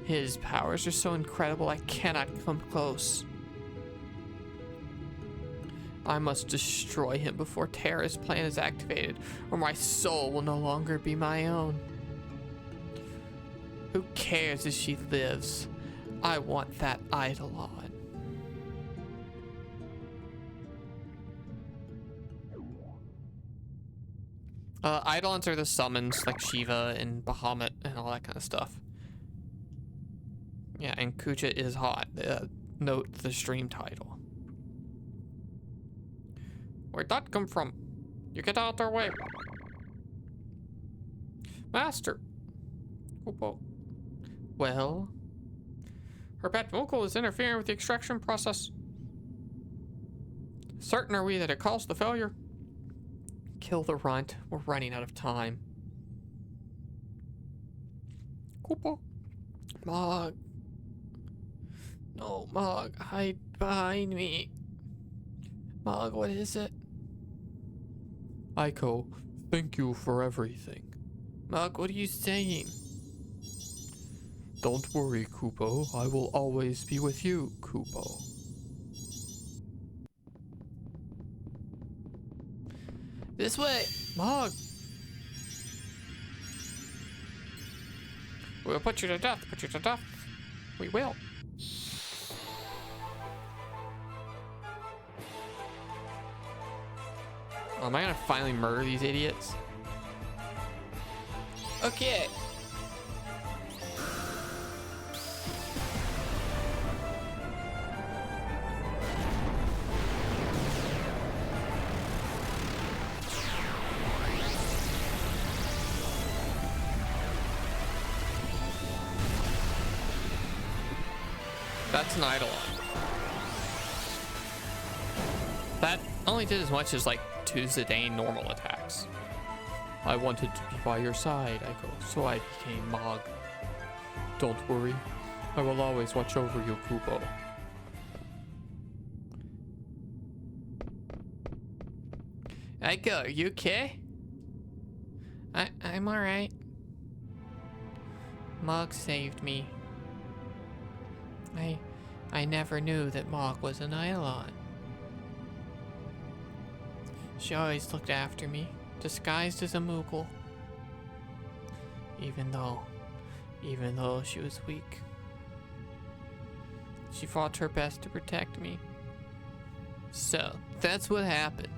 His powers are so incredible I cannot come close. I must destroy him before Terra's plan is activated, or my soul will no longer be my own. Who cares if she lives? I want that eidolon. Eidolons are the summons, like Shiva and Bahamut and all that kind of stuff. Yeah, and Kucha is hot. Note the stream title. Where'd that come from? You get out our way. Master. Kupo. Well? Her pet vocal is interfering with the extraction process. Certain are we that it caused the failure? Kill the runt. We're running out of time. Kupo. Mog. No, Mog. Hide behind me. Mog, what is it? Aiko, thank you for everything. Mog, what are you saying? Don't worry, Kupo. I will always be with you, Kupo. This way! Mog! We'll put you to death, put you to death. We will. Oh, am I gonna finally murder these idiots? Okay. That's an eidolon. That only did as much as like 2 Zidane normal attacks. I wanted to be by your side, Aiko, so I became Mog. Don't worry, I will always watch over you, Kupo. Aiko, are you okay? I'm alright. Mog saved me. I never knew that Mog was an eidolon. She always looked after me, disguised as a Moogle. Even though she was weak. She fought her best to protect me. So, that's what happened.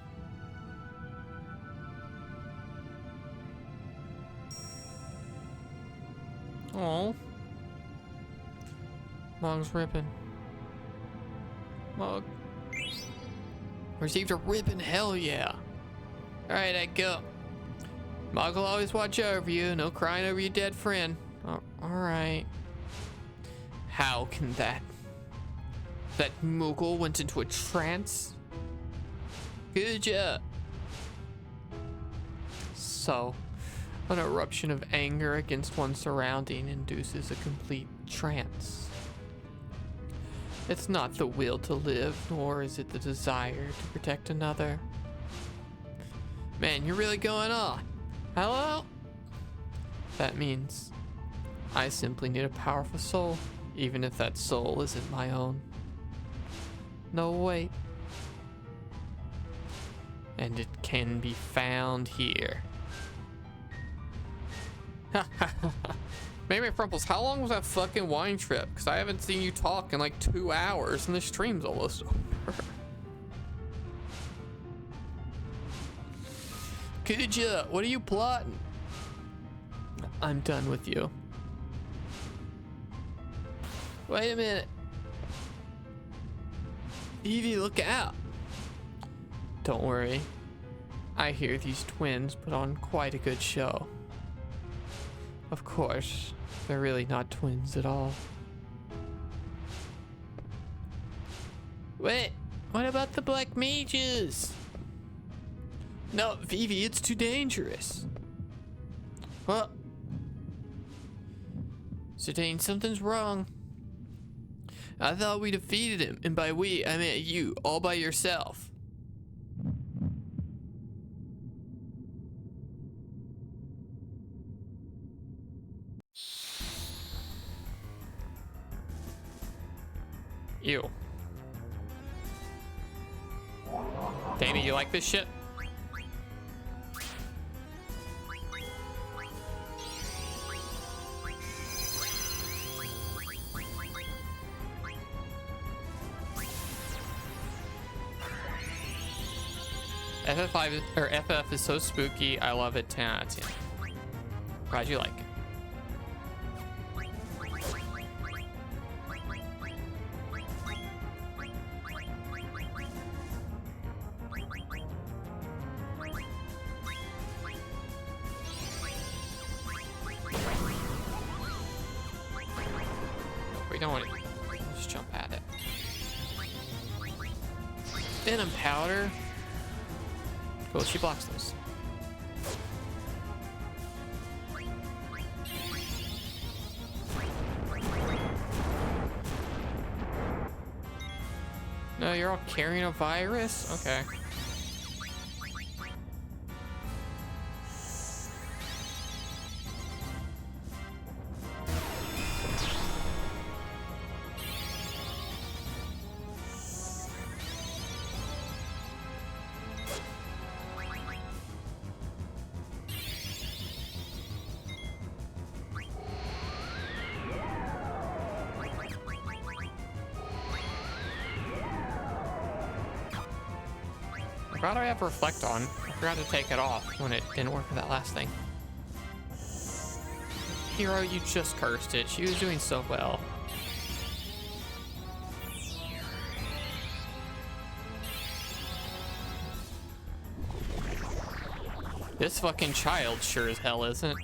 Oh. Mog's ribbon. Mog. Received a ribbon, hell yeah. Alright, I go. Mog will always watch over you, no crying over your dead friend. Oh, alright. How can that Moogle went into a trance? Good job. So, an eruption of anger against one surrounding induces a complete trance. It's not the will to live, nor is it the desire to protect another. Man, you're really going on. Hello? That means I simply need a powerful soul, even if that soul isn't my own. No, wait. And it can be found here. Maybe Frumples, how long was that fucking wine trip? Because I haven't seen you talk in like 2 hours and the stream's almost over. Kuja, what are you plotting? I'm done with you. Wait a minute. Evie, look out. Don't worry. I hear these twins put on quite a good show. Of course, they're really not twins at all. Wait, what about the black mages? No, Vivi, it's too dangerous. Well, Zidane, something's wrong. I thought we defeated him, and by we, I meant you, all by yourself. Ew. Damien, you like this shit? FF5 or FF is so spooky. I love it. 10 out of 10. Glad you like it. We don't want to just jump at it. Venom powder. Cool, she blocks those. No, you're all carrying a virus? Okay. I forgot I have reflect on. I forgot to take it off when it didn't work for that last thing. Hero, you just cursed it. She was doing so well. This fucking child sure as hell isn't.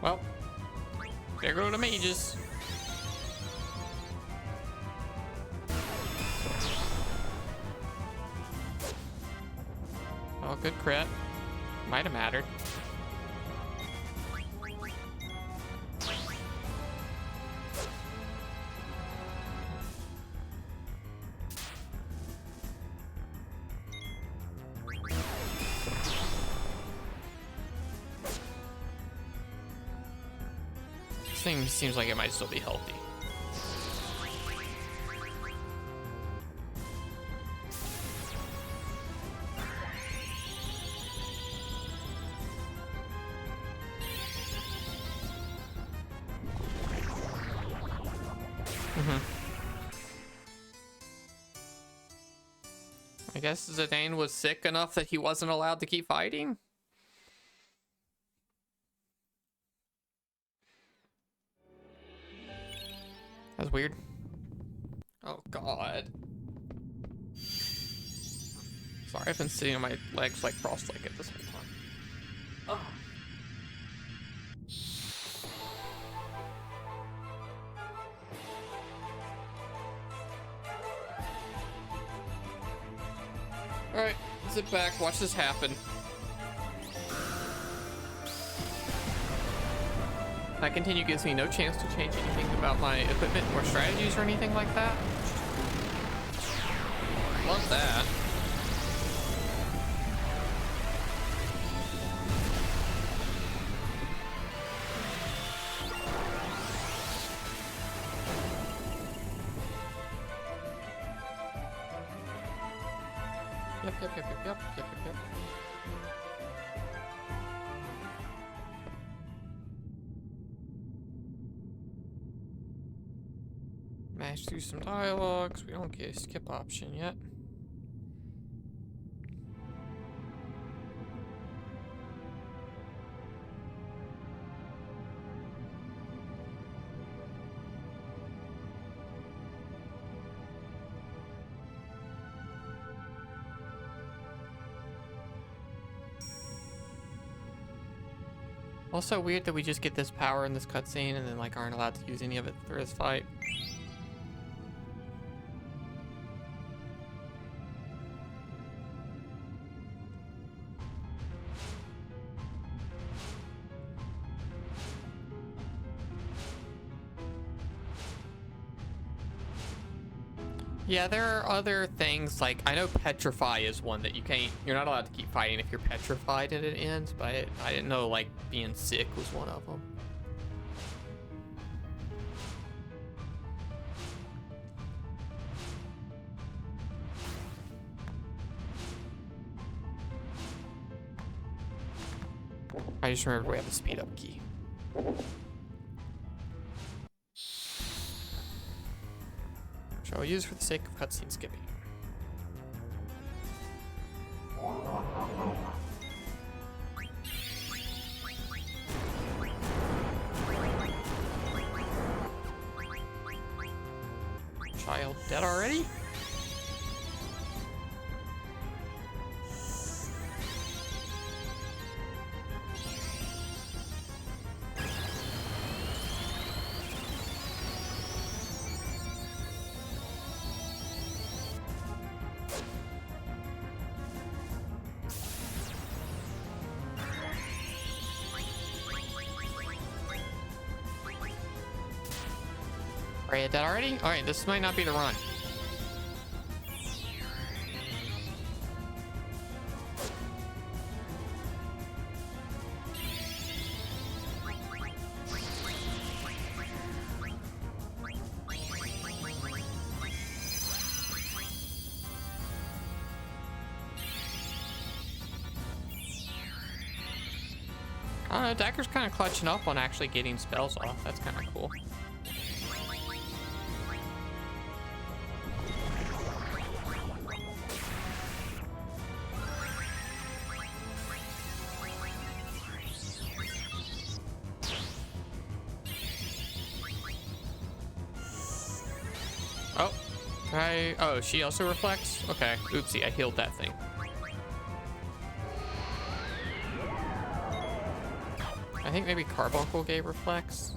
Well, there go the mages. Oh, good crit. Might have mattered. This thing seems like it might still be healthy. I guess Zidane was sick enough that he wasn't allowed to keep fighting. That's weird. Oh god. Sorry, I've been sitting on my legs like cross-legged this whole time. Oh. Alright, sit back, watch this happen. That continue gives me no chance to change anything about my equipment or strategies or anything like that. Love that. Yep. Mash through some dialogues. We don't get a skip option yet. Also weird that we just get this power in this cutscene and then like aren't allowed to use any of it through this fight. Yeah, there are other things like I know petrify is one that you're not allowed to keep fighting if you're petrified and it ends, but I didn't know like being sick was one of them. I just remembered we have the speed up key. Shall we use for the sake of cutscene skipping? Child dead already? Are you dead already? Alright, this might not be the run. I don't know, Dagger's kind of clutching up on actually getting spells off. That's kind of cool. Oh, she also reflects? Okay, oopsie, I healed that thing. I think maybe Carbuncle gave reflex.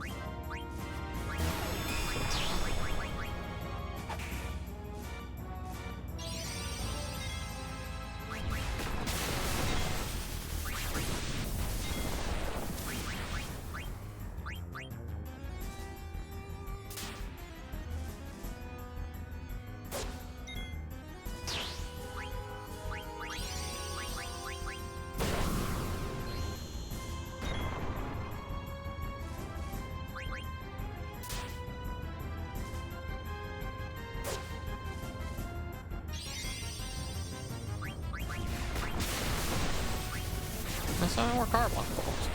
Let's summon more Carbuncles.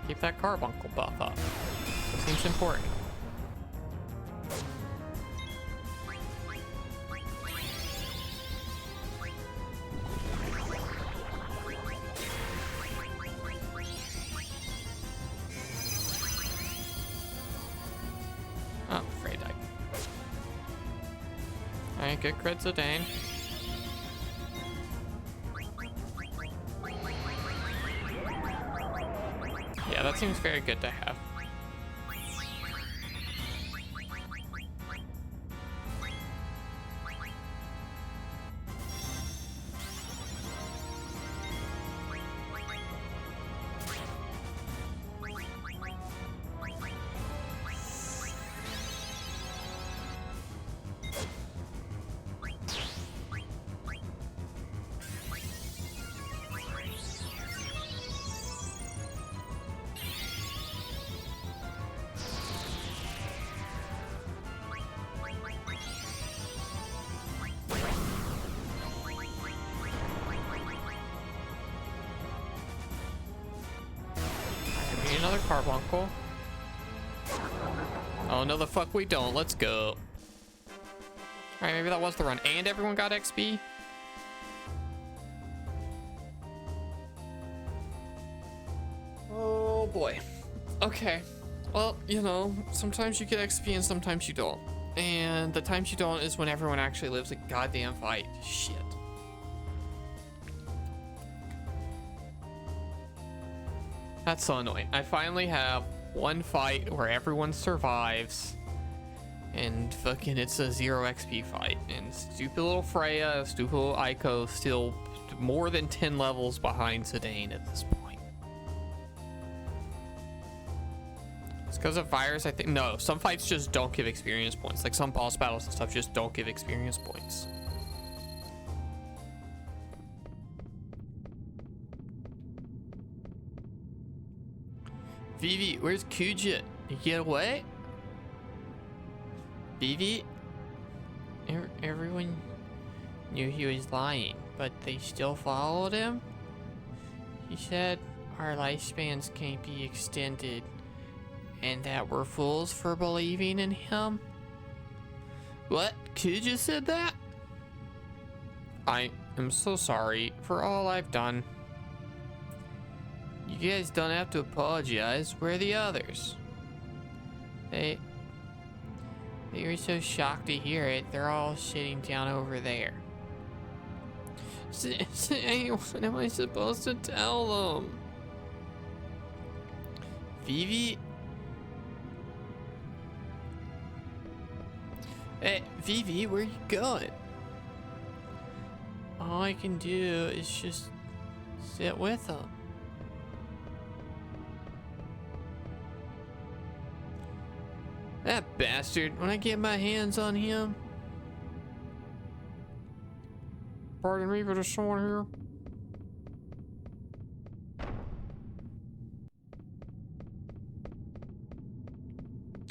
Keep that Carbuncle buff up. Seems important. Alright, good crit Zidane. Yeah, that seems very good to have. Another carbuncle. Oh no, the fuck we don't. Let's go. Alright, maybe that was the run. And everyone got XP? Oh boy. Okay. Well, you know, sometimes you get XP and sometimes you don't. And the times you don't is when everyone actually lives a goddamn fight. Shit. That's so annoying. I finally have one fight where everyone survives. And fucking it's a 0 XP fight. And stupid little Freya, stupid little Aiko still more than 10 levels behind Zidane at this point. It's because of virus, I think. No, some fights just don't give experience points. Like some boss battles and stuff just don't give experience points. Vivi, where's Kuja? You get away? Vivi? Everyone knew he was lying, but they still followed him? He said our lifespans can't be extended and that we're fools for believing in him? What? Kuja said that? I am so sorry for all I've done. You guys don't have to apologize. Where are the others? They were so shocked to hear it. They're all sitting down over there. Say, what am I supposed to tell them? Vivi? Hey, Vivi, where you going? All I can do is just sit with them. That bastard, when I get my hands on him. Pardon me, but there's someone here.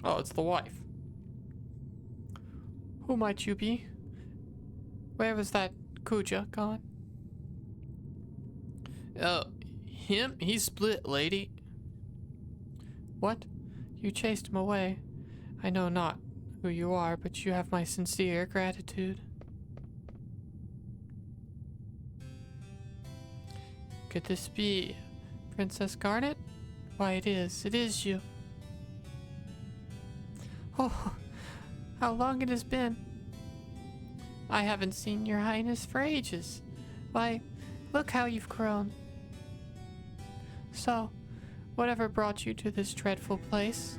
Oh, it's the wife. Who might you be? Where was that Kuja gone? Oh, him? He's split, lady. What? You chased him away. I know not who you are, but you have my sincere gratitude. Could this be Princess Garnet? Why, it is you. Oh, how long it has been. I haven't seen your highness for ages. Why, look how you've grown. So, whatever brought you to this dreadful place?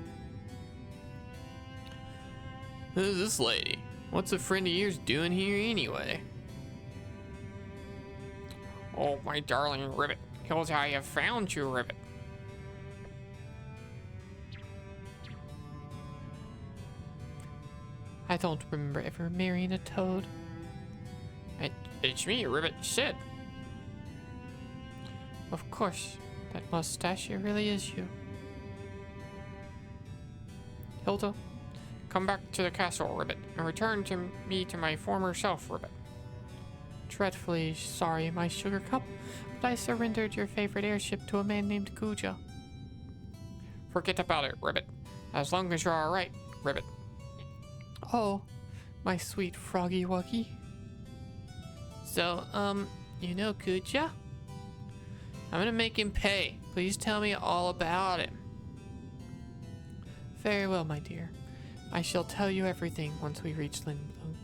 Who's this lady? What's a friend of yours doing here anyway? Oh, my darling Ribbit. Here's how I have found you, Ribbit. I don't remember ever marrying a toad. It's me, Ribbit Sid. Of course. That mustache, it really is you. Hilda, come back to the castle, Ribbit, and return to me to my former self, Ribbit. Dreadfully sorry, my sugar cup, but I surrendered your favorite airship to a man named Kuja. Forget about it, Ribbit. As long as you're alright, Ribbit. Oh, my sweet froggy wuggy. So, you know Kuja? I'm gonna make him pay. Please tell me all about him. Very well, my dear. I shall tell you everything once we reach Lindblom.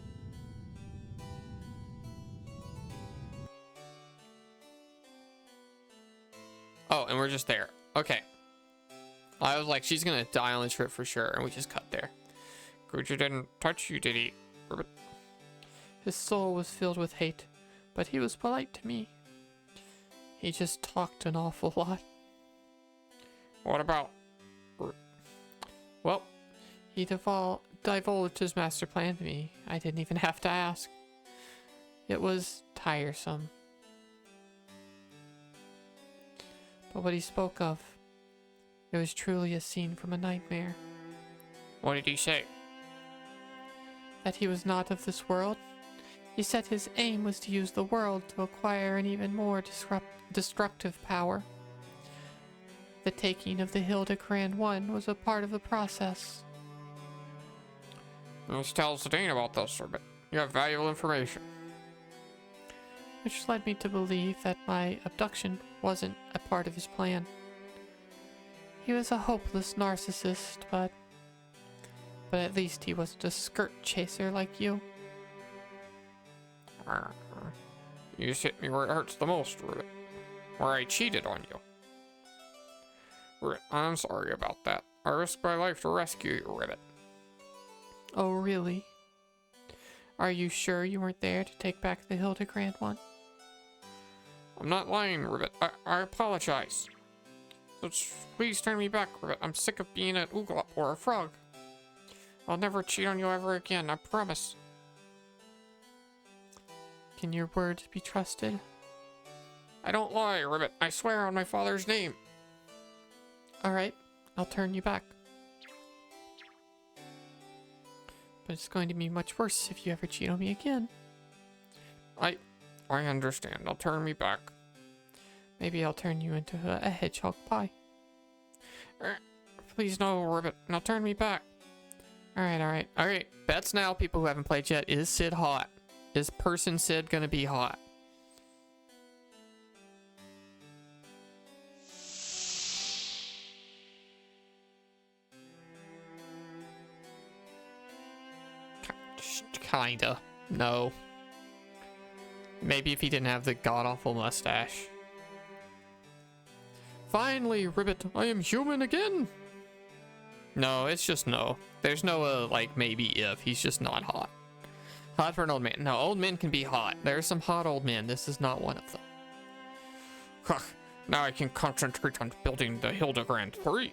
we're just there. Okay. I was like, she's gonna die on the trip for sure, and we just cut there. Gucci didn't touch you, did he? Ribbit. His soul was filled with hate, but he was polite to me. He just talked an awful lot. What about? Well, he divulged his master plan to me. I didn't even have to ask. It was tiresome. But what he spoke of, it was truly a scene from a nightmare. What did he say? That he was not of this world. He said his aim was to use the world to acquire an even more destructive power. The taking of the Hildegard One was a part of the process. Let's tell Zidane about this, Ribbit. You have valuable information. Which led me to believe that my abduction wasn't a part of his plan. He was a hopeless narcissist, but at least he wasn't a skirt chaser like you. You just hit me where it hurts the most, Ribbit. Where I cheated on you. Ribbit, I'm sorry about that. I risked my life to rescue you, Ribbit. Oh, really? Are you sure you weren't there to take back the Hildegard One? I'm not lying, Ribbit. I apologize. Please turn me back, Ribbit. I'm sick of being an Ooglop or a frog. I'll never cheat on you ever again, I promise. Can your words be trusted? I don't lie, Ribbit. I swear on my father's name. Alright, I'll turn you back. But it's going to be much worse if you ever cheat on me again. I understand. I'll turn me back. Maybe I'll turn you into a hedgehog pie. Please no, Ribbit. Now turn me back. Alright. Bets now, people who haven't played yet. Is Sid hot? Is person Sid gonna be hot? Kinda. No. Maybe if he didn't have the god-awful mustache. Finally, Ribbit, I am human again! No, it's just no. There's no, like, maybe if. He's just not hot. Hot for an old man. No, old men can be hot. There's some hot old men. This is not one of them. Huh. Now I can concentrate on building the Hildegard 3.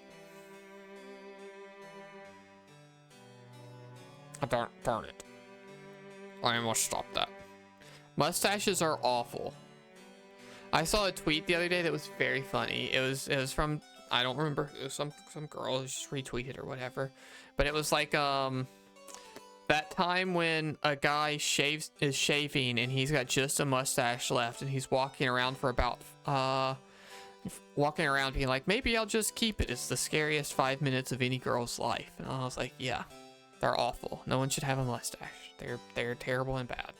Darn it. I must stop that. Mustaches are awful. I saw a tweet the other day that was very funny. It was from, I don't remember, it was some girl who just retweeted or whatever. But it was like that time when a guy is shaving and he's got just a mustache left and he's walking around for about walking around being like, maybe I'll just keep it. It's the scariest 5 minutes of any girl's life. And I was like, yeah, they're awful. No one should have a mustache. They're terrible and bad.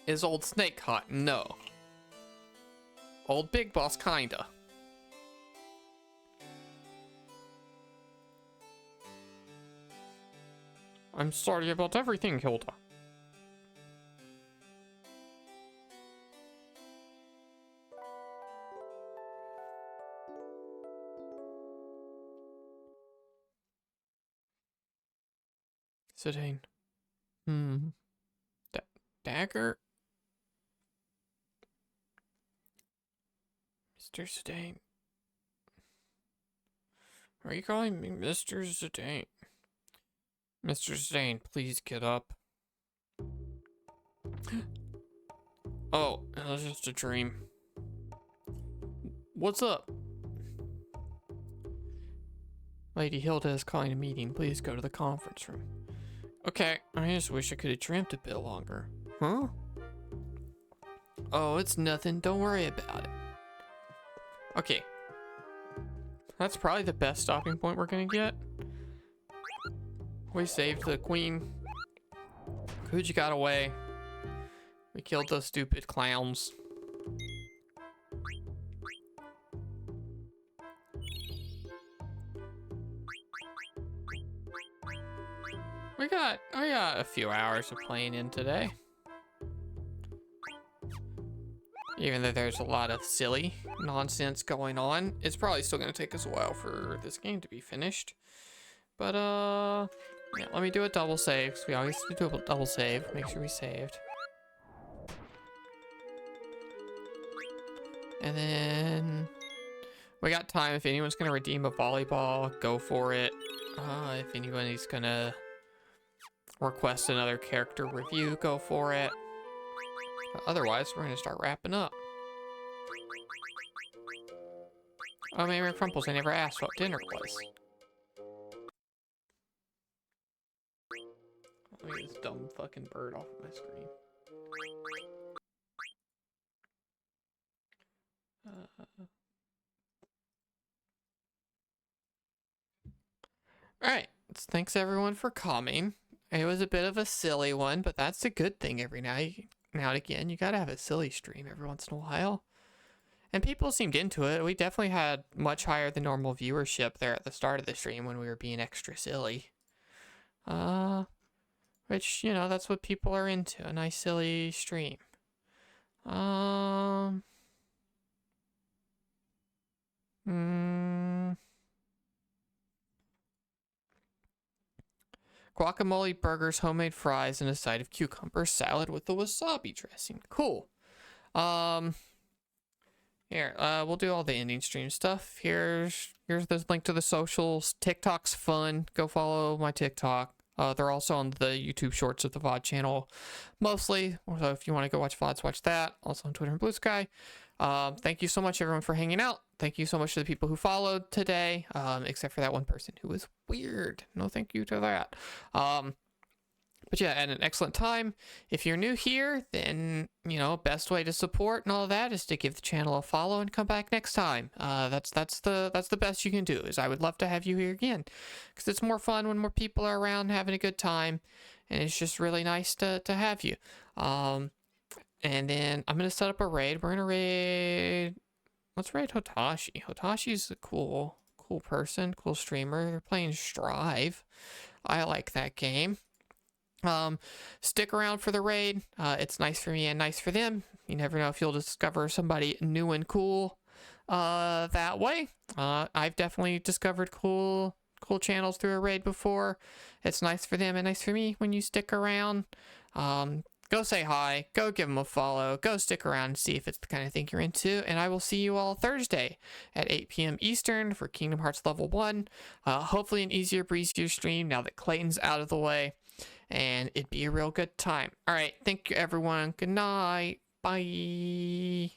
Is old Snake hot? No. Old Big Boss kinda. I'm sorry about everything, Hilda. Zidane. Dagger? Mr. Zidane. Are you calling me Mr. Zidane? Mr. Zidane, please get up. Oh, it was just a dream. What's up? Lady Hilda is calling a meeting. Please go to the conference room. Okay, I just wish I could have dreamt a bit longer. Huh? Oh, it's nothing. Don't worry about it. Okay. That's probably the best stopping point we're gonna get. We saved the queen. Kuji got away. We killed those stupid clowns. We got a few hours of playing in today. Even though there's a lot of silly nonsense going on, it's probably still gonna take us a while for this game to be finished. But yeah, let me do a double save, because we always do a double save. Make sure we saved. And then we got time. If anyone's gonna redeem a volleyball, go for it. If anybody's gonna request another character review, go for it. But otherwise, we're gonna start wrapping up. Oh, Mary Crumples, I never asked what dinner was. Let me get this dumb fucking bird off of my screen. Alright, thanks everyone for coming. It was a bit of a silly one, but that's a good thing every now and again. You gotta have a silly stream every once in a while. And people seemed into it. We definitely had much higher than normal viewership there at the start of the stream when we were being extra silly. Which, you know, that's what people are into. A nice silly stream. Guacamole, burgers, homemade fries, and a side of cucumber salad with the wasabi dressing. Cool. Here, we'll do all the ending stream stuff. Here's the link to the socials. TikTok's fun. Go follow my TikTok. They're also on the YouTube shorts of the VOD channel, mostly. So if you want to go watch VODs, watch that. Also on Twitter and Blue Sky. Thank you so much, everyone, for hanging out. Thank you so much to the people who followed today, except for that one person who was weird. No thank you to that. But yeah, had an excellent time. If you're new here, then, you know, best way to support and all of that is to give the channel a follow and come back next time. That's the best you can do. Is I would love to have you here again, because it's more fun when more people are around having a good time, and it's just really nice to have you. And then I'm gonna set up a raid. We're gonna raid. Let's raid Hotashi. Hotashi's a cool person, cool streamer. They're playing Strive. I like that game. Stick around for the raid. It's nice for me and nice for them. You never know if you'll discover somebody new and cool that way. I've definitely discovered cool channels through a raid before. It's nice for them and nice for me when you stick around. Go say hi, go give them a follow, go stick around and see if it's the kind of thing you're into, and I will see you all Thursday at 8 p.m. Eastern for Kingdom Hearts Level 1. Hopefully an easier, breezier stream now that Clayton's out of the way. And it'd be a real good time. All right, thank you, everyone. Good night. Bye.